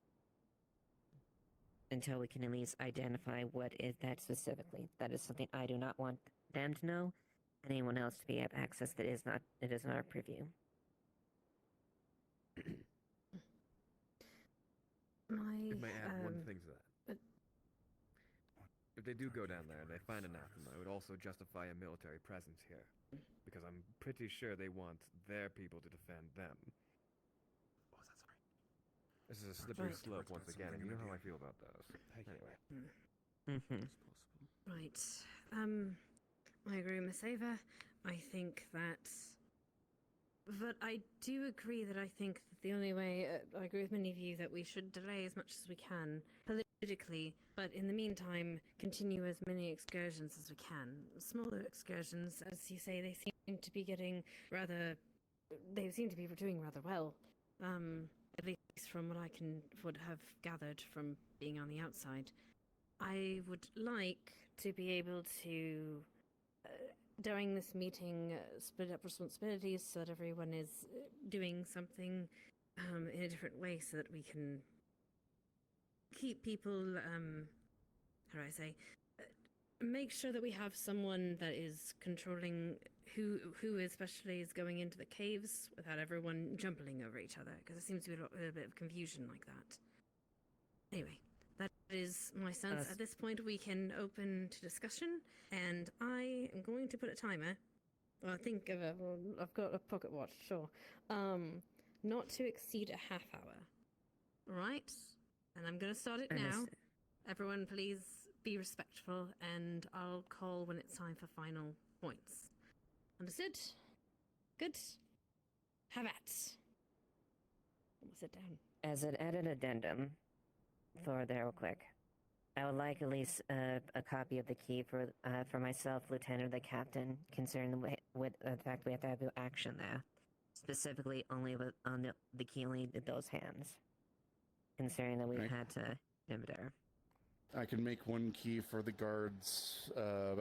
Until we can at least identify what is that specifically. That is something I do not want them to know, and anyone else to be have access that is not our purview. If I add one thing to that. If they do go down there and they find anathema, it would also justify a military presence here. Because I'm pretty sure they want their people to defend them. What was that, sorry? This is a slippery slope once again, and you know how I feel about those. Anyway. Right. I agree with Miss Ava. I think that... But I do agree that I think that the only way... I agree with many of you that we should delay as much as we can politically, but in the meantime, continue as many excursions as we can. Smaller excursions, as you say, they seem to be getting rather... They seem to be doing rather well. At least from what I would have gathered from being on the outside. I would like to be able to... during this meeting, split up responsibilities so that everyone is doing something in a different way, so that we can keep people, how do I say, make sure that we have someone that is controlling who especially is going into the caves without everyone jumping over each other, because there seems to be a little bit of confusion like that. Anyway. That is my sense. At this point, we can open to discussion, and I am going to put a timer. Well, think of it. Well, I've got a pocket watch, sure. not to exceed a half hour. Right? And I'm going to start it now. Understood. Everyone, please be respectful, and I'll call when it's time for final points. Understood? Good. Have at. We'll sit down. As an added addendum, for there real quick, I would like at least a copy of the key for myself, Lieutenant, the Captain, concerning with the fact we have to have action there. Specifically, only on the key only in those hands. Considering that we've had to there. I can make one key for the guards'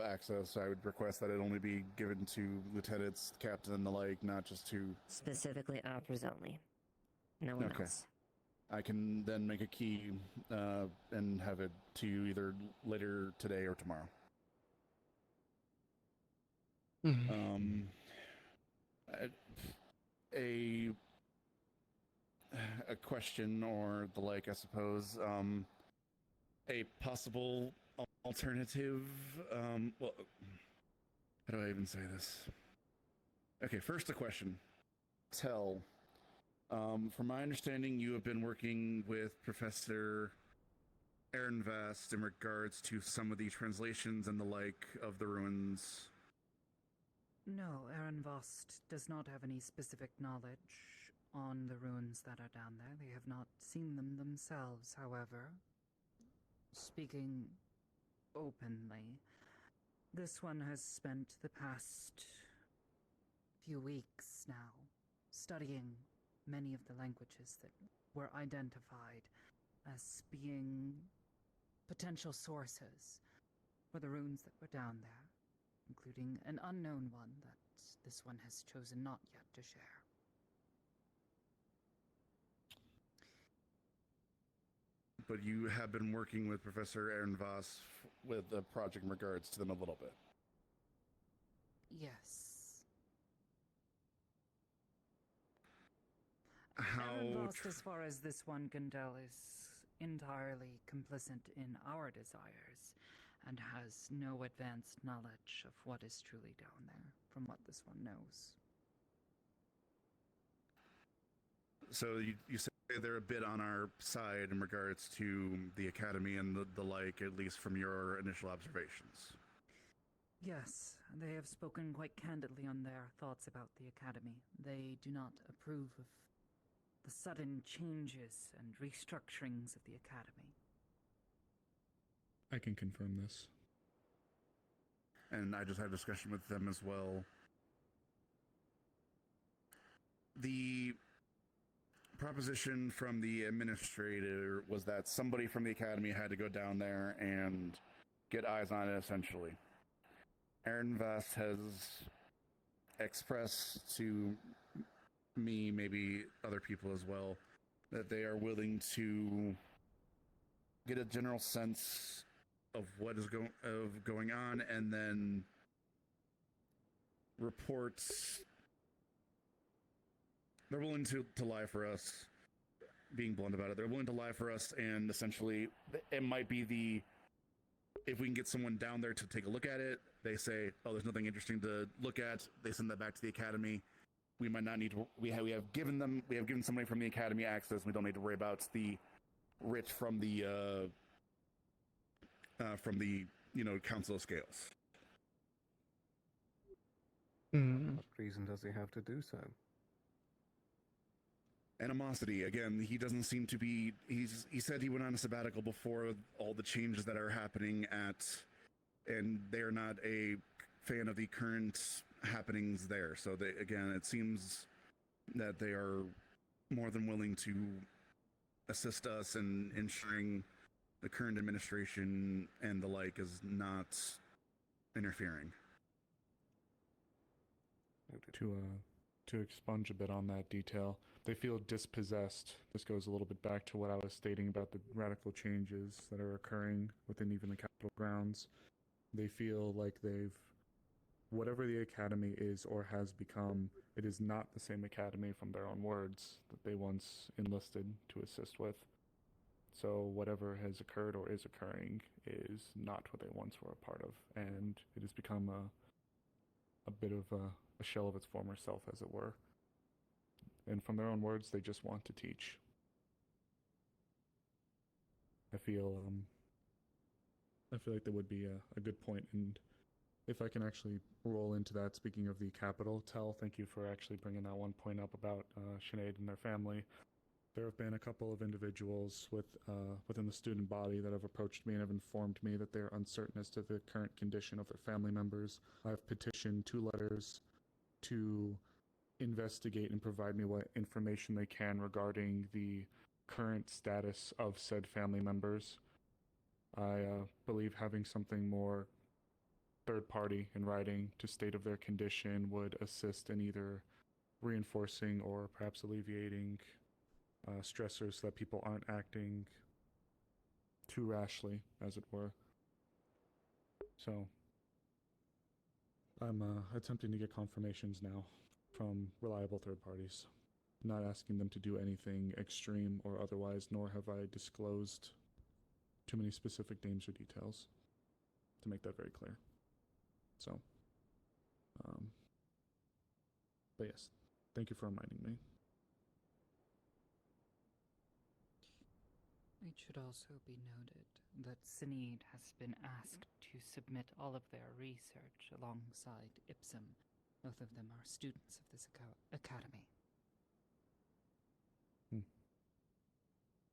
access. I would request that it only be given to lieutenants, captain, and the like, not just to... Specifically operas only. No one else. I can then make a key and have it to you either later today or tomorrow. A question or the like, I suppose. A possible alternative. Well, how do I even say this? Okay, first a question. From my understanding, you have been working with Professor Aaron Vast in regards to some of the translations and the like of the ruins. No, Aaron Vost does not have any specific knowledge on the ruins that are down there. They have not seen them themselves, however. Speaking openly, this one has spent the past few weeks now studying many of the languages that were identified as being potential sources for the runes that were down there, including an unknown one that this one has chosen not yet to share. But you have been working with Professor Aaron Voss with a project in regards to them a little bit. Yes. How Aaron Voss, as far as this one can tell, is entirely complicit in our desires and has no advanced knowledge of what is truly down there, from what this one knows. So you say they're a bit on our side in regards to the Academy and the like, at least from your initial observations. Yes, they have spoken quite candidly on their thoughts about the Academy. They do not approve of the sudden changes and restructurings of the Academy. I can confirm this. And I just had a discussion with them as well. The proposition from the administrator was that somebody from the Academy had to go down there and get eyes on it, essentially. Aaron Vast has expressed to me, maybe other people as well, that they are willing to get a general sense of what is going on and then reports. They're willing to lie for us, being blunt about it. They're willing to lie for us, and essentially, it might be if we can get someone down there to take a look at it, they say, oh, there's nothing interesting to look at. They send that back to the Academy. We might not need to, we have given somebody from the Academy access. We don't need to worry about the writ from the Council of Scales. What reason does he have to do so? Animosity. Again, he doesn't seem to be. He said he went on a sabbatical before all the changes that are happening and they're not a fan of the current happenings there. So again, it seems that they are more than willing to assist us in ensuring the current administration and the like is not interfering. To expunge a bit on that detail, they feel dispossessed. This goes a little bit back to what I was stating about the radical changes that are occurring within even the Capitol grounds. They feel like whatever the Academy is or has become, it is not the same Academy, from their own words, that they once enlisted to assist with. So whatever has occurred or is occurring is not what they once were a part of, and it has become a bit of a shell of its former self, as it were. and from their own words, they just want to teach. I feel like there would be a good point, and if I can actually roll into that, speaking of the capital, thank you for actually bringing that one point up about Sinead and their family. There have been a couple of individuals within the student body that have approached me and have informed me that they're uncertain as to the current condition of their family members. I've petitioned 2 letters to investigate and provide me what information they can regarding the current status of said family members. I believe having something more third party in writing to state of their condition would assist in either reinforcing or perhaps alleviating stressors so that people aren't acting too rashly, as it were. So I'm attempting to get confirmations now from reliable third parties, not asking them to do anything extreme or otherwise, nor have I disclosed too many specific names or details, to make that very clear. So, but yes, thank you for reminding me. It should also be noted that Sinead has been asked to submit all of their research alongside Ipsum. Both of them are students of this academy.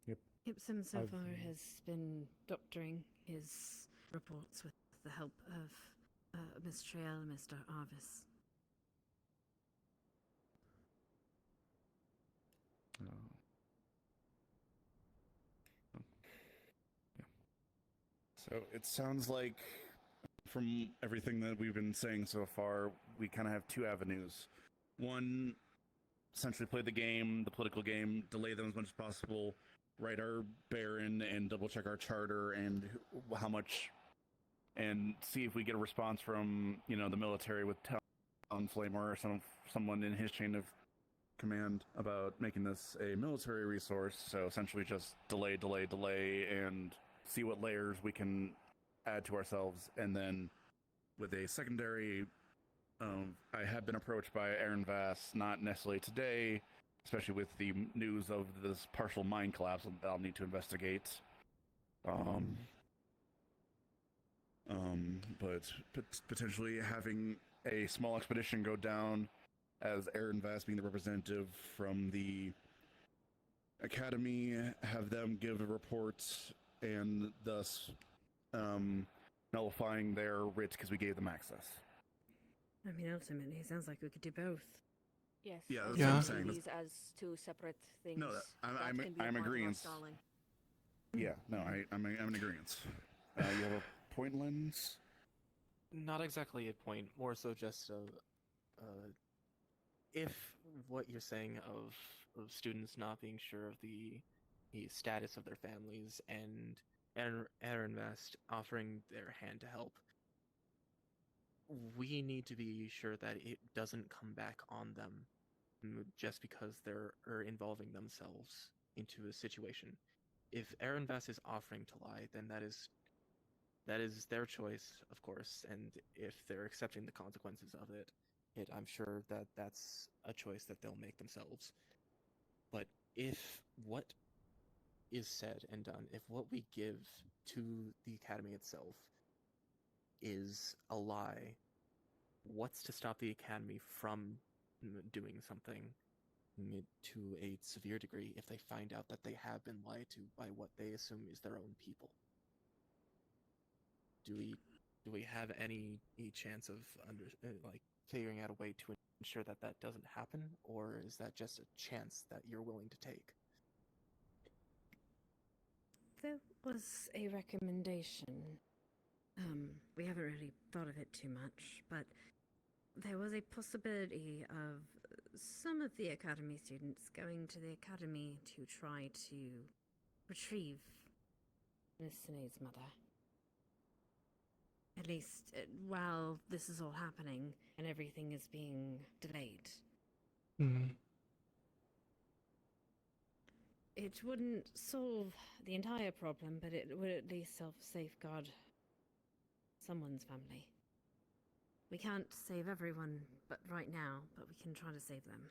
Yep. Ipsum so I've- far has been doctoring his reports with the help of Miss Trail and Mr. Arvis. So it sounds like, from everything that we've been saying so far, we kind of have 2 avenues. One, essentially play the game, the political game, delay them as much as possible, write our Baron and double check our charter and how much, and see if we get a response from, the military with Town Flamer or someone in his chain of command about making this a military resource. So essentially just delay, and see what layers we can add to ourselves. And then with a secondary, I have been approached by Aaron Vass, not necessarily today, especially with the news of this partial mine collapse that I'll need to investigate. But potentially having a small expedition go down as Aaron Vass being the representative from the academy, have them give a report and thus nullifying their writ because we gave them access. I mean, ultimately, it sounds like we could do both. Yes. Yeah, I that's was what I'm seeing saying. these as 2 separate things. No, that can be a I'm part of our agreeing. stalling. Yeah, no, I'm in agreement. You have a point, Lens? Not exactly a point, more so just if what you're saying of students not being sure of the status of their families and Aaron Vest offering their hand to help, we need to be sure that it doesn't come back on them just because they're involving themselves into a situation. If Aaron Vest is offering to lie, then that is their choice, of course, and if they're accepting the consequences of it, I'm sure that that's a choice that they'll make themselves. But if what is said and done, if what we give to the Academy itself is a lie, what's to stop the Academy from doing something to a severe degree if they find out that they have been lied to by what they assume is their own people? Do we have any chance of figuring out a way to ensure that that doesn't happen, or is that just a chance that you're willing to take? There was a recommendation. We haven't really thought of it too much, but there was a possibility of some of the Academy students going to the Academy to try to retrieve Miss Sinead's mother. At least while this is all happening and everything is being delayed. It wouldn't solve the entire problem, but it would at least safeguard someone's family. We can't save everyone right now, but we can try to save them.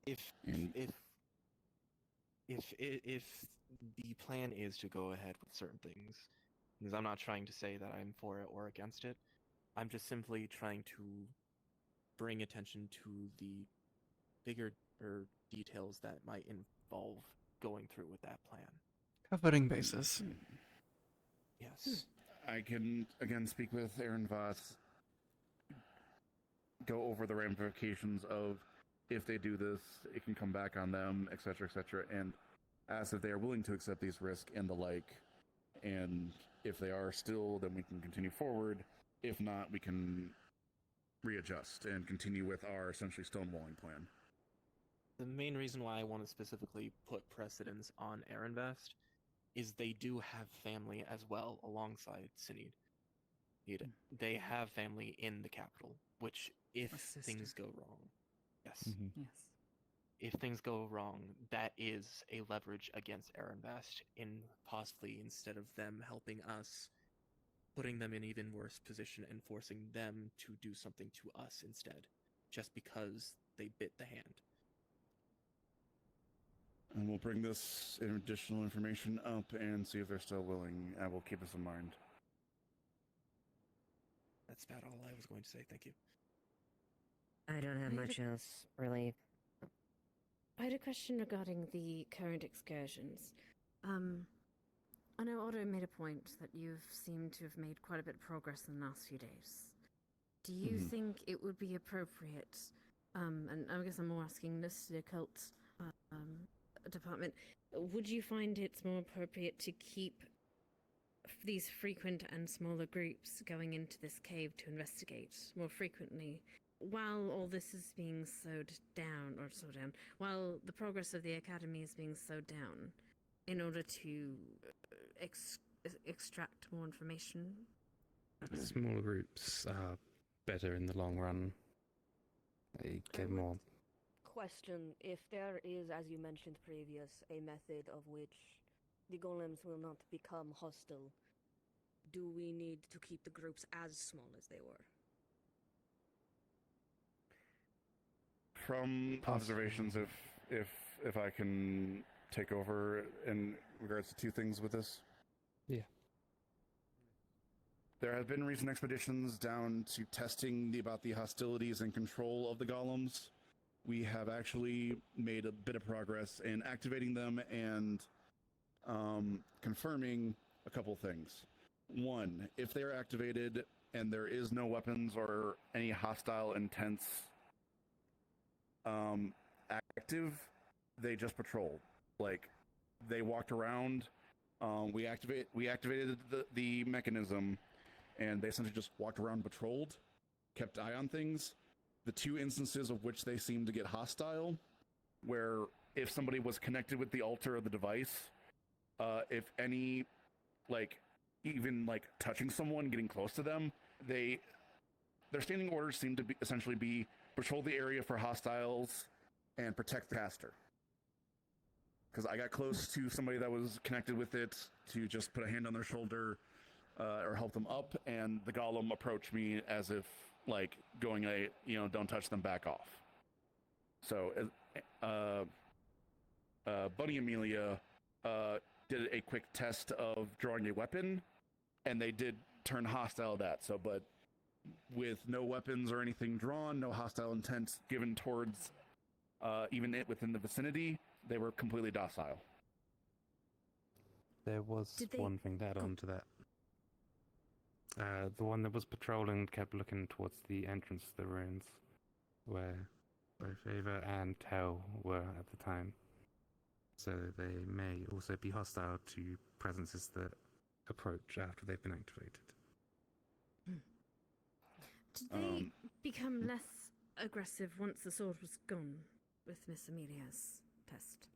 if the plan is to go ahead with certain things, because I'm not trying to say that I'm for it or against it, I'm just simply trying to bring attention to the bigger details that might involve going through with that plan. Covering bases. Yes. I can again speak with Aaron Voss, go over the ramifications of if they do this, it can come back on them, etc., and ask if they are willing to accept these risks and the like. And if they are still, then we can continue forward. If not, we can readjust and continue with our essentially stonewalling plan. The main reason why I want to specifically put precedence on Ehrenvest is they do have family as well alongside Sinid. They have family in the capital, which if things go wrong, yes. Yes. If things go wrong, that is a leverage against Ehrenvest in possibly, instead of them helping us, putting them in even worse position and forcing them to do something to us instead, just because they bit the hand. And we'll bring this additional information up and see if they're still willing. I will keep this in mind. That's about all I was going to say. Thank you. I don't have much else, really. I had a question regarding the current excursions. I know Otto made a point that you've seemed to have made quite a bit of progress in the last few days. Do you think it would be appropriate, and I guess I'm more asking this to the occult department, would you find it's more appropriate to keep these frequent and smaller groups going into this cave to investigate more frequently while all this is being slowed down, while the progress of the academy is being slowed down, in order to extract more information? Smaller groups are better in the long run. They get more. Question: if there is, as you mentioned previous, a method of which the golems will not become hostile, do we need to keep the groups as small as they were? From observations, if I can take over in regards to two things with this. Yeah. There have been recent expeditions down to testing about the hostilities and control of the golems. We have actually made a bit of progress in activating them and confirming a couple things. One, if they are activated and there is no weapons or any hostile intents active, they just patrolled. Like, they walked around. We activated the mechanism, and they essentially just walked around, patrolled, kept eye on things. The two instances of which they seemed to get hostile, where if somebody was connected with the altar of the device, if any, even touching someone, getting close to them, their standing orders seem to essentially be patrol the area for hostiles and protect the caster. Because I got close to somebody that was connected with it to just put a hand on their shoulder or help them up, and the golem approached me as if going don't touch them, back off. So Bunny Amelia did a quick test of drawing a weapon, and they did turn hostile at that. So, but with no weapons or anything drawn, no hostile intent given towards even it within the vicinity, they were completely docile. There was one thing to add on to that. The one that was patrolling kept looking towards the entrance to the ruins, where both Ava and Tell were at the time. So they may also be hostile to presences that approach after they've been activated. Did they become less aggressive once the sword was gone with Miss Amelia's test?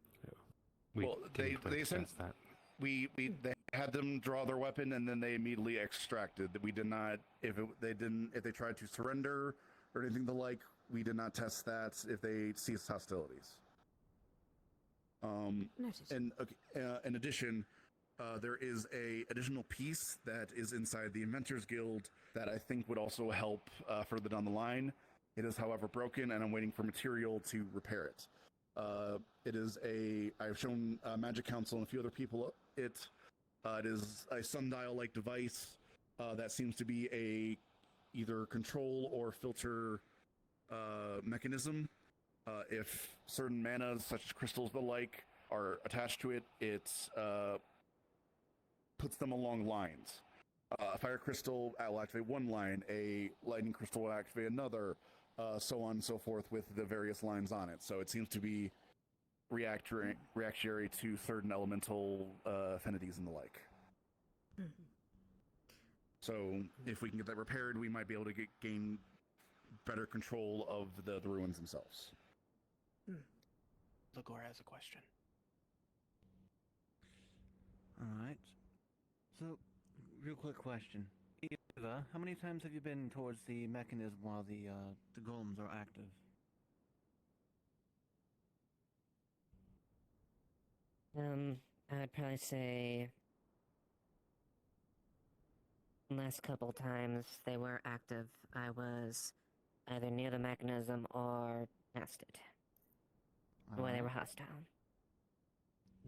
They sent that. They had them draw their weapon, and then they immediately extracted. We did not, if they tried to surrender or anything the like, we did not test that if they ceased hostilities. And in addition, there is a additional piece that is inside the Inventors Guild that I think would also help further down the line. It is, however, broken, and I'm waiting for material to repair it. It is I've shown Magic Council and a few other people it. It is a sundial-like device that seems to be either control or filter mechanism. If certain manas, such as crystals the like, are attached to it, it puts them along lines. A fire crystal will activate one line, a lightning crystal will activate another, so on and so forth with the various lines on it. So it seems to be reactionary to certain elemental affinities and the like. Mm-hmm. So if we can get that repaired, we might be able to gain better control of the ruins themselves. Lagor has a question. Alright. So, real quick question. Eva, how many times have you been towards the mechanism while the golems are active? I'd probably say last couple times they were active, I was either near the mechanism or past it. When they were hostile.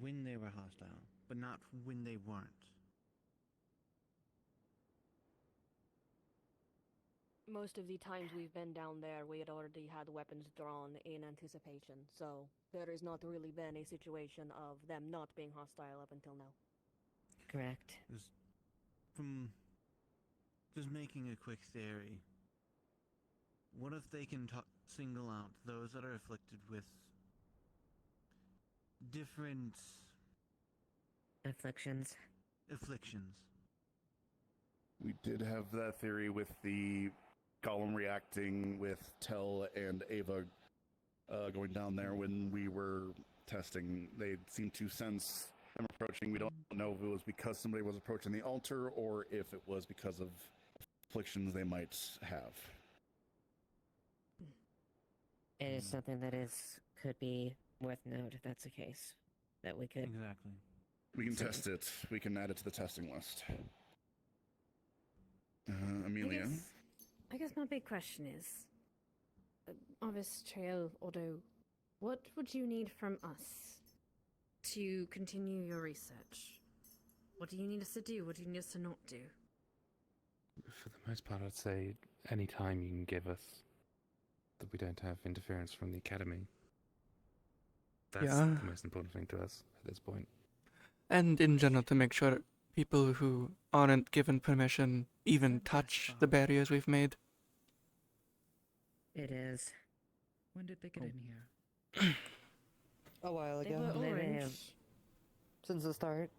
When they were hostile, but not when they weren't. Most of the times we've been down there, we had already had weapons drawn in anticipation, so there has not really been a situation of them not being hostile up until now. Correct. From just making a quick theory, what if they can single out those that are afflicted with different afflictions? We did have that theory with the golem reacting with Tel and Ava going down there when we were testing. They seemed to sense them approaching. We don't know if it was because somebody was approaching the altar or if it was because of afflictions they might have. It is something that could be worth note if that's the case. That we could. Exactly. We can test it. We can add it to the testing list. Amelia? I guess my big question is, Obvious Trail Odo, what would you need from us to continue your research? What do you need us to do? What do you need us to not do? For the most part, I'd say any time you can give us that we don't have interference from the Academy. That's the most important thing to us at this point. And in general, to make sure people who aren't given permission even touch the barriers we've made. It is. When did they get in here? A while They ago. were orange. Since the start.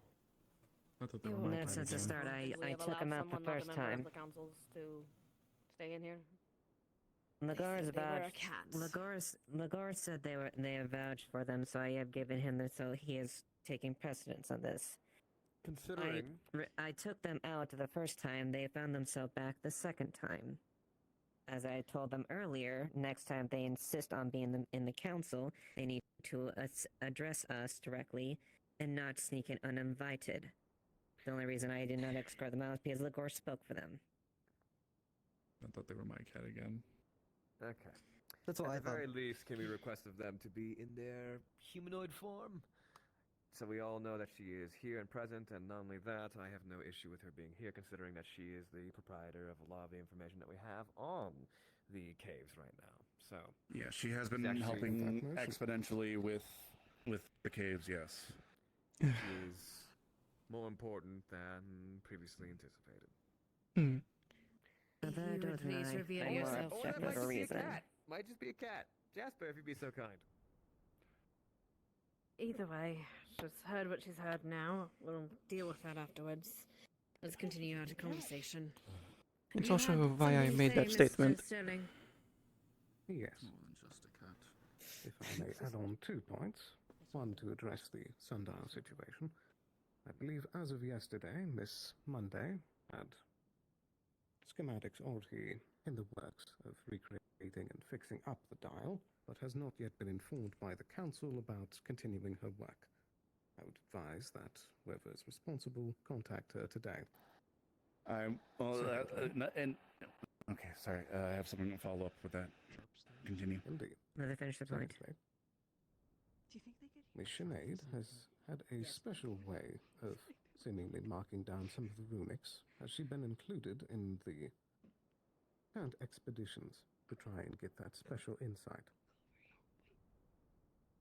I thought they They were were my not kind since the again. start. I took them out the first time. The councils to stay in here. Lagar's said they were vouched. Lagar said they have vouched for them, so I have given him this. So he is taking precedence on this. Considering I took them out the first time. They found themselves back the second time. As I told them earlier, next time they insist on being in the council, they need to address us directly and not sneak in uninvited. The only reason I did not escort them out is because Lagor spoke for them. I thought they were my cat again. Okay. That's what I At the thought. very least, can we request of them to be in their humanoid form? So we all know that she is here and present, and not only that, I have no issue with her being here, considering that she is the proprietor of a lot of the information that we have on the caves right now. So Yeah, she has been actually- helping exponentially with the caves, yes. She is more important than previously anticipated. But that You would doesn't please lie. reveal For more yourself. Or that objective might just be a reason. cat. Might just be a cat. Jasper, if you'd be so kind. Either way, she's heard what she's heard now. We'll deal with that afterwards. Let's continue our conversation. It's You also had why I something to made say, that Mr. statement. Sterling. Yes. More than just a cat. If I may add on 2 points. One, to address the sundial situation. I believe as of yesterday, Miss Monday had schematics already in the works of recreating and fixing up the dial, but has not yet been informed by the council about continuing her work. I would advise that whoever is responsible contact her today. Okay, sorry. I have something to follow up with that. Continue. Indeed. Let me finish the point. Secondly, The Sinead has had a special way of seemingly marking down some of the runics. Has she been included in the current expeditions to try and get that special insight?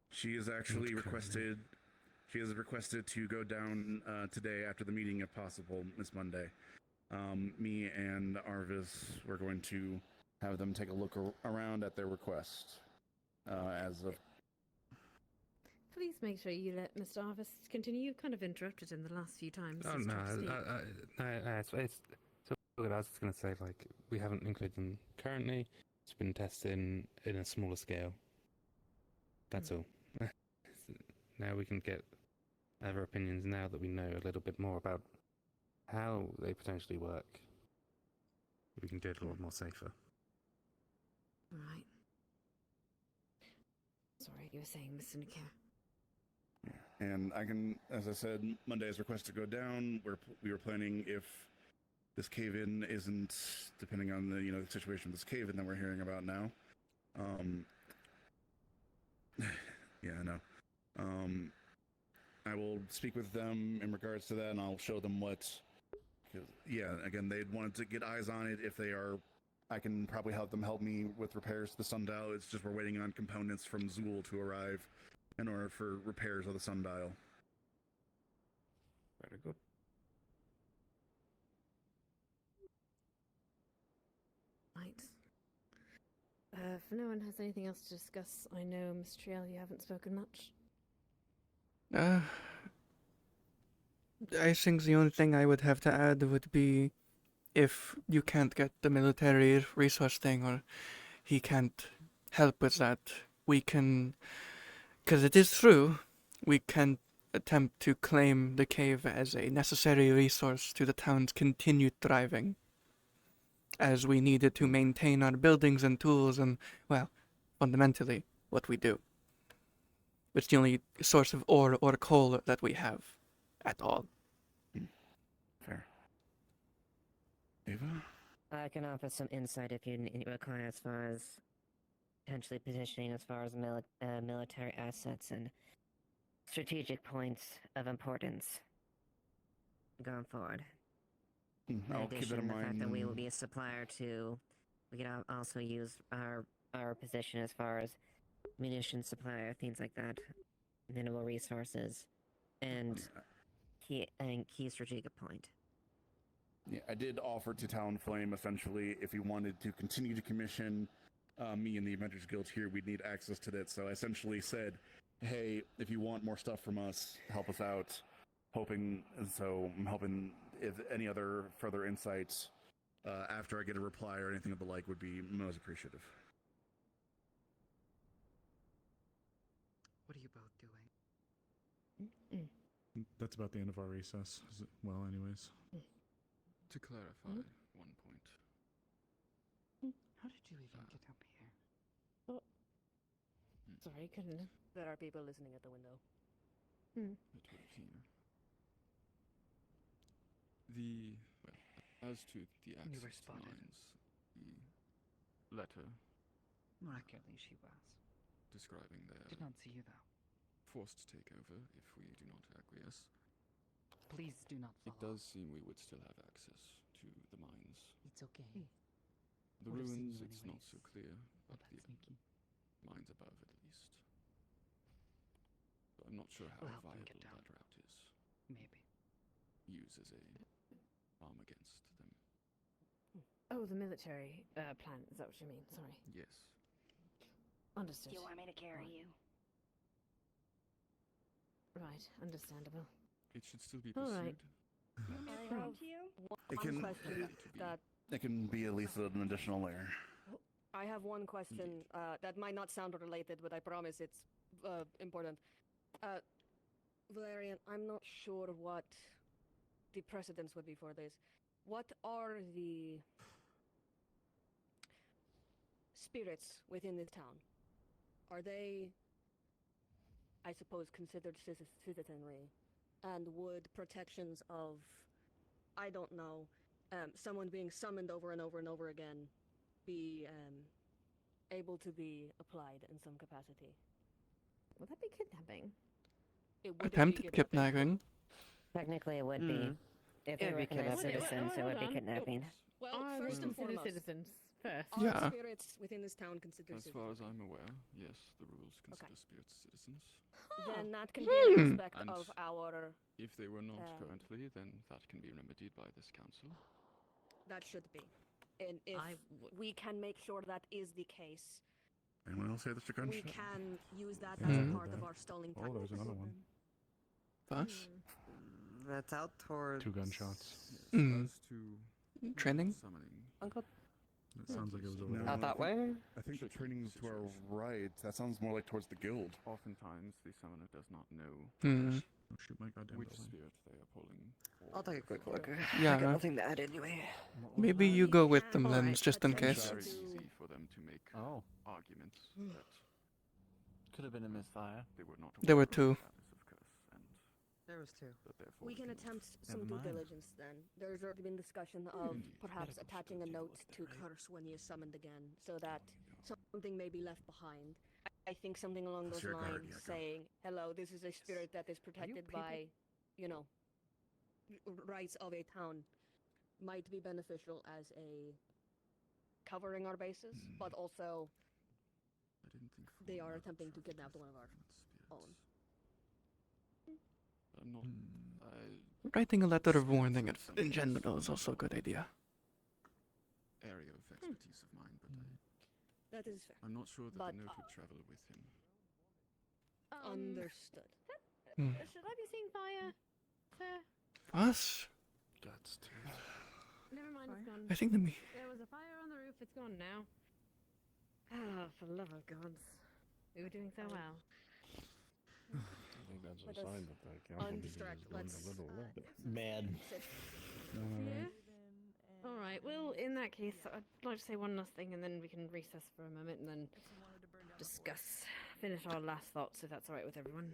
She has actually requested. She has requested to go down today after the meeting, if possible, Miss Monday. Me and Arvis were going to have them take a look around at their request. As of Please make sure you let Mr. Arvis continue. You've kind of interrupted him the last few times. Oh he's no, tried to speak. it's all good. I was just gonna say, like, we haven't included them currently. It's been tested in a smaller scale. That's all. Now we can get other opinions now that we know a little bit more about how they potentially work. We can do it a lot more safer. Right. Sorry, you were saying, Mr. Nikia. And I can, as I said, Monday is requested to go down. We were planning if this cave-in isn't, depending on the the situation with this cave-in that we're hearing about now. Yeah, I know. I will speak with them in regards to that, and I'll show them what. Yeah, again, they'd wanted to get eyes on it. If they are, I can probably help me with repairs to the sundial. It's just we're waiting on components from Zool to arrive in order for repairs of the sundial. Very good. Right. If no one has anything else to discuss, I know, Miss Triel, you haven't spoken much. I think the only thing I would have to add would be if you can't get the military resource thing or he can't help with that, we can, because it is true, we can attempt to claim the cave as a necessary resource to the town's continued thriving, as we need it to maintain our buildings and tools and, well, fundamentally, what we do. It's the only source of ore or coal that we have at all. Fair. Ava? I can offer some insight if you require, as far as potentially positioning as far as military assets and strategic points of importance going forward. In I'll keep that addition, in the fact that we will mind. be a supplier to, we can also use our position as far as munition supplier, things like that, mineral resources, and key strategic point. Yeah, I did offer to Talonflame, essentially, if he wanted to continue to commission me and the Avengers Guild here, we'd need access to that. So I essentially said, hey, if you want more stuff from us, help us out. I'm hoping if any other further insights after I get a reply or anything of the like would be most appreciative. What are you both doing? That's about the end of our recess. Well, anyways. To clarify one point. How did you even get up here? Oh. Sorry, couldn't. There are people listening at the window. It would appear. As to the You were access to spotted. mines, the letter Miraculously, she was. describing their Did not see you though. forced takeover if we do not acquiesce. Please do not It follow. does seem we would still have access to the mines. It's okay. The Would have seen ruins, you it's not anyways. so clear, but That's the sneaky. mines above at least. But I'm not sure how We'll help them viable get down. that route is. Maybe. Use as a arm against them. Oh, the military plan. Is that what you mean? Sorry. Yes. Understood. You want me to carry you? Right, understandable. It should still be All pursued. right. I have you? It can, it can be at least an additional layer. I have one question that might not sound related, but I promise it's important. Valerian, I'm not sure what the precedents would be for this. What are the spirits within this town? Are they, I suppose, considered citizenry? And would protections of, I don't know, someone being summoned over and over and over again be able to be applied in some capacity? Would that be kidnapping? It wouldn't be Attempted kidnapping. Technically, it would be. If It they would be recognize kidnapping. citizens, it would be Hold on. kidnapping. Well, Are first we and considered foremost, citizens first? are Yeah. spirits within this town considered As citizens? far as I'm aware, yes, the rules consider spirits citizens. Then that can be an Hmm. aspect And of our. if they were not um, currently, then that can be remedied by this council. That should be. And if I we can make sure that is the case, Anyone else hear the gunshot? we can use that Hmm. as a part of our stalling Oh, tactics. there's another one. Bus? That's out towards 2 gunshots. Mm. As to Training? summoning. Uncle. It sounds like it was over No, there. Out that way? I think the training's to our right. That sounds more like towards the guild. Oftentimes, the summoner does not know Hmm. Oh, shoot my goddamn which building. spirit they are pulling. I'll take a quick look. Yeah. I got nothing to add anyway. Maybe you go with them, Alright, Lens, just in let's case. go Very to- easy for them to make Oh, arguments Hmm. that could have been a misfire. they were not. There were aware of two. the status of curse, and There was 2. that therefore We can cannot- attempt some Never due mind. diligence then. There's already been discussion of Indeed. perhaps Medical attaching a facility note was to there. curse when he is summoned again, so that something may be left behind. I think something along That's those your guard, lines, Yakko. saying, "Hello, this is a spirit that is protected people- by, you know, rights of a town," might be beneficial as a covering our bases, but also I didn't think they fully are about attempting to traffic kidnap one of our spirits. own. I'm not. Writing a letter of warning in general is also a good idea. Area of expertise of mine, but That is fair. I'm not sure that But, the note would travel with him. Understood. Hmm. Should I be seeing fire, sir? Us? That's too. Never mind, it's gone. I think There was a fire on the roof, it's gone now. Ah, for the love of gods. We were doing so well. I think that's Let a us sign that the council meeting undistract. is going Let's a little low. Man. Yeah? Alright, well, in that case, I'd like to say one last thing and then we can recess for a moment and then finish our last thoughts if that's alright with everyone.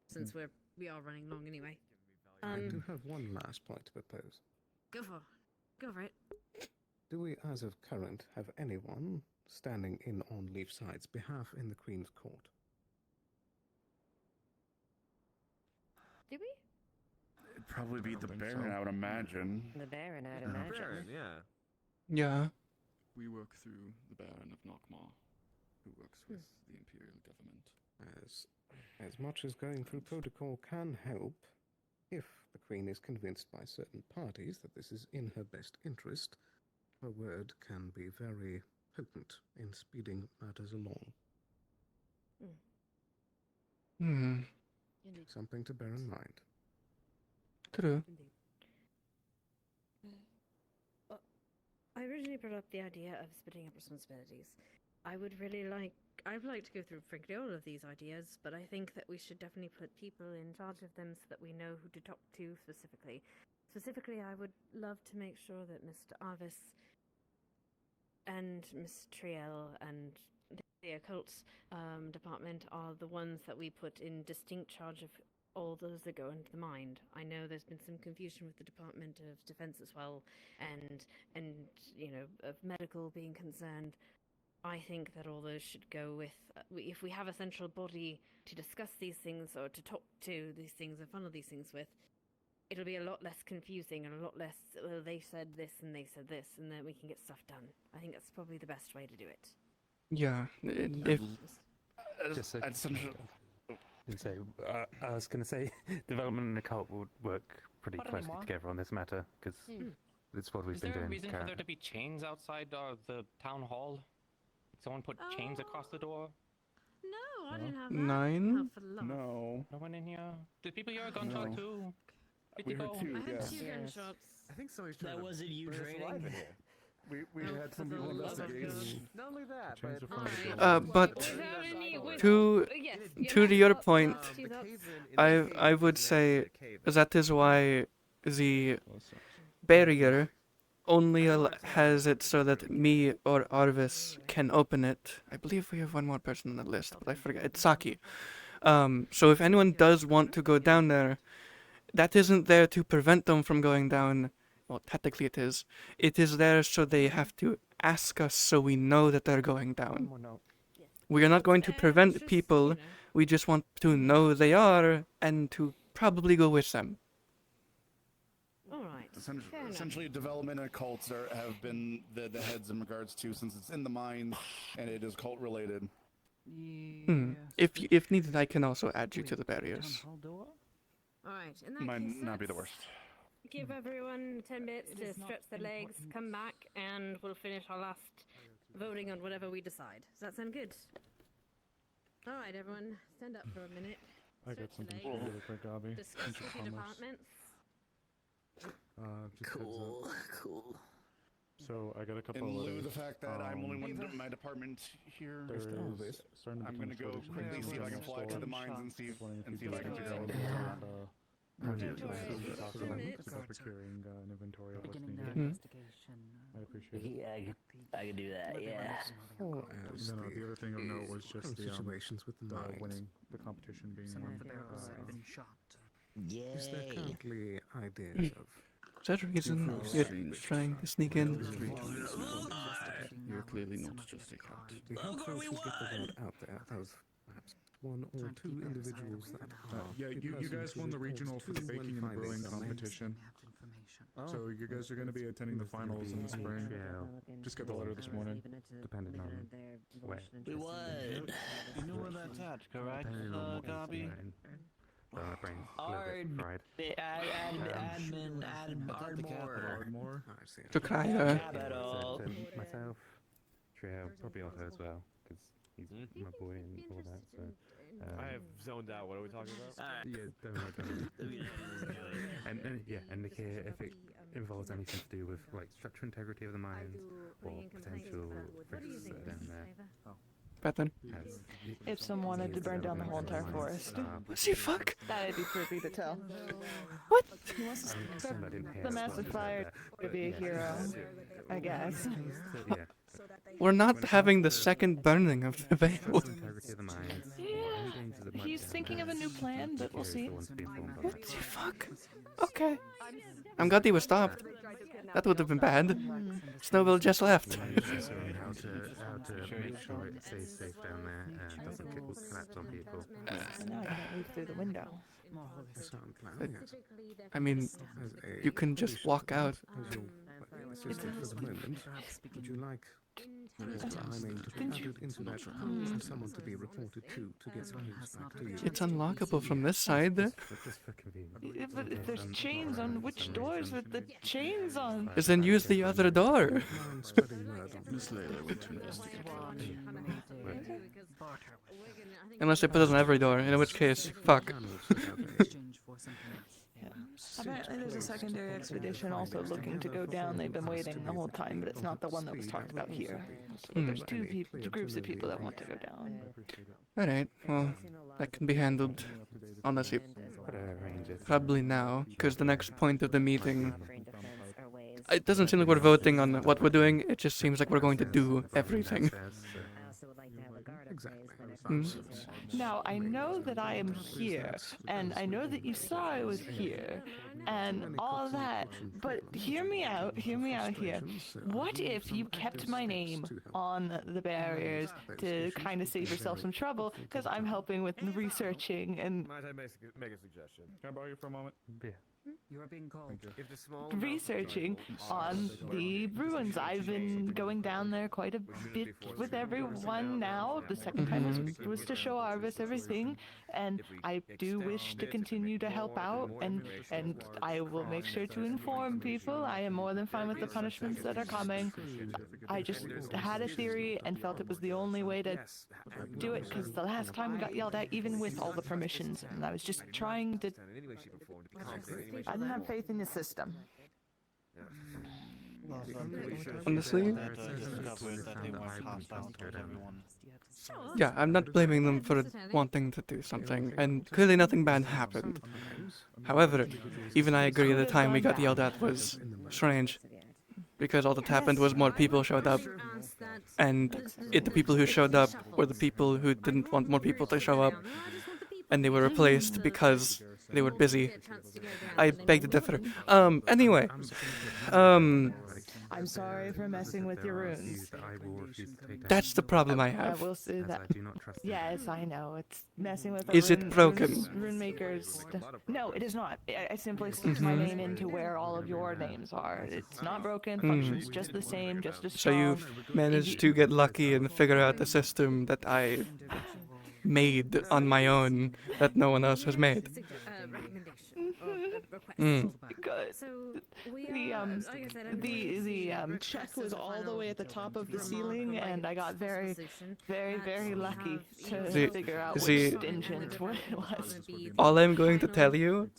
Since we are running long anyway. I do have one last point to propose. Go for it. Do we, as of current, have anyone standing in on Leafside's behalf in the Queen's Court? Did we? It'd probably be the think Baron, so. I would imagine. The Baron, I'd Yeah. imagine. Baron, yeah. Yeah. We work through the Baron of Nockmaar, who works with the Imperial government. As much as going through protocol can help, if the Queen is convinced by certain parties that this is in her best interest, her word can be very potent in speeding matters along. Hmm. Indeed. Something to bear in mind. True. Well, I originally brought up the idea of splitting up responsibilities. I'd like to go through frankly all of these ideas, but I think that we should definitely put people in charge of them so that we know who to talk to specifically. Specifically, I would love to make sure that Mr. Arvis and Miss Triel and the occult department are the ones that we put in distinct charge of all those that go into the mind. I know there's been some confusion with the Department of Defense as well, and of medical being concerned. I think that all those should go with. If we have a central body to discuss these things or to talk to these things or funnel these things with, it'll be a lot less confusing and a lot less. Well, they said this and they said this, and then we can get stuff done. I think that's probably the best way to do it. Yeah. If Just so, I'd send- I was going to say, development and occult would work pretty Pardon closely moi? together on this matter, because it's what we've Is been there a doing reason for there currently. to be chains outside the town hall? Someone put chains across the door? No, I didn't have that. 9? Oh, for the love. No. No one in here? Did people hear a gunshot No. too? We heard two, I heard yeah. 2 gunshots. I think somebody's trying That to wasn't you burn us alive training. in here. We Oh, had for some the people love of investigate. God. Not only that, Chains but are from the Alright. door. But Without any- with- to yes, to yeah, your thoughts, point, thoughts, two thoughts. I would say that is why the barrier only has it so that me or Arvis can open it. I believe we have one more person on the list, but I forget. It's Saki. So if anyone does want to go down there, that isn't there to prevent them from going down. Well, technically it is. It is there so they have to ask us so we know that they're going down. We are not going to prevent people. We just want to know they are and to probably go with them. All right. Essentially, development and cults have been the heads in regards to, since it's in the mines and it is cult related. If needed, I can also add you to the barriers. All right. In that Might case, not be the let's worst. Give everyone 10 minutes to stretch their legs, come back, and we'll finish our last voting on whatever we decide. Does that sound good? All right, everyone, stand up for a minute. I got something for you really quick, Abby. Discuss Since with you're your commerce. departments. Just heads up. Cool. So I got a couple In of lieu letters. of the fact that I'm only one in my department here, There is starting to I'm gonna become go shortage quickly of see if I can fly to the storage. mines and see Just wondering if I can figure out could what's help going on. Procuring an inventory of what's Beginning needed. their investigation. I appreciate it. Yeah, I can do that. Yeah. No, the other thing of note was just the situations with the mines. winning the competition being Some won. of the barrels have been shot. Is there currently ideas of Is that reason you're trying to sneak in? You're clearly not just a cat. we have those who get the word out there of perhaps one or two individuals that are Yeah, you guys won the regional for the baking and brewing competition. So you guys are going to be attending the finals in the spring. Just got the letter this morning. Depending on where. We won. You know where that's at, correct, Gabi? Fried. The admin, Ardmore. To Kaya. Capital. Myself, Trio, probably Otto as well, because he's my boy and all that. So I have zoned out. What are we talking about? yeah, don't worry. And Nick here, if it involves anything to do with like structural integrity of the mines or potential risks that are down there. Bethany. If someone wanted to burn down the whole entire forest. What the fuck? That'd be creepy to tell. What? He wants the massive fire to be a hero, I guess. We're not having the second burning of the veil. Yeah, he's thinking of a new plan, but we'll see. What the fuck? Okay. I'm glad he was stopped. That would have been bad. Snowball just left. How to make sure it stays safe down there and doesn't collapse on people. So now I can't leave through the window. I mean, you can just walk out. For the moment, would you like timing to be added into that and someone to be reported to get news back to you? It's unlockable from this side. Yeah, but if there's chains on which doors with the chains on? Is then use the other door. Miss Layla went to investigate. Unless they put it on every door, in which case, fuck. Apparently there's a secondary expedition also looking to go down. They've been waiting the whole time, but it's not the one that was talked about here. So there's two groups of people that want to go down. Alright, well, that can be handled. Honestly, probably now, because the next point of the meeting... It doesn't seem like we're voting on what we're doing, it just seems like we're going to do everything. Now, I know that I am here, and I know that you saw I was here, and all that, but hear me out here. What if you kept my name on the barriers to kind of save yourself some trouble, because I'm helping with researching and... Might I make a suggestion? Can I borrow you for a moment? Yeah. You are being called. If the small researching on the ruins. I've been going down there quite a bit with everyone now. The second time was to show Arvis everything, and I do wish to continue to help out, and I will make sure to inform people. I am more than fine with the punishments that are coming. I just had a theory and felt it was the only way to do it, because the last time we got yelled at, even with all the permissions, and I was just trying to... I didn't have faith in the system. Honestly? Yeah, I'm not blaming them for wanting to do something, and clearly nothing bad happened. However, even I agree the time we got yelled at was strange, because all that happened was more people showed up, and the people who showed up were the people who didn't want more people to show up, and they were replaced because they were busy. I beg to differ. Anyway, I'm sorry for messing with your runes. That's the problem I I have. will say as that. I do not trust the Yes, I know. It's messing with Is it broken? rune makers. No, it is not. I simply slipped my name into where all of your names are. It's not broken. Functions just the same, just as So strong. you've managed to get lucky and figure out the system that I made on my own that no one else has made. Recommendation or request. Good. So we The like I said, I'm going the to check request was as a all the final way at the top of the remark ceiling, or and I got very, solution very, that very we lucky have to See- figure out see- which stingent what it was. All I'm going to tell you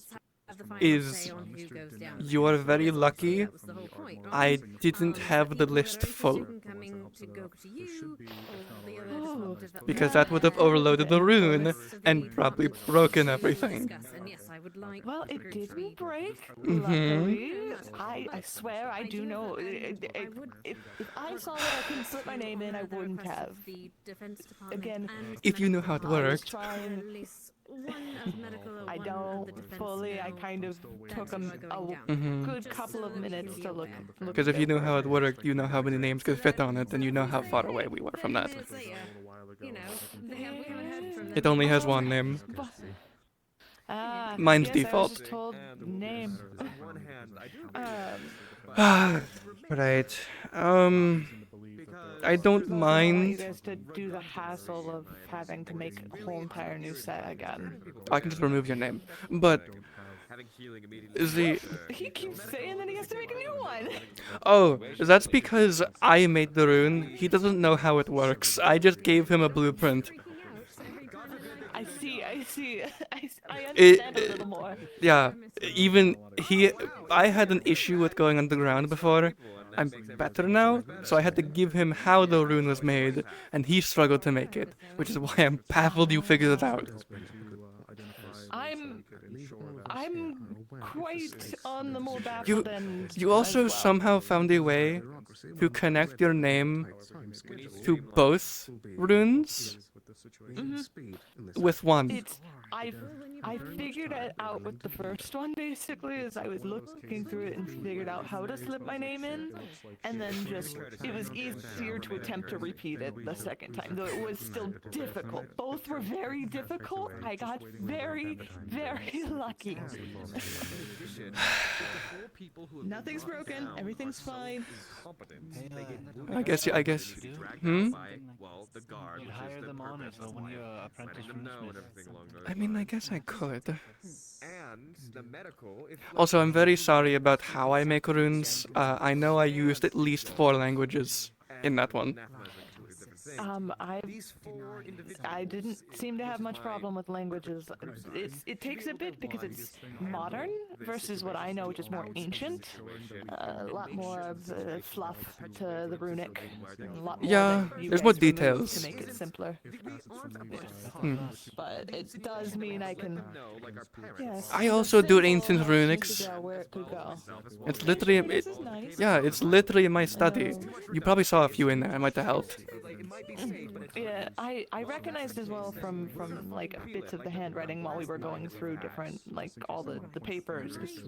is you are very lucky. I didn't have the list full. Because that would have overloaded the rune and probably broken everything. Well, it didn't break, Mhm. luckily. I swear I do know. If I saw that I couldn't slip my name in, I wouldn't have. Again, If you knew how it I was worked. trying. I don't fully. I kind of took a Mhm. good couple of minutes to look. Because if you knew how it worked, you know how many names could fit on it, and you know how far away we were from that. It only has one name. Mine's yes, I was default. just told name. Right. I don't I want you mind. guys to do the hassle of having to make a whole entire new set again. I can just remove your name. But the He keeps saying that he has to make a new one. oh, that's because I made the rune. He doesn't know how it works. I just gave him a blueprint. I see. I It, understand a little more. yeah, even I had an issue with going underground before. I'm better now, so I had to give him how the rune was made, and he struggled to make it, which is why I'm baffled you figured it out. I'm quite on the more baffled end. You also as well. somehow found a way to connect your name to both runes with one. I figured it out with the first one basically as I was looking through it and figured out how to slip my name in, and then just it was easier to attempt to repeat it the second time, though it was still difficult. Both were very difficult. I got very, very lucky. Nothing's broken. Everything's fine. I guess. Hmm? You hire them on as a one-year apprentice runesmith. I mean, I guess I could. Also, I'm very sorry about how I make runes. I know I used at least 4 languages in that one. I didn't seem to have much problem with languages. It takes a bit because it's modern versus what I know, which is more ancient. A lot more fluff to the runic. A lot more Yeah, that you there's guys more removed details. to make it simpler. Hmm. But it does mean I can. Yes, I also do simple ancient enough to runics. figure out where it could go. It's literally, This is nice. yeah, it's literally my study. You probably saw a few in there. I might have helped. Yeah, I recognized as well from like bits of the handwriting while we were going through different like all the papers. 'Cause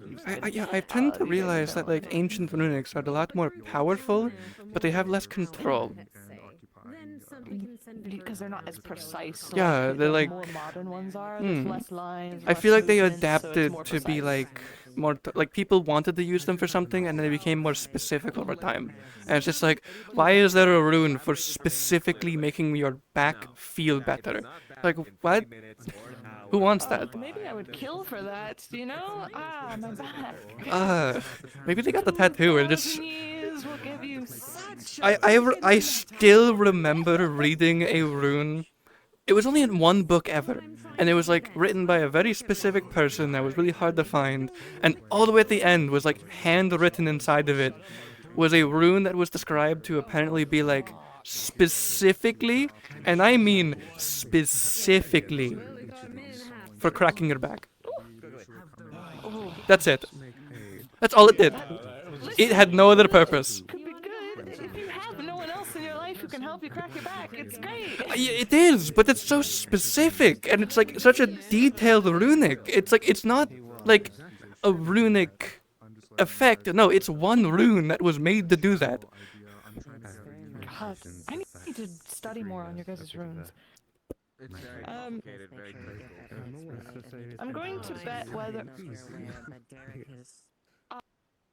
I tend to realize that like ancient runics are a lot more powerful, but they have less control. Because they're not as precise. Yeah, they're like more modern ones are. There's less lines. I feel like they less movement, so it's adapted more to be precise. like more like people wanted to use them for something, and then they became more specific over time. And it's just like, why is there a rune for specifically making your back feel better? Like what? Who wants that? Maybe I would kill for that. You know? My back. Maybe they got the tattoo and just. Years will give you such. I still remember reading a rune. It was only in one book ever, and it was like written by a very specific person that was really hard to find, and all the way at the end was like handwritten inside of it was a rune that was described to apparently be like specifically, and I mean specifically, for cracking your back. That's it. That's all it did. It had no other purpose. If you have no one else in your life who can help you crack your back, it's great. It is, but it's so specific, and it's like such a detailed runic. It's like it's not like a runic effect. No, it's one rune that was made to do that. God, I need to study more on your guys' runes. It's very complicated, very critical. I'm going to bet whether.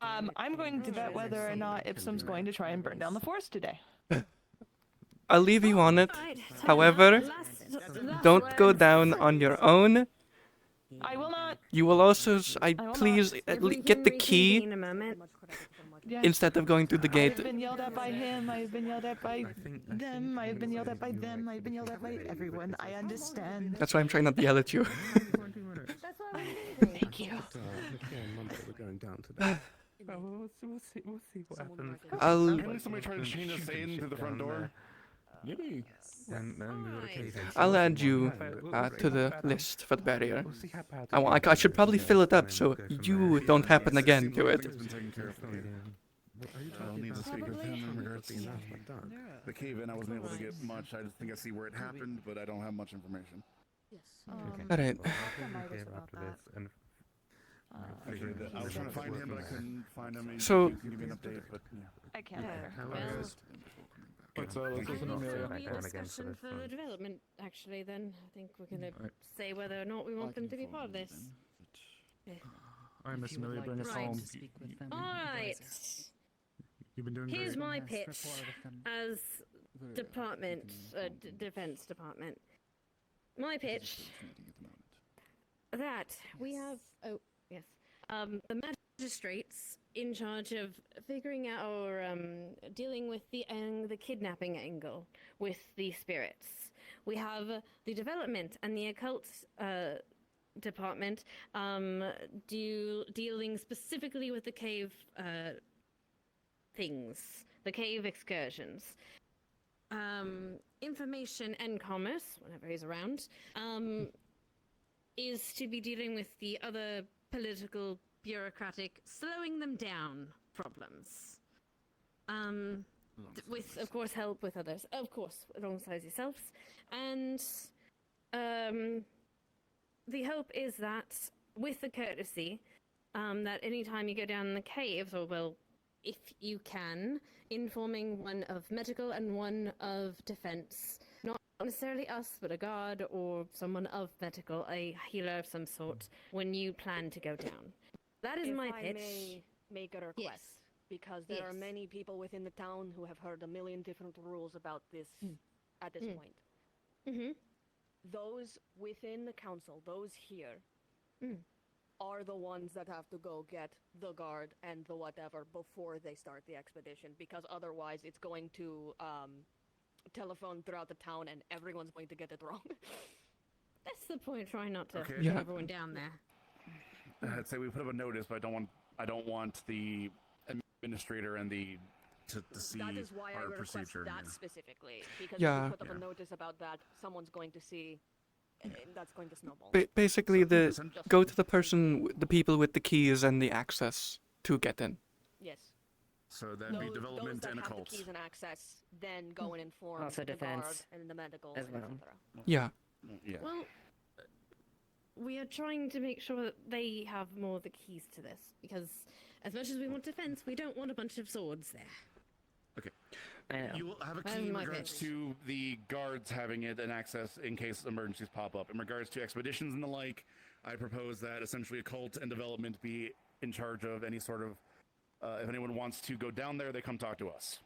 I'm going to bet whether or not Ipsum's going to try and burn down the forest today. I'll leave you on it. However, don't go down on your own. I will not. You will also, please get the key In a moment. Yes. instead of going through the gate. I've been yelled at by him, I've been yelled at by them, I've been yelled at by them, I've been yelled at by everyone. I understand. That's why I'm trying not to yell at you. Thank you. We're going down today. We'll see what happens. Apparently somebody tried to chain us in through the front door. Maybe. I'll add you to the list for the barrier. I should probably fill it up so you don't happen again to it. I'll need to speak with him in regards to the cave-in. I wasn't able to get much. I just think I see where it happened, but I don't have much information. Alright. Actually, I was trying to find him, but I couldn't find him. So- He can give me an update, but yeah. I can't Let's listen to Amelia. Be a discussion for the development, actually, then. I think we're going to say whether or not we want them to be part of this. Yeah. Alright, Miss Amelia, bring us home. Alright. You've been doing Here's great. my pitch as department, defense department. My pitch that we have, the magistrates in charge of figuring out or dealing with the kidnapping angle with the spirits. We have the development and the occult department dealing specifically with the cave things, the cave excursions. Information and commerce, whenever he's around, is to be dealing with the other political, bureaucratic, slowing them down problems. With, of course, help with others, of course, alongside yourselves. And the hope is that, with the courtesy, that any time you go down the caves, or well, if you can, informing one of medical and one of defense. Not necessarily us, but a guard or someone of medical, a healer of some sort, when you plan to go down. That is my pitch. If I may make a request, because there are many people within the town who have heard a million different rules about this at this point. Mm-hmm. Those within the council, those here, are the ones that have to go get the guard and the whatever before they start the expedition, because otherwise it's going to telephone throughout the town and everyone's going to get it wrong. That's the point, try not to Okay. get everyone down there. I'd say we put up a notice, but I don't want the administrator and the to see That is why I our request procedure. that specifically, because Yeah. if we put up a notice about that, someone's going to see, and that's going to snowball. Basically, go to the person, the people with the keys and the access to get in. Yes. So that'd be development those and that have occult. the keys and access, then go and inform Also the defense guard and the medical as and well. etc. Yeah. Yeah. Well, we are trying to make sure that they have more of the keys to this, because as much as we want defense, we don't want a bunch of swords there. Okay. You will have a That key is in my regards pitch. to the guards having it and access in case emergencies pop up. In regards to expeditions and the like, I propose that essentially occult and development be in charge of any sort of. If anyone wants to go down there, they come talk to us.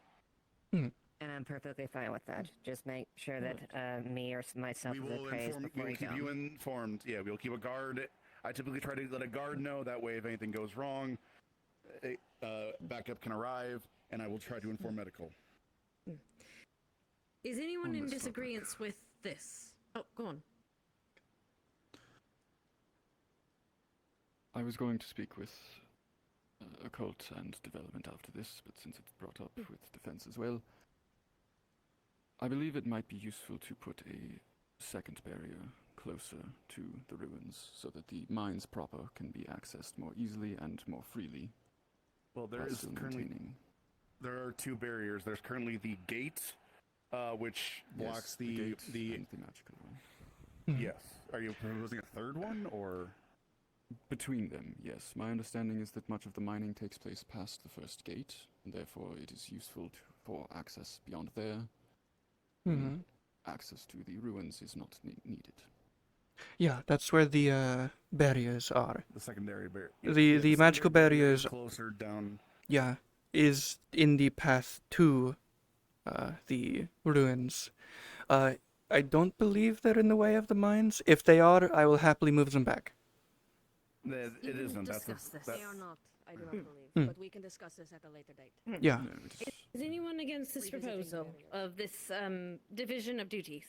And I'm perfectly fine with that. Just make sure that me or myself We is will appraised inform. We before will you keep go. you informed. Yeah, we'll keep a guard. I typically try to let a guard know. That way, if anything goes wrong, backup can arrive, and I will try to inform medical. Is anyone On in this disagreement with this? Oh, go on. I was going to speak with occult and development after this, but since it's brought up with defense as well, I believe it might be useful to put a second barrier closer to the ruins so that the mines proper can be accessed more easily and more freely. Well, there while is still currently maintaining- there are two barriers. There's currently the gate, which blocks the gate the and the magical one. Yes. Are you proposing a third one or? Between them, yes. My understanding is that much of the mining takes place past the first gate, and therefore it is useful for access beyond there. Mhm. Access to the ruins is not needed. Yeah, that's where the barriers are. The secondary barrier. The magical barriers. Closer down. Yeah, is in the path to the ruins. I don't believe they're in the way of the mines. If they are, I will happily move them back. It isn't. That's Discuss this. They are not, I do not believe. Hmm. But we can discuss this at a later date. Yeah. Is anyone against this proposal of this division of duties?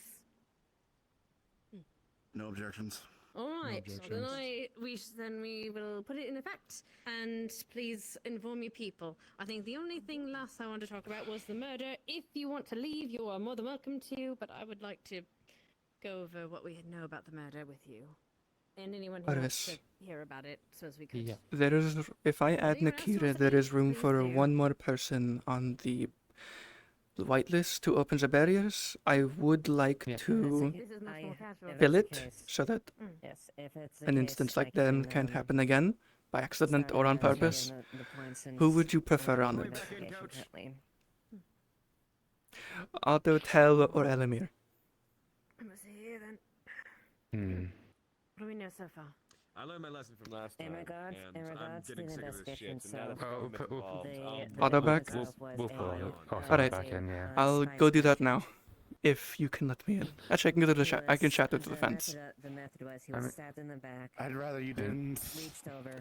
No objections. All right, objections. then we will put it in effect, and please inform your people. I think the only thing last I wanted to talk about was the murder. If you want to leave, you are more than welcome to, but I would like to go over what we know about the murder with you, and anyone who wants to hear about it, so as we could. Yeah. There is, if I add Nakira, there is room for one more person on the whitelist to open the barriers. I would like to fill it so that Yes, if it's the an case, instance I like that can, can't happen again by accident or on start purpose. the points Who since would you we're prefer on in it? investigation currently. Otto, Tel, or Elamir? Let's see here then. What do we know so far? I learned my lesson from last time. In regards I'm to getting the sick of this investigation, shit. And now so that the government's involved, Otto back? We'll pull it Alright, back in, yeah. I'll go do that now. If you can let me in. Actually, I can go to the chat. I can chat it to the fence. The method was he was stabbed in the back. I'd rather you didn't. Reached over.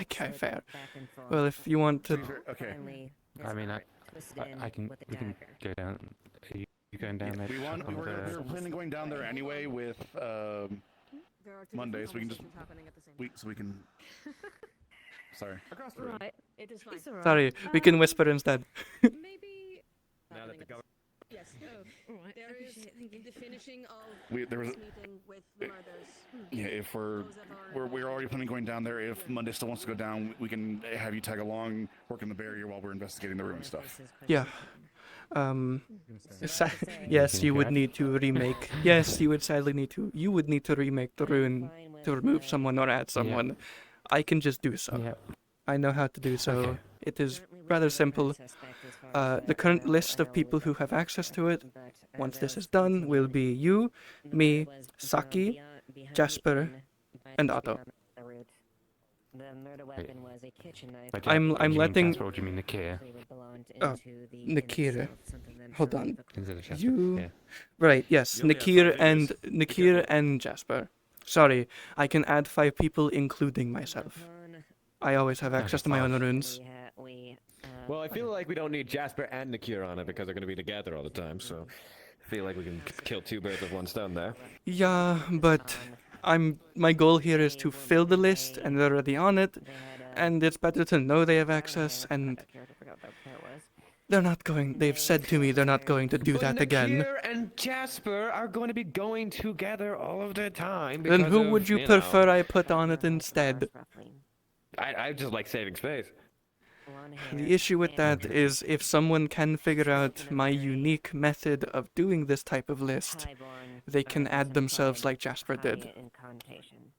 Okay, fair. Well, if you want to. Okay. I mean, I can. We can go down. Are you going down there? We were planning on going down there anyway with Monday, so we can just we can. Sorry. Across the room. Right. It is fine. It's all right. Sorry, we can whisper instead. Maybe. Now that the government. Yes. All right. There is the finishing of There was this meeting with the murders. Yeah, if we're already planning on going down there. If Monday still wants to go down, we can have you tag along, work in the barrier while we're investigating the ruin stuff. Yeah. Yes, you would need to remake. Yes, you would sadly need to. You would need to remake the ruin to remove someone or add someone. I can just do so. Yeah. I know how to do so. It is rather simple. The current list of people who have access to it, once this is done, will be you, me, Saki, Jasper, and Otto. The murder weapon was a kitchen knife. I'm letting. What do you mean Nakira? Nakira. Hold on. Instead of Jasper, You. yeah. Right. Yes. You'll be Nakira and Jasper. Sorry, I can add 5 people, including myself. I always have access to my own runes. Well, I feel like we don't need Jasper and Nakira on it because they're going to be together all the time. So I feel like we can kill 2 birds with 1 stone there. Yeah, but my goal here is to fill the list, and they're already on it, and it's better to know they have access, and they're not going. They've said to me they're not going to do that again. Nakira and Jasper are going to be going together all of the time. Then who because would of, you prefer I put on it instead? I just like saving space. The issue with that is if someone can figure out my unique method of doing this type of list, they can add themselves like Jasper did.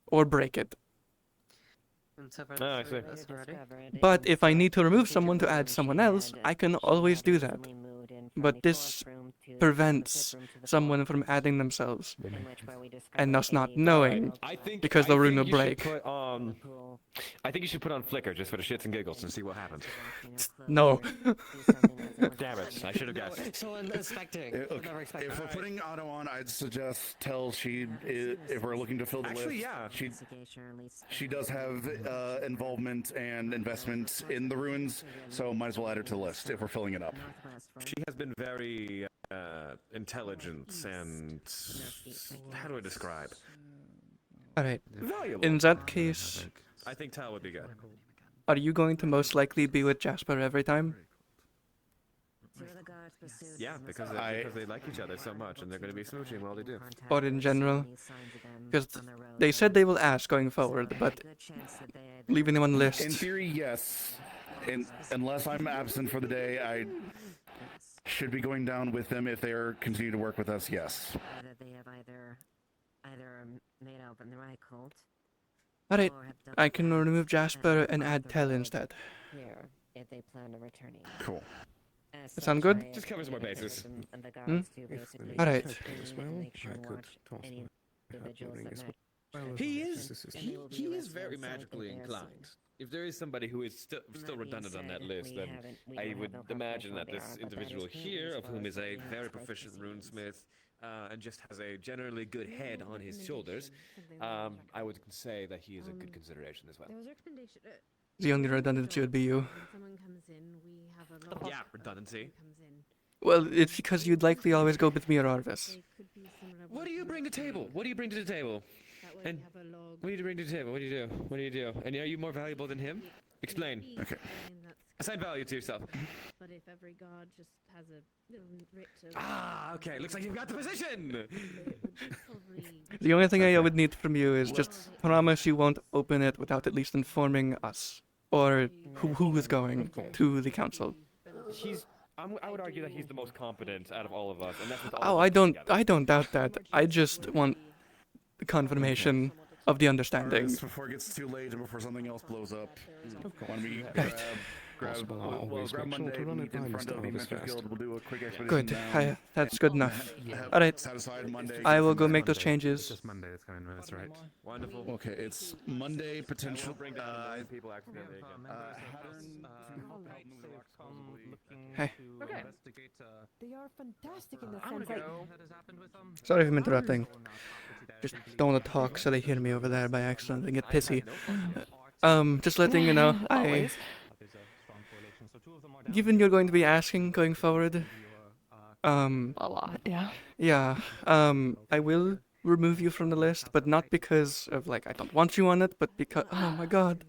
Or break it. Oh, I see. But if I need to remove someone to add someone else, I can always do that. But this prevents someone from adding themselves and us not knowing because the rune will break. I think you should put on Flickr just for the shits and giggles and see what happens. No. Damn it, I should have guessed. Someone expecting. If we're putting Otto on, I'd suggest if we're looking to fill the Actually, list. yeah. She does have involvement and investment in the ruins, so might as well add her to the list if we're filling it up. She has been very intelligent and how do I describe? Alright. Valuable. In that case, I think Tal would be good. are you going to most likely be with Jasper every time? Yeah, because they like each other so much, and they're going to be smooching while they do. Or in general? Because they said they will ask going forward, but leaving them on the list. In theory, yes. Unless I'm absent for the day, I should be going down with them if they are continue to work with us. Yes. That they have either made out in the right cult, Alright, or have done I can that remove Jasper and across add the Tell road instead. Here, if they plan on returning. Cool. As That sound such, good? I Just covers have my committed bases. the Hmm? guards to If basically the Alright. check as in well, and make sure I and could watch toss any my hat individuals during that as match. well as He my is assistant. And they will be he is arrested very on sight if magically they are inclined. seen. If there is somebody who is still That being redundant on that said, list, we then don't I have would no imagine confirmation that what they this are, but that individual is currently here, as of far whom as is what a we have very as far as proficient proceedings. runesmith, and just has a generally good Do you head have a on his shoulders, recommendation? Something that I would say that he is a good Um, consideration as well. There was a recommendation. The only in our redundancy job, would be you. When someone comes in, we have a log. Yeah, redundancy. Who comes in. Well, it's because you'd likely always go with me or Arvis. They could be similar. What do you bring to the table? What do you bring to the table? That way And we have a log. what do you bring to the table? What do you do? What do you do? And are you more valuable than him? Explain. Okay. Assign value to yourself. But if every guard just has a little writ of Ah, okay. Looks like you've got the position. The only thing I would need from you is just promise you won't open it without at least informing us. Or who is going to the council. I would argue that he's the most competent out of all of us, and that's with all Oh, of us I don't doubt that. I just want the confirmation of the understanding. Arvis, before it gets too late and before something else blows up, why don't we grab Monday, meet in front of the Mentor Guild, we'll do a quick expedition Good. down. That's good enough. Have Alright. satisfied Monday. I go will from go there. make those changes. Just Monday is coming with us, right? Wonderful. Okay, it's Monday potential. Bring down a million people accidentally again. Hey. Okay. They are fantastic in the sense like Sorry if I'm interrupting. Just don't want to talk so they hear me over there by accident and get pissy. Just letting you know, Always. given you're going to be asking going forward, a lot, yeah. yeah, I will remove you from the list, but not because of, like, I don't want you on it, but because, oh my god,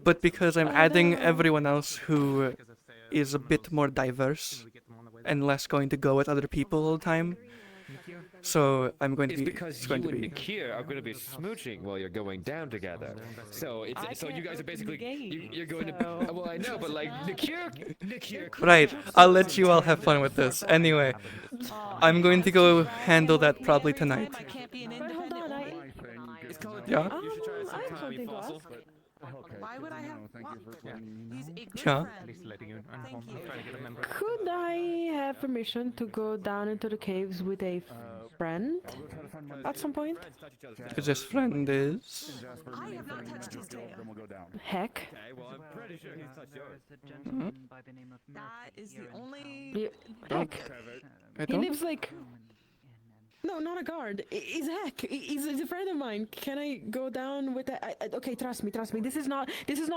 but because I'm adding everyone else who is a bit more diverse and less going to go with other people all the time. So I'm going to It's be. because It's you going to and be. Nikir are going to be smooching while you're going down together. So so you guys are basically you're going to. Well, I know, but like Nikir. Right, I'll let you all have fun with this. Anyway, I'm going to go handle that probably tonight. Hold on, It's called. Yeah? You should try it I have sometime, something you to fossil. ask. Why would I have? Thank you for letting me know. Yeah. At least letting you inform. Trying to get a member. Could I have permission to go down into the caves with a friend at some point? Because this friend is. I have not touched his tail. Then we'll go down. Heck. Okay, well, I'm pretty sure he's touched yours. That is the only. Heck. I He don't. lives like. No, not a guard. He's Heck. He's a friend of mine. Can I go down with that? Okay, trust me. This is not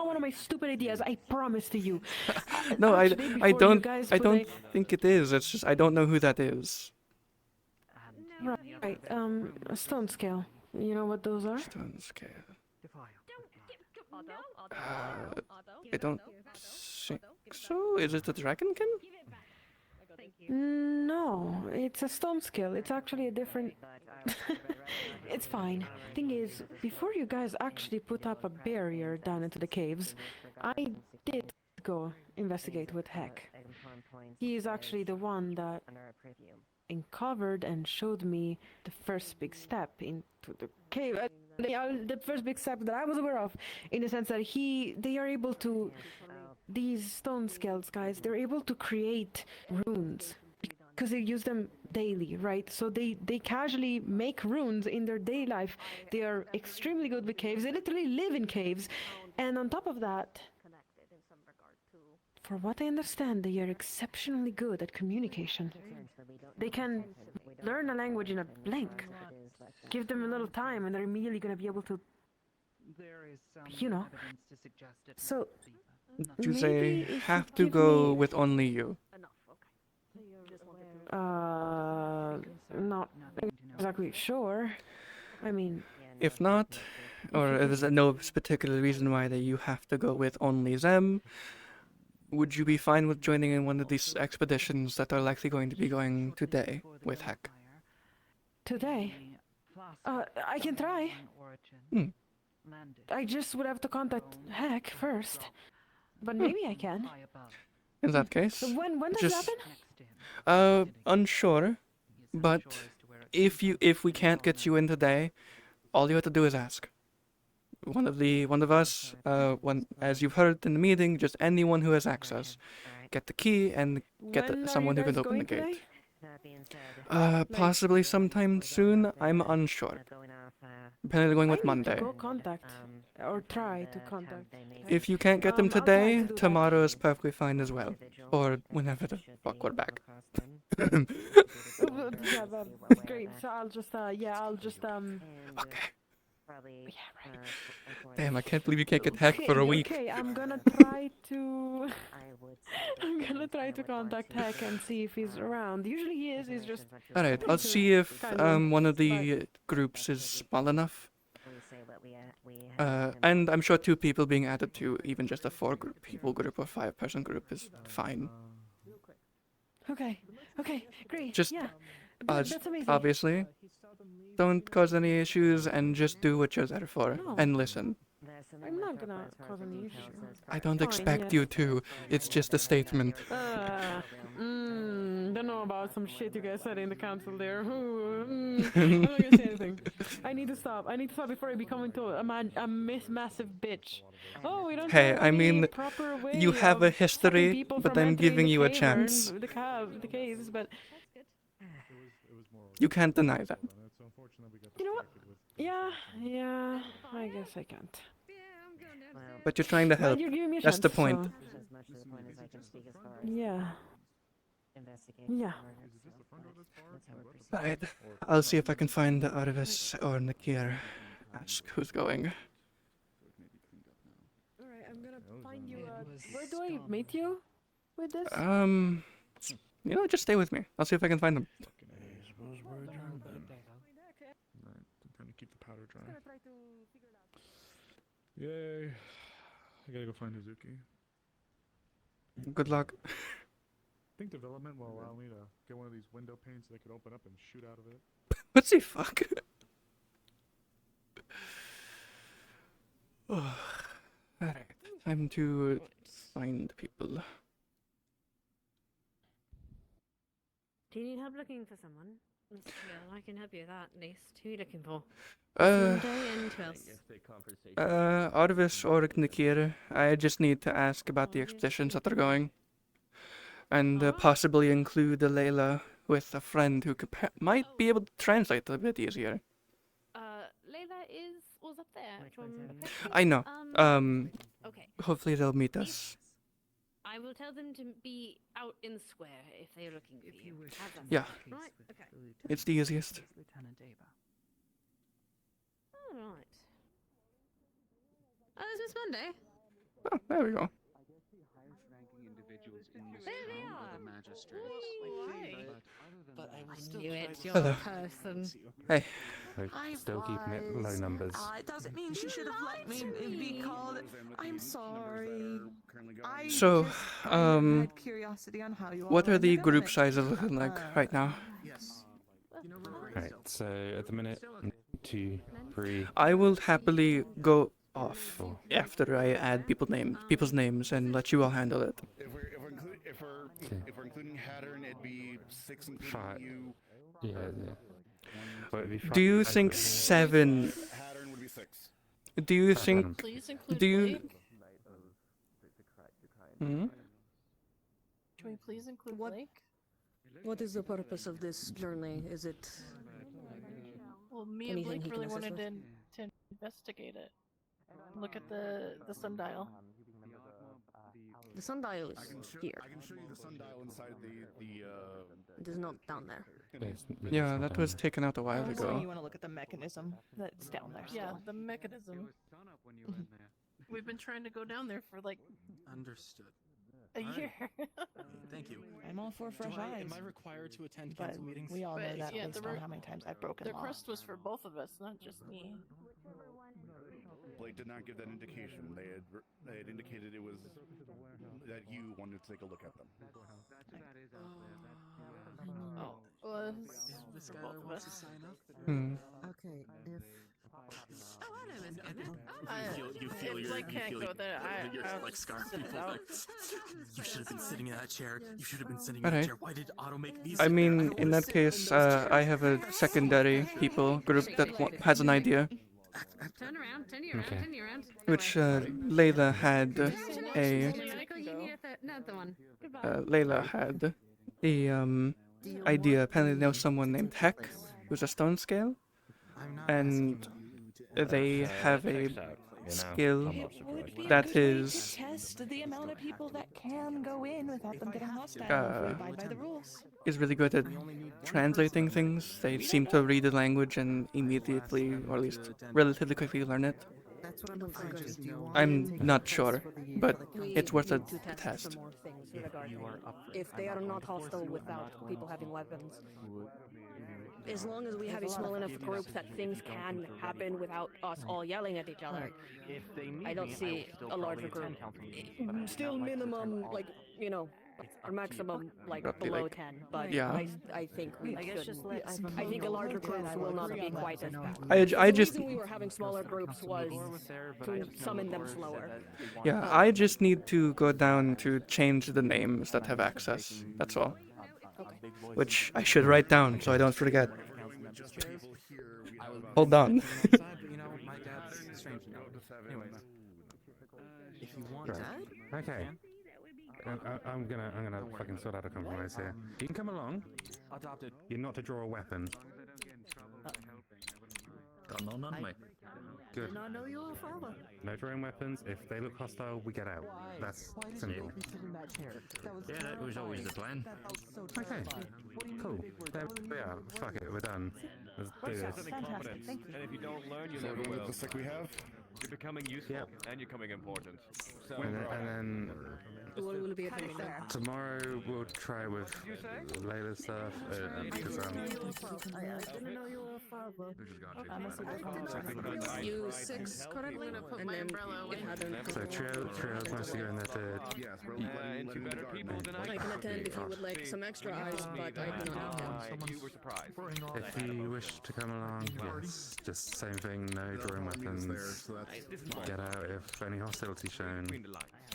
one of my stupid ideas. I promise to you. No, Actually, I before you don't. guys I put don't think it is. It's just I don't know who that is. Right. A stone scale. You know what those are? Stone scale. I don't think so. Is it the dragonkin? No, it's a stone scale. It's actually a different. It's fine. Thing is, before you guys actually put up a barrier down into the caves, I did go investigate with Heck. He is actually the one that uncovered and showed me the first big step into the cave. The first big step that I was aware of, in the sense that they are able to. These stone scales, guys, they're able to create runes because they use them daily, right? So they casually make runes in their daily life. They are extremely good with caves. They literally live in caves. And on top of that, for what I understand, they are exceptionally good at communication. They can learn a language in a blink. Give them a little time and they're immediately going to be able to, So... Do Maybe they if you have to give go me- with only you? Not exactly sure. I mean, If not, or if there's no particular reason why you have to go with only them, would you be fine with joining in one of these expeditions that are likely going to be going today with Heck? today. I can try. I just would have to contact Heck first. But maybe I can. In that case, So when does just it happen? unsure, but if we can't get you in today, all you have to do is ask. one of us. As you've heard in the meeting, just anyone who has access, get the key and get When are someone you who can guys open the going gate. today? Possibly sometime soon. I'm unsure. Depending on going with Monday. Go contact or try to contact. If you can't get them I'll try today, to do that. tomorrow is perfectly fine as well. Or whenever the fuck we're back. Yeah, great. So I'll just Okay. Damn, I can't believe you can't get hacked for a week. Okay, I'm gonna try to contact Heck and see if he's around. Usually he is. He's just. Alright, I'll see if one of the groups is small enough. And I'm sure 2 people being added to even just a 4-people group or 5-person group is fine. Okay, great. Just, yeah. that's amazing. obviously, don't cause any issues and just do what you're there for and listen. I'm not gonna cause any issue. I don't Fine, expect yes. you to. It's just a statement. Don't know about some shit you guys said in the council there. I'm not gonna say anything. I need to stop. Before I become into a massive bitch. Oh, we don't Hey, have I any mean, proper way you have of a history, stopping people but from I'm entering giving the you a cave or chance. the caves, but You can't deny that. you know what? Yeah, I guess I can't. But you're trying to Well, help. you're giving me a That's the chance, point. so- Yeah. Yeah. Alright, I'll see if I can find Arvis or Nakir. Ask who's going. Alright, I'm gonna find you. Where do I meet you with this? You know, just stay with me. I'll see if I can find them. I suppose we're adjourned then. Right, I'm trying to keep the powder dry. Yay. I gotta go find Hazuki. Good luck. I think development will allow me to get one of these window panes that I could open up and shoot out of it. What's the fuck? Alright, time to find people. Do you need help looking for someone? Mr. Hill, I can help you with that, at least. Who are you looking for? Monday and who else? Arvis or Nakir. I just need to ask about the expeditions that are going. And possibly include Layla with a friend who might be able to translate a bit easier. Layla was up there from... I know. Okay. Hopefully they'll meet us. I will tell them to be out in the square if they're looking for you. How's that Yeah. sound? Right? Okay. It's the easiest. Alright. Oh, there's Miss Monday. Oh, there we go. There they are. But I I knew it. You're Hello. the person. Hey. Still keeping it low numbers. It doesn't mean she should have let me be called. I'm sorry. So, had curiosity on how you all what are run the your group government. sizes looking like right now? Right, so at the minute, 2, 3. I will happily go off after I add people's names and let you all handle it. If we're including Hattern, it'd be 6 including 5. you. Yeah. Well, it'd be Do you 5. think 7? Hattern would be 6. Do you think? Please include Do you? Blake. Hmm? Can we please include What- Blake? What is the purpose of this journey? Is it Well, me anything and Blake he can really assist wanted with? to investigate it. Look at the sundial. The sundial is here? I can show you the sundial inside the It is not down there. Yeah, that was taken out a while So ago. you want to look at the mechanism that's down there. Yeah, still. the mechanism. We've been trying to go down there for like Understood. a Alright. year. Thank you. I'm all for fresh eyes. Am I required to attend But council meetings? we all know But, that yeah, based the on re- how many times I've broken The law. crest was for both of us, not just me. Blake did not give that indication. They had indicated it was that you wanted to take a look at them. Oh, well, This for guy both of wants us. to sign up. Okay, if You feel your, Blake can't go there. you're I'll like just scarf sit it people. out. You should have been sitting in that chair. You should have been sitting in that Alright. chair. Why did Otto make me I sit there? mean, don't in wanna that sit case, in those I have a secondary people group that has an idea. Turn around, turn you around, Okay. turn you around. Which Layla had a Another one. Layla had the idea. Apparently, there was someone named Heck, who's a stone scale, and they have a skill It would be a that good way is to test the amount of people that can go in without them getting hostile if we abide by the rules. is really good at translating things. They seem to read the language and immediately, or at least relatively quickly, learn it. That's what I'm referring to. Do you want I'm to take not tests sure, but it's worth a need to test test. some more things regarding if they are not hostile without people having weapons. As long as we have a small enough group that things can happen without us all yelling at each other. If they need I don't me, see I will a still larger probably group. attend council meetings, but I would Still not like to turn minimum, all like, you know, or maximum, like, Roughly below like- 10. But yeah. I think we I guess should. just let I think a larger groups will not be quite as bad. I The just reason we were having smaller groups was to summon them slower. yeah, I just need to go down to change the names that have access. That's all. Which I should write down so I don't forget. Hold on. If you want okay. I'm gonna fucking sort out a compromise here. You can come along. Adopted. You're not to draw a weapon. Don't know none, mate. Good. Did not know you were a father. No drawing weapons. If they look hostile, we get out. That's simple. Yeah, that was always the plan. Okay. Cool. There we are. Fuck it. We're done. Let's do this. Fantastic, thank you. And if you don't learn, you So never everyone will. with the stick we have? You're becoming useful, and you're becoming important. So, And then What will be happening there? tomorrow we'll try with Layla's stuff. Because I didn't know you were a father. You 6 currently? And then if Heather. so Trio wants to go in there to. into better people than I can attend if you would like some extra eyes, but I do not attend. You were surprised. If you wish to come along, yes, just same thing. No drawing weapons. Get out if any hostility shown.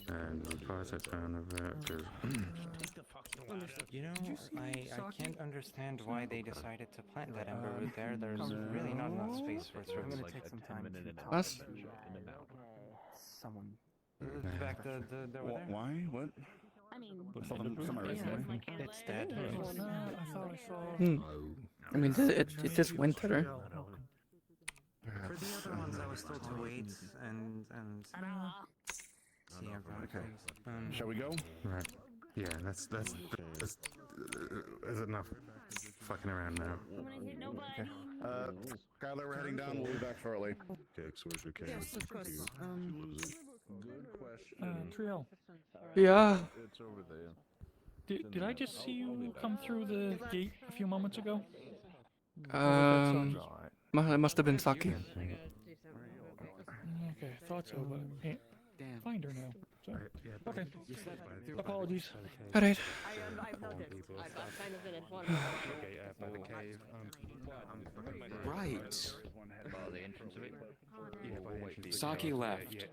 And the process found of it. 'Cause You know, I can't understand why they decided to plant that ember root there. There's really not enough space for its I'm roots. gonna take some time to talk Us? to someone. Back the over there. Why? What? I mean, It's dead. I mean, it is winter. For the other ones, I was told to wait and see everyone. Okay. Shall we go? Right. Yeah, that's there's enough fucking around now. Skylar, we're heading down. We'll be back shortly. Yes, of course. Good question. Triel, Yeah. It's over there. did I just see you come through the gate a few moments ago? It must have been Saki. Okay, thought so, but can't find her now. So, okay. Apologies. Alright. I've noticed. I've kind of been informed. By the cave. Right. Saki left. Yeah.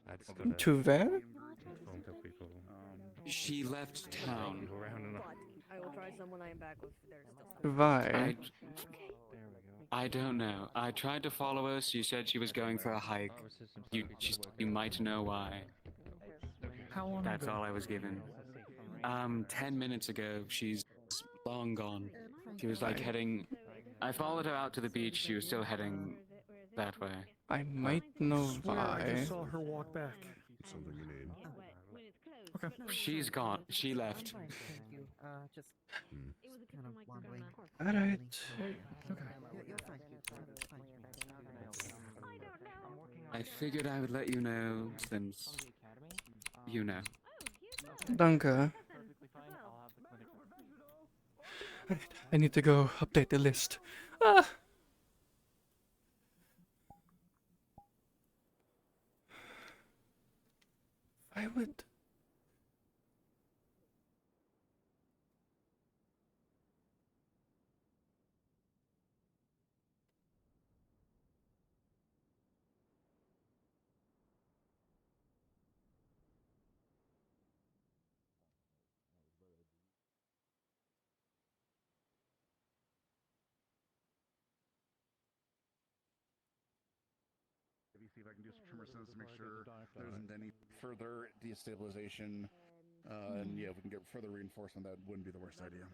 I just gotta To where? tell people. She left town. I will try some when I am back with there's still. Why? I don't know. I tried to follow her. She said she was going for a hike. You might know why. How long That's ago? all I was given. 10 minutes ago. She's long gone. She was like heading. I followed her out to the beach. She was still heading that way. I might know I why. just saw her walk back. Something you need. Okay. She's gone. She left. Just kind of wandering. Alright. You're fine. I figured I would let you know since you know. Danke. Alright, I need to go update the list. Ah! I would. see if I can do some tremor sense to make sure there isn't any further destabilization. And yeah, if we can get further reinforcement, that wouldn't be the worst idea.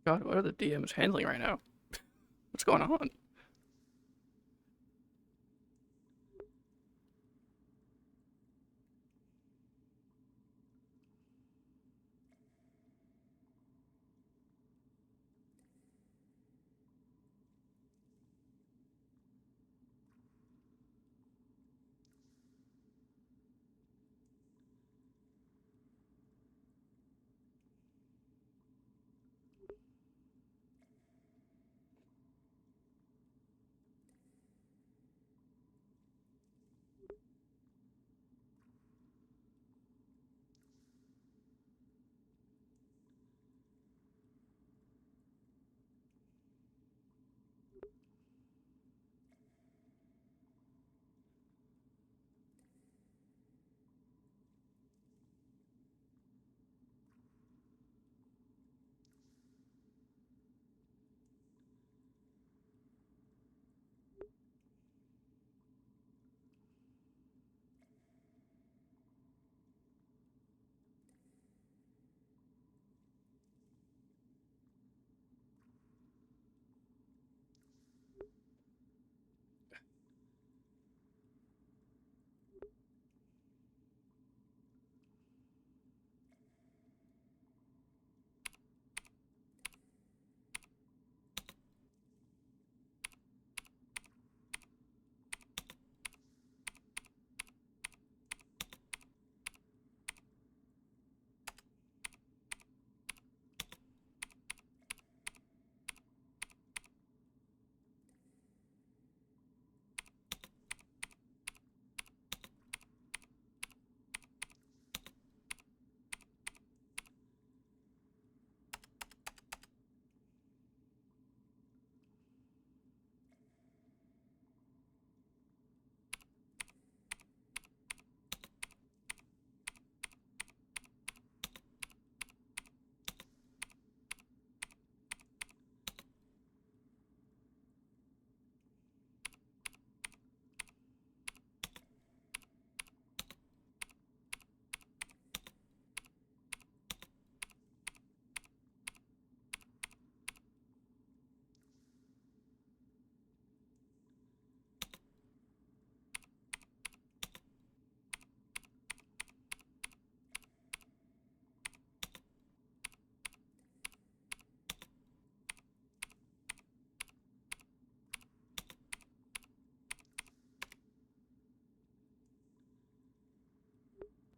God, what are the DMs handling right now? What's going on?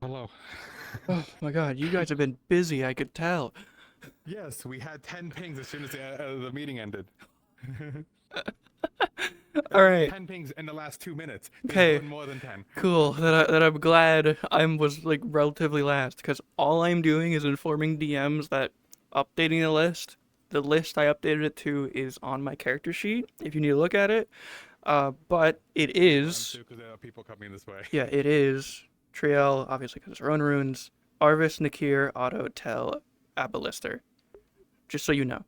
Hello. Oh my god, you guys have been busy, I could tell. Yes, we had 10 pings as soon as the meeting ended. Alright. 10 pings in the last 2 minutes. There's Okay. been more than 10. Cool. That I'm glad I was like relatively last, because all I'm doing is informing DMs that updating the list. The list I updated it to is on my character sheet. If you need to look at it, but it is. Because there are people coming this way. Yeah, it is Triel, obviously because it's her own runes. Arvis, Nakir, Otto, Tel, Abalister. Just so you know.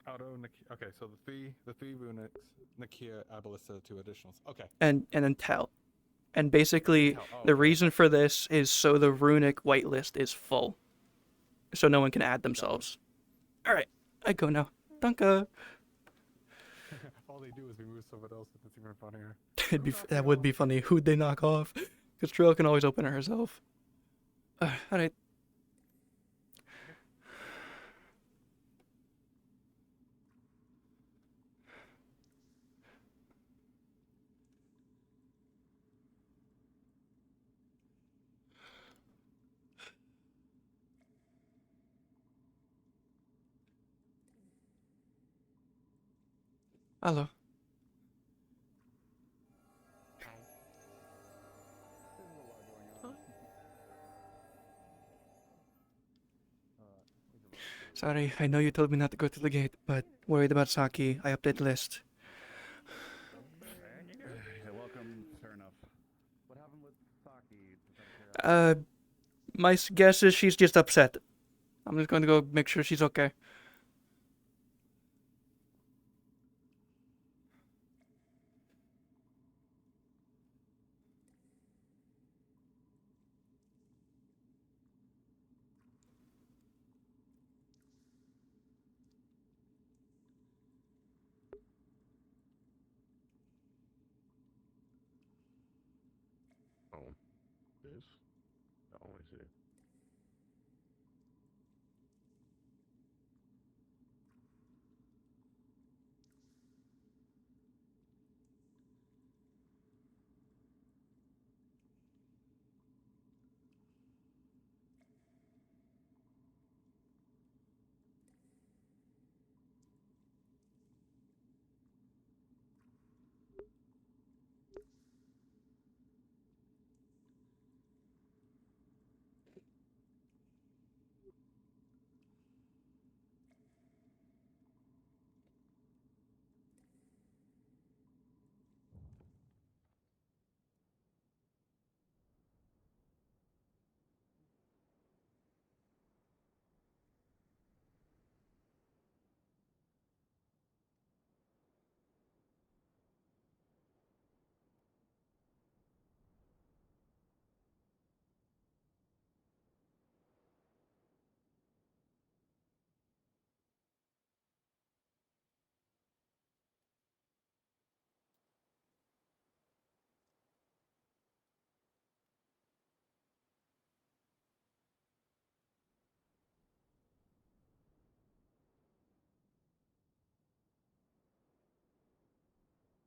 Okay, so the three runics, Nakia, Abalista, 2 additionals. Okay. And then Tel. And basically, Tel, oh, the okay. reason for this is so the runic whitelist is full. So no one can add themselves. Alright, I go now. Danke. All they do is remove someone else if it's even funnier. That would be funny. Who'd they knock off? Because Trill can always open it herself. Alright. Hello. Sorry, I know you told me not to go to the gate, but worried about Saki. I update the list. Yeah, welcome. Fair enough. What happened with Saki? My guess is she's just upset. I'm just going to go make sure she's okay. Oh, this? Oh, I see.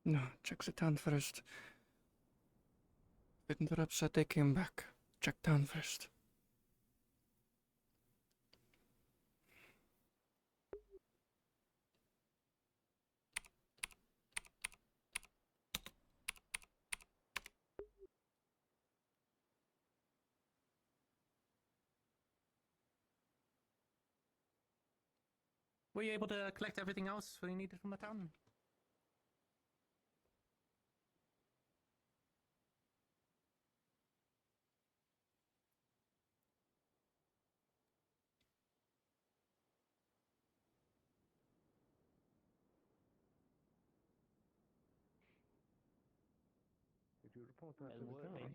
No, check the town first. If they're upset they came back. Check town first. Were you able to collect everything else we needed from the town? Did you report that to the town?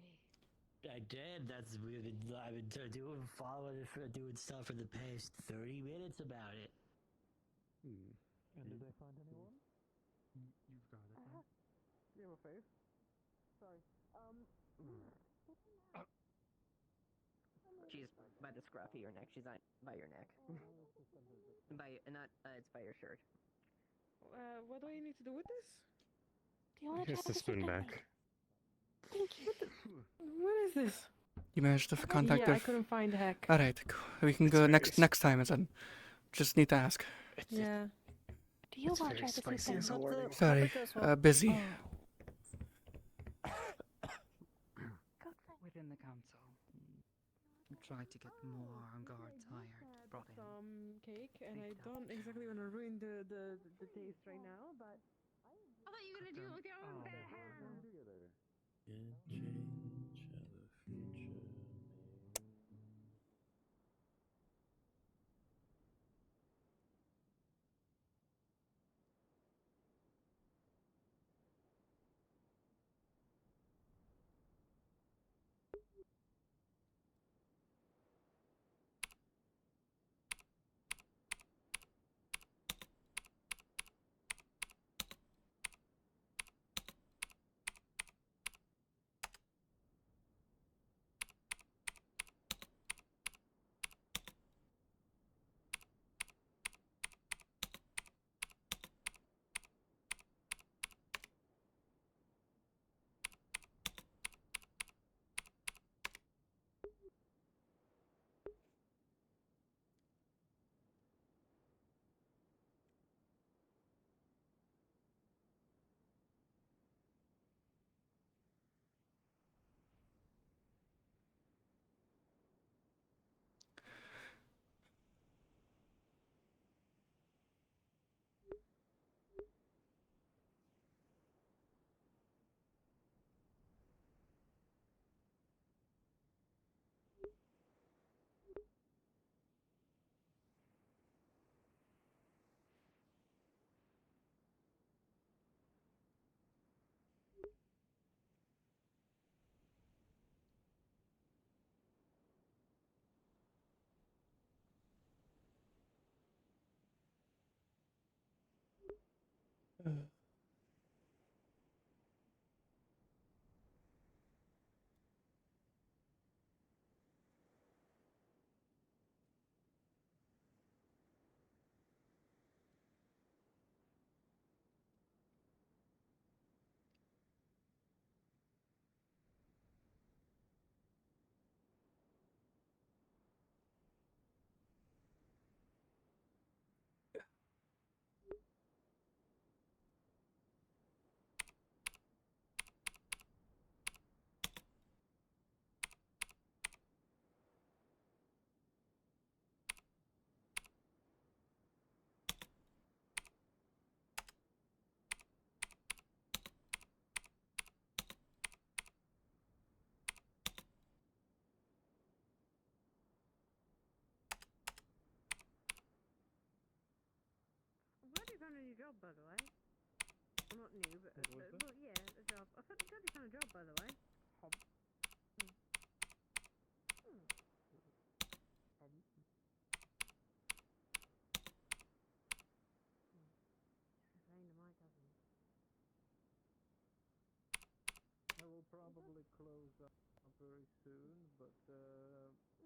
I did. That's I've been doing stuff for the past 30 minutes about it. And did they find anyone? You've got it. Right? You have a face? Sorry. She's by the scruff of your neck. She's not by your neck. It's by your shirt. What do I need to do with this? Here's the spoon back. Thank you. What is is this? You managed to contact Yeah, their. I couldn't find Heck. All right, we can go next time. Then, just need to ask. Yeah. Do you watch our decisions? Sorry, busy. Within the council, try to get more guards hired, brought in. Some cake, and I don't exactly want to ruin the taste right now, but. I thought you were gonna do it with your own bare hands. I'm glad you found a new job, by the way. Well, not new, but well, yeah, a job. I'm glad you found a job, by the way. Hob. I will probably close up very soon, but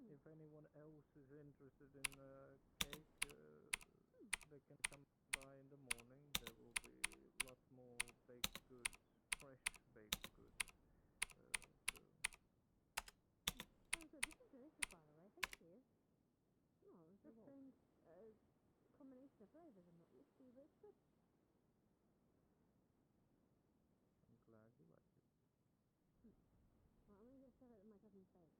if anyone else is interested in cake, they can come by in the morning. There will be lots more baked goods, fresh baked goods. Oh, good. This is delicious, by the way. Thank you. Oh, it was just a combination of flavors. I'm not used to, but it's good. I'm glad you like it. Well, I'm gonna go shove it in my cousin's face.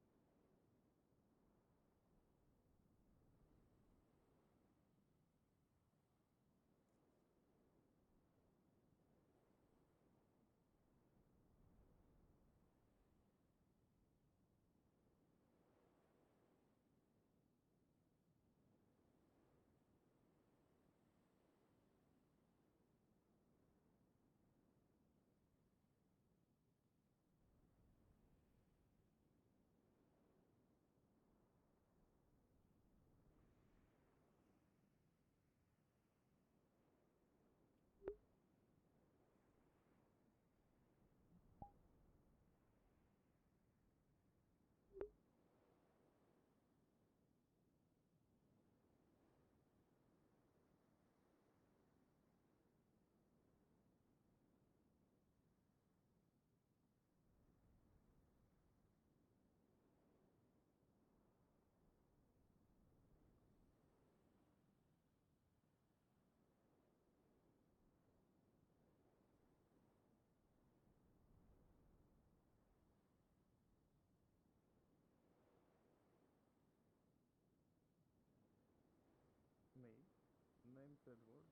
Edward.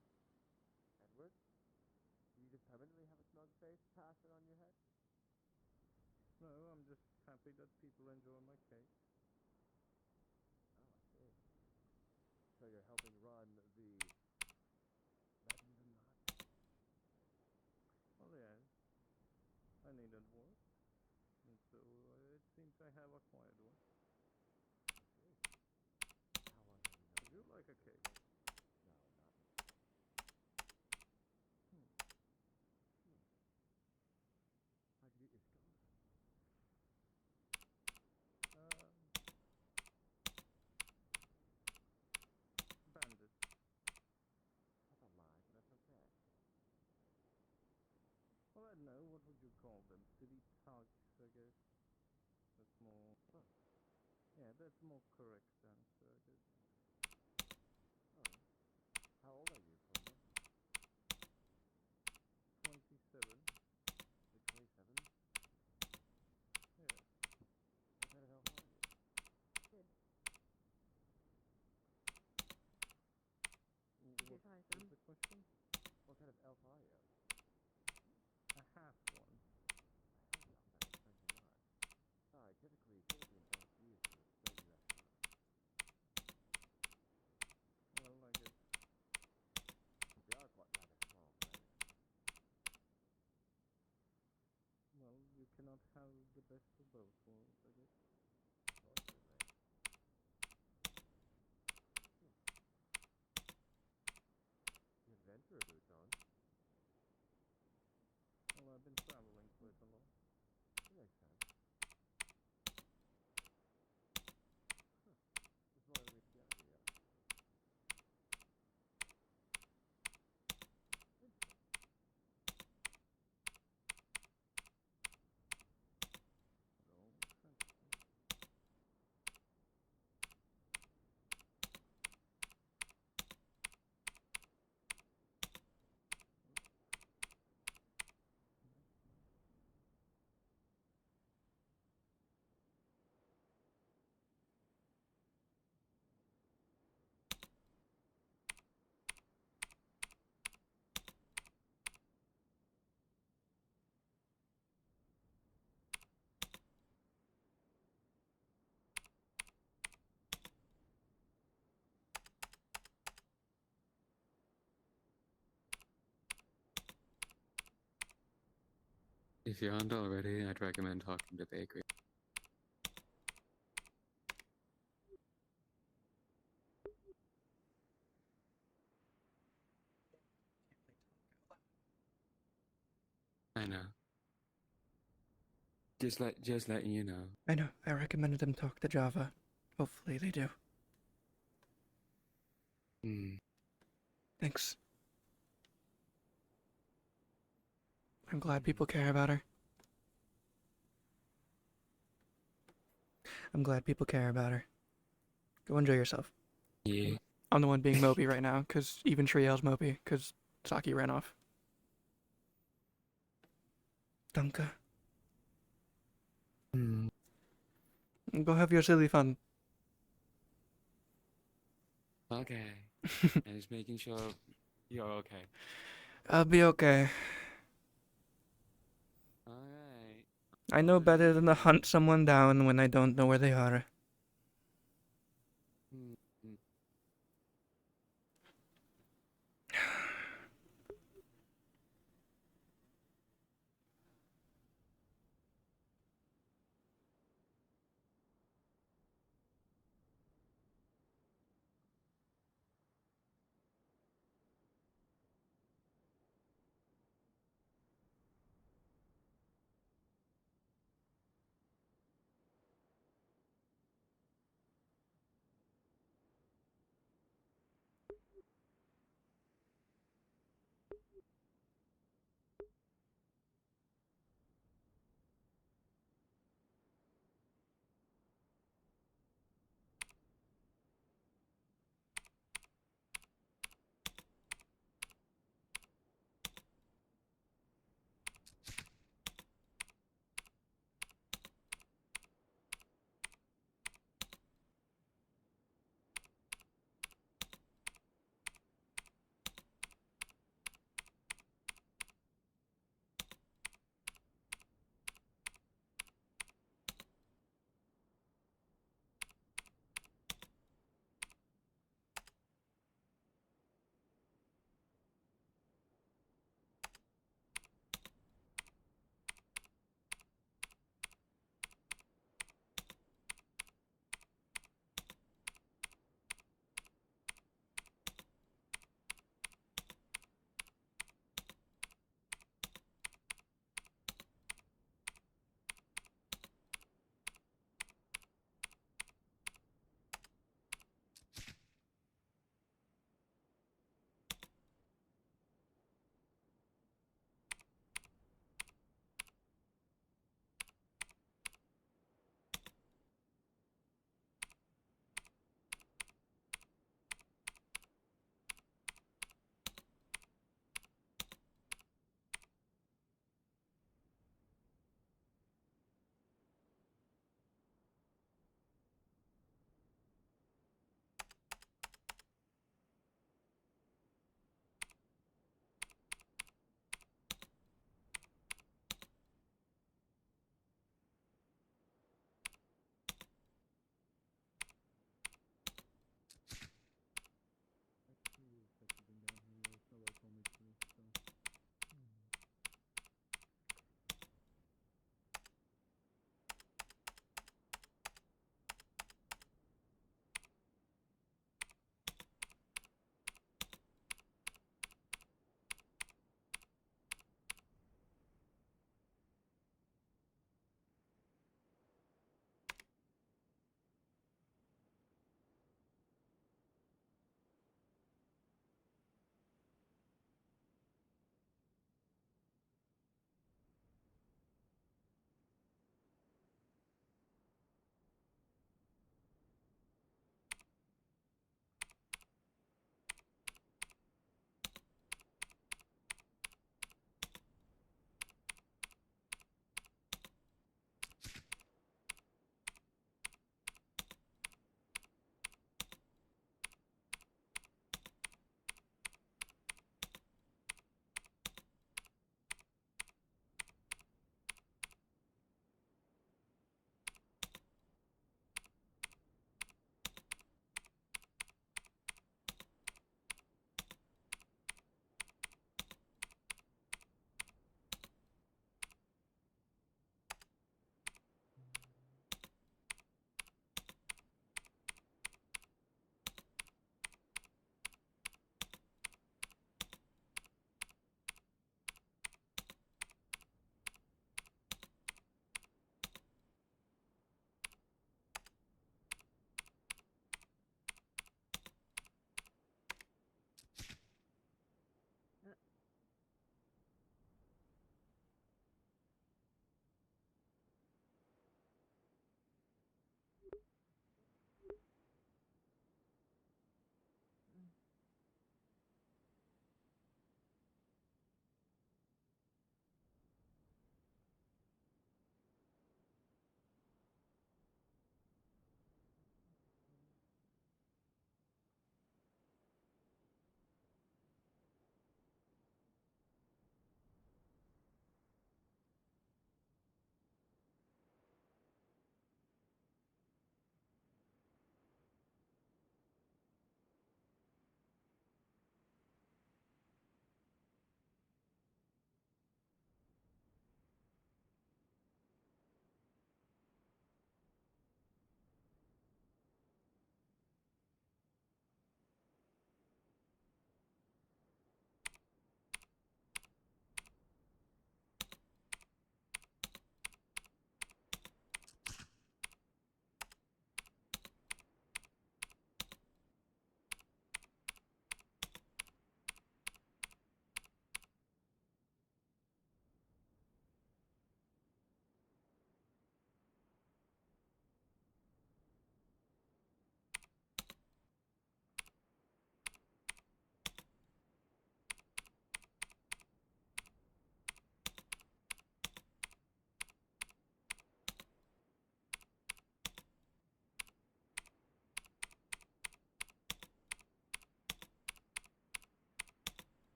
Edward? You just permanently have a smug face plastered on your head? No, I'm just happy that people enjoy my cake. Oh, I see. So you're helping run the Legend of Not? Well, yes. I needed work. And so it seems I have acquired one. How long have you known? Would you like a cake? No, not. How'd you get your scars? Bandit. That's a lie, but that's okay. Well, I don't know. What would you call them? City thugs, I guess. That's more. Huh. Yeah, that's a more correct answer, I guess. Oh. How old are you, Pumbaa? 27. You're 27? Yeah. What kind of elf are you? Good. Yes, hi, What's Sam. the question? What kind of elf are you? A half one. That explains a lot. Sorry, typically an elf used to straight U.S. term. Well, I guess. We are quite rather small, right? Well, you cannot have the best of both worlds, I guess. Unfortunately. You have adventurer boots on. Well, I've been traveling quite a lot. That makes sense. Huh. It's more than we can get for you. Interesting. Oh, interesting. If you aren't already, I'd recommend talking to Bakery. I know. Just letting you know. I know. I recommended them talk to Java. Hopefully they do. Hmm. Thanks. I'm glad people care about her. I'm glad people care about her. Go enjoy yourself. Yeah. I'm the one being mopey right now, because even Triel's mopey, because Saki ran off. Danke. Hmm. Go have your silly fun. Okay. I'm just making sure you're okay. I'll be okay. Alright. I know better than to hunt someone down when I don't know where they are. Hmm.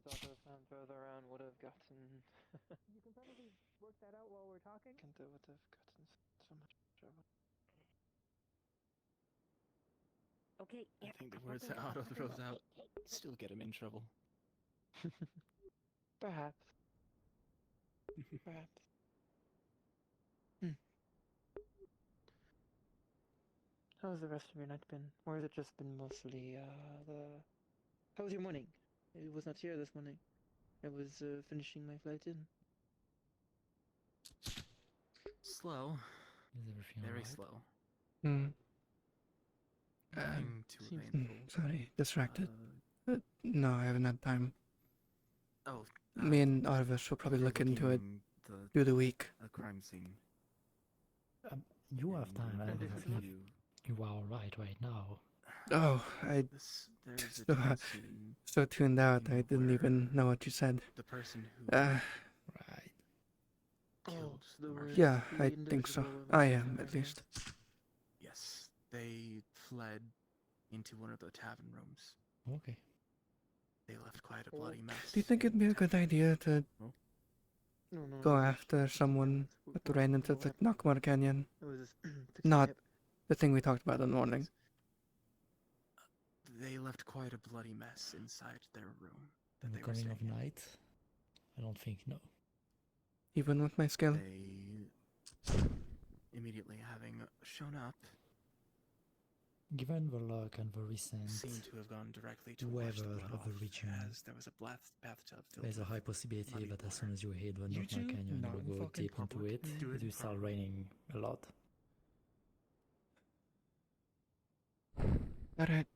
daughter found further around would have gotten. You can probably work that out while we're talking. Kenta would have gotten so much trouble. Okay, I yeah. think the words that Otto throws out still get him in trouble. Perhaps. Perhaps. How's the rest of your night been? Or has it just been mostly, the... How was your morning? I was not here this morning. I was, finishing my flight in. Slow. Is everything Very alright? slow. Hmm. Nothing too eventful. Sorry, distracted. No, I haven't had time. Oh. Me and Arvis will probably look into it through the week. A crime scene. You have time. You You are alright right now. Oh, I there's so, a crime scene so tuned out. I didn't even know what you said. the person who Right. killed the Yeah, I think so. I am, at least. Yes, they fled into one of the tavern rooms. Okay. They left quite a bloody mess. Do you think it'd be a good idea to No, go after someone that ran into the Nakmar Canyon? It was Not the thing we talked about in the morning. They left quite a bloody mess inside their room that In the they were coming staying of in. night? I don't think no. Even with my skill? They immediately having shown up Given the luck and the recent seem to have gone directly to wash the weather blood of the off, region, as there was a bathtub filled there's a with high possibility muddy that as water. soon as you hit the You Northern two Canyon, not you in will go fucking deep into public. it. Do It it will start properly. raining a lot. Alright.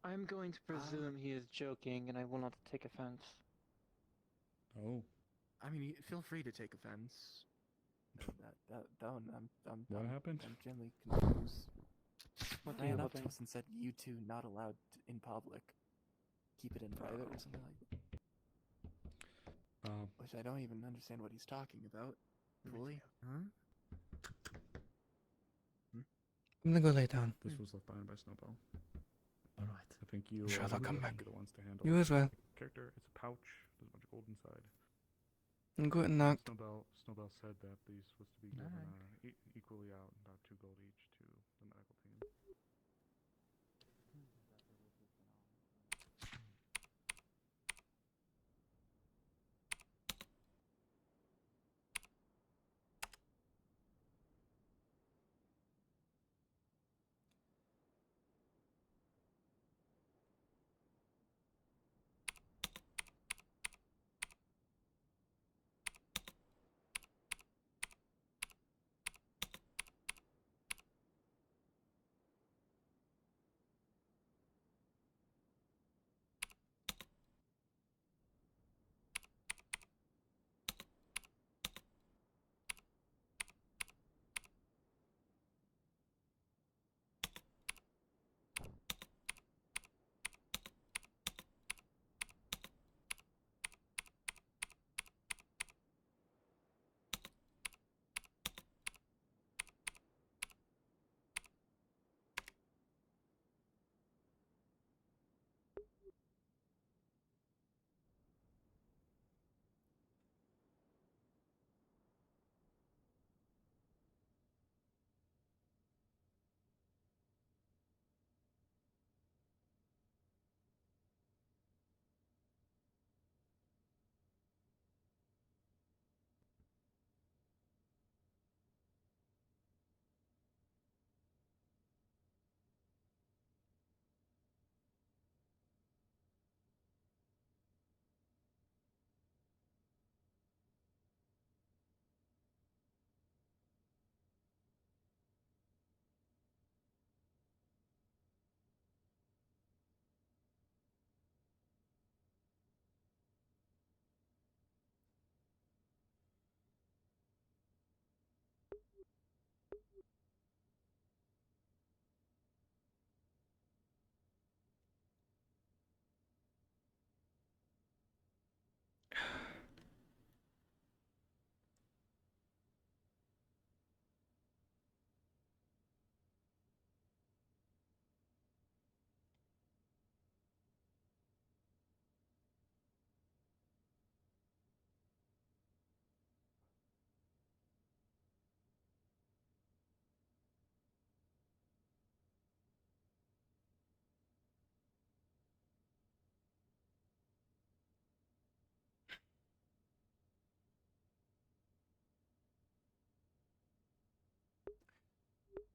I'm going to presume he is joking, and I will not take offense. Oh. I mean, feel free to take offense. What happened? I'm generally confused. What Ran up happened? to us and said, "You two not allowed in public. Keep it in private," or something like. Which I don't even understand what he's talking about. Fully. Huh? I'm gonna go lay down. This was left behind by Snowball. Alright. I think you Sure, they'll come will back. be the ones to handle You as well. the character. It's a pouch. There's a bunch of gold inside. Good night. Snowbell said that these was to be given equally out, about 2 gold each to the medical team.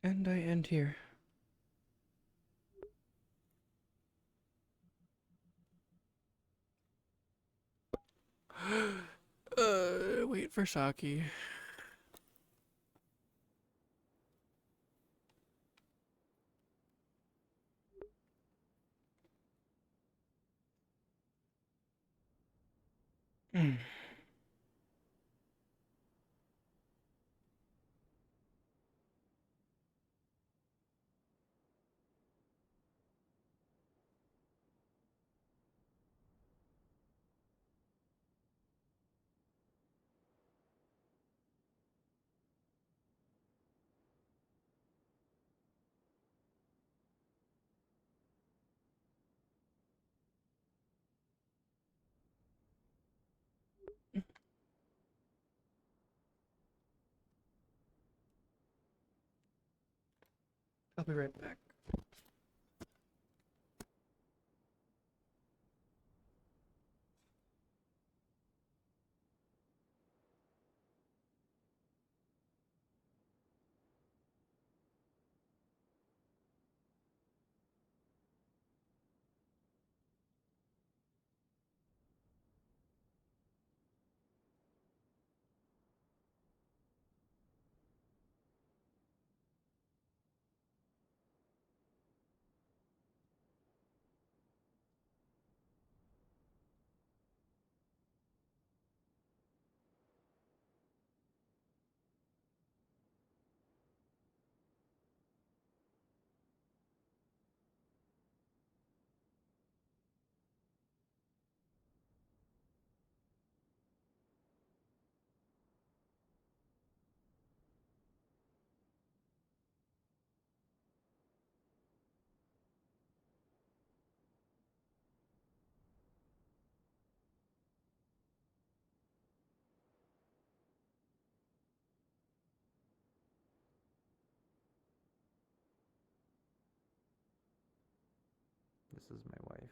And I end here. Wait for Saki. I'll be right back. This is my wife.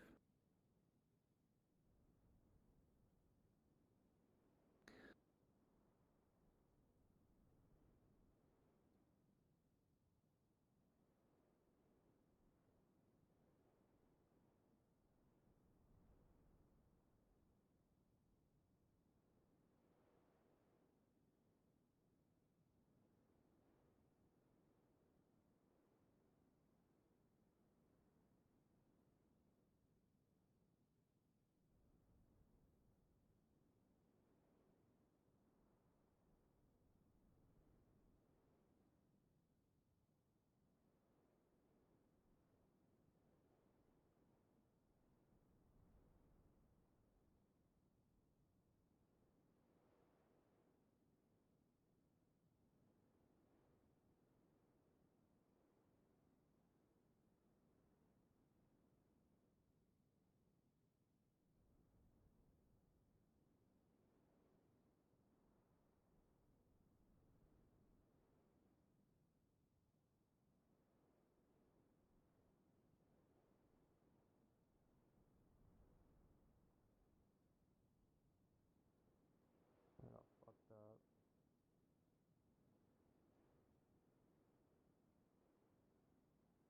I got fucked up.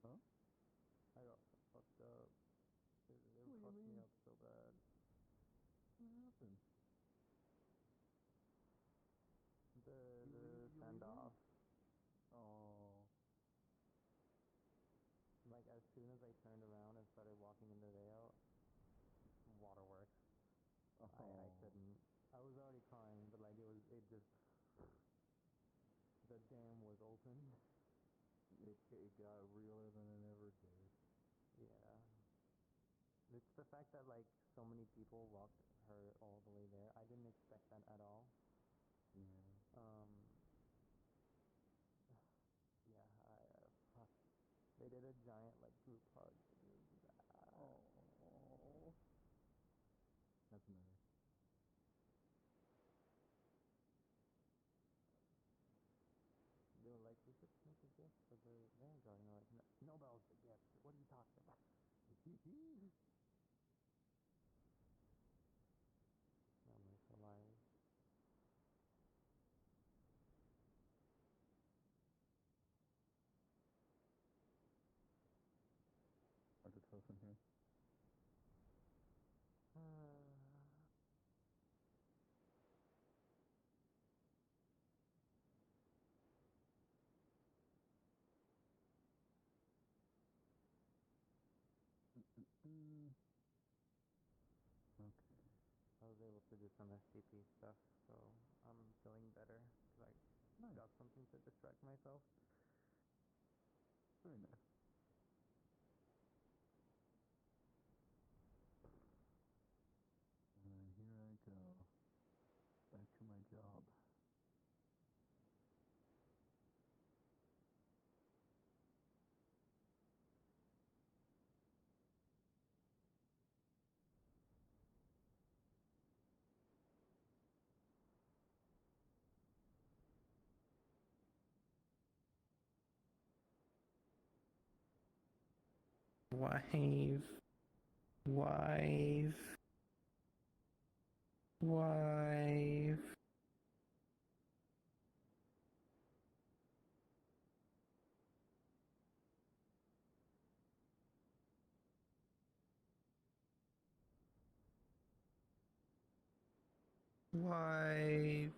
Huh? I got fucked up. It fucked me up so bad. What happened? The send off. Oh. Like as soon as I turned around and started walking in the rail, waterworks. I couldn't. I was already crying, but like it just the dam was open. It got realer than it ever did. Yeah. It's the fact that like so many people walked her all the way there. I didn't expect that at all. Yeah. Yeah. Fuck. They did a giant like group hug. Oh. That's nice. They were like, we should make a gift for the Vanguard. And they're like, Nobel's the gift. What are you talking about? I'm like, alive. go from here? Okay. I was able to do some STP stuff, so I'm feeling better because I got something to distract myself. Very nice. And here I go. Back to my job. Wife. Wife. Wife. Wife.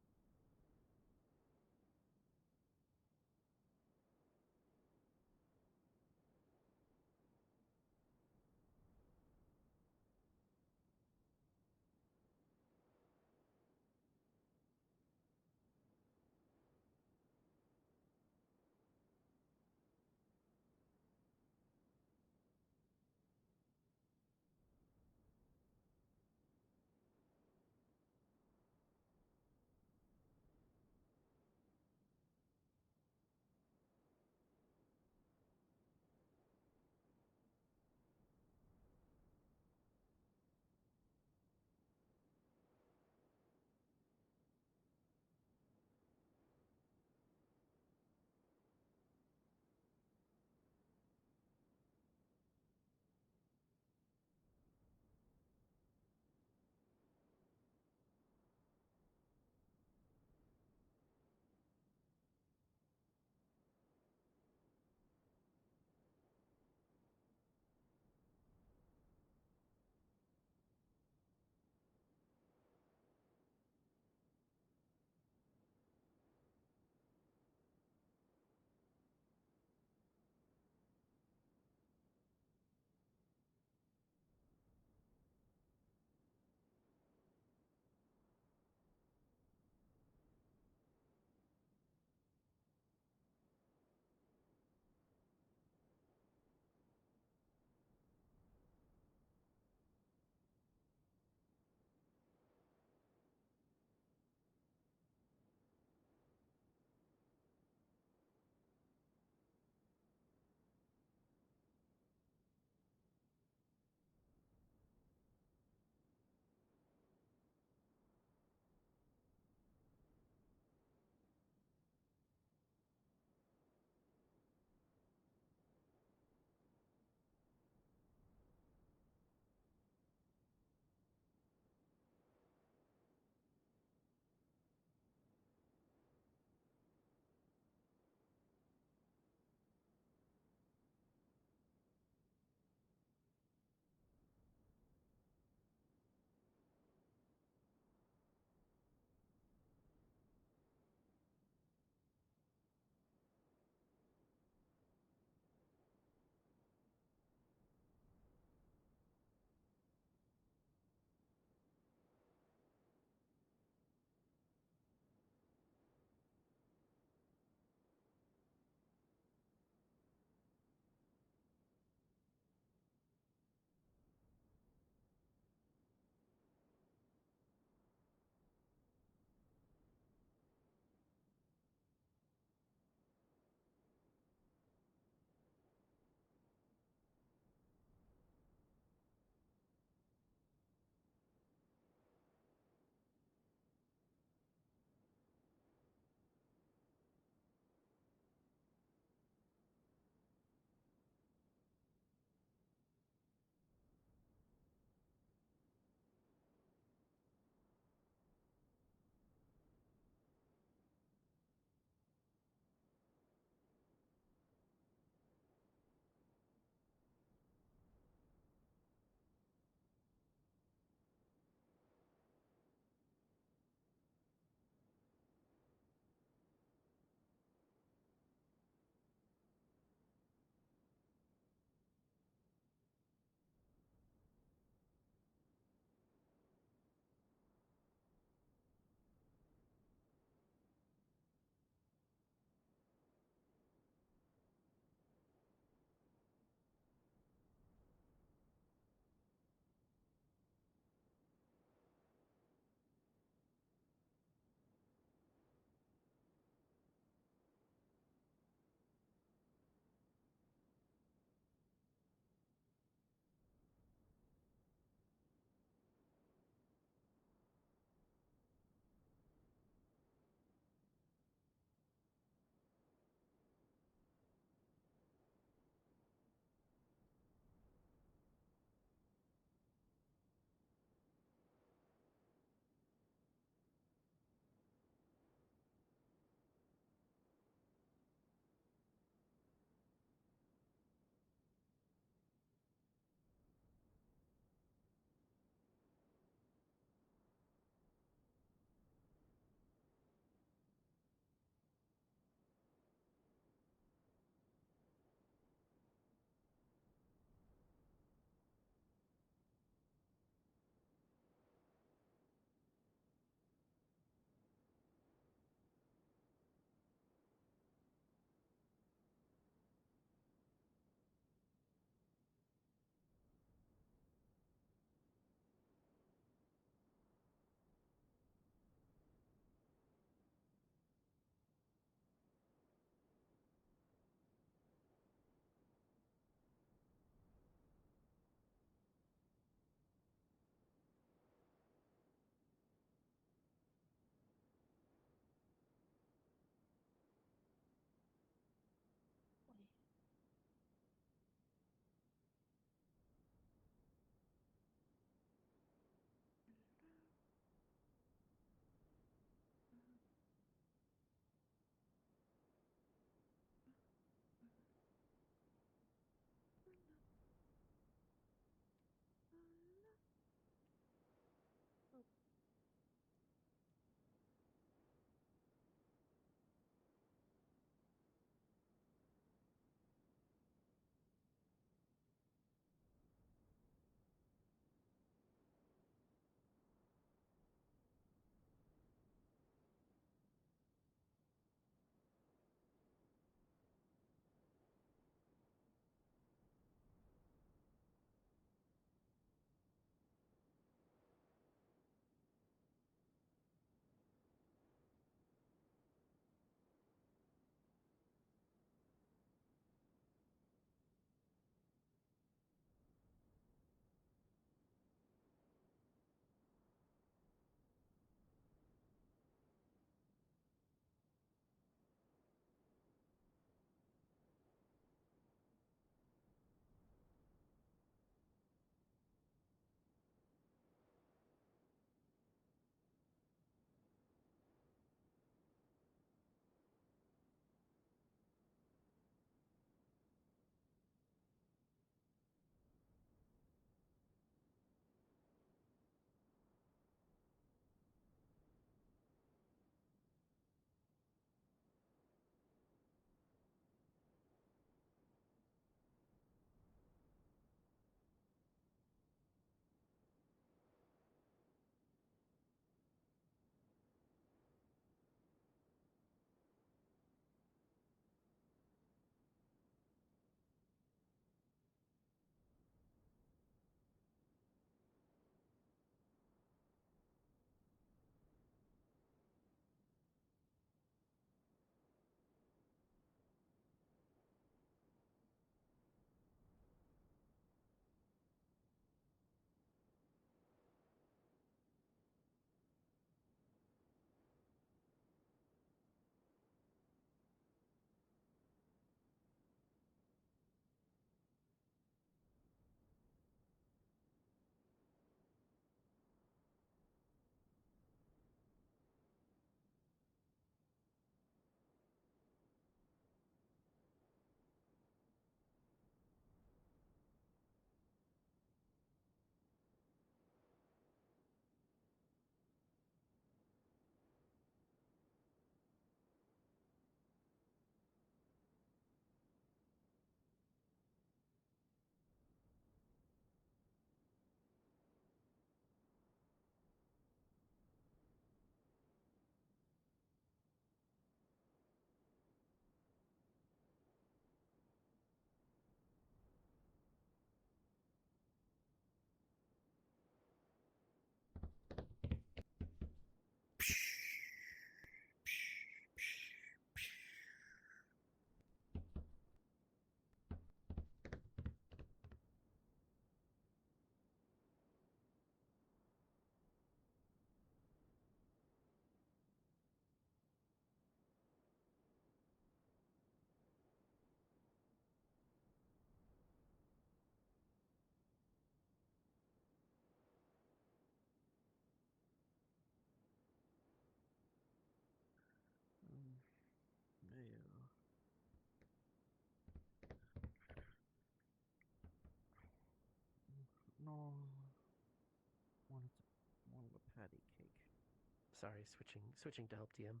sorry, switching to help DM.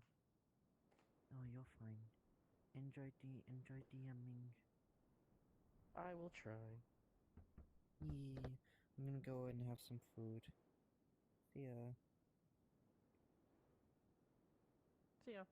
Oh, you're fine. Enjoy DMing. I will try. Yeah, I'm gonna go and have some food. See ya. See ya.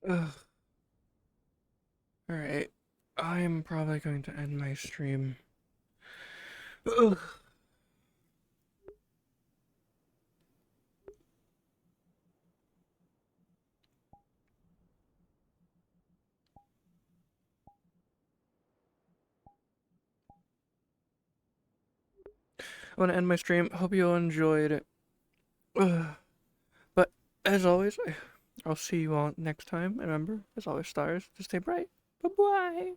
Ugh. Alright. I'm probably going to end my stream. Ugh. I want to end my stream. Hope you all enjoyed it. But as always, I'll see you all next time. And remember, as always, stars, to stay bright. Bye-bye.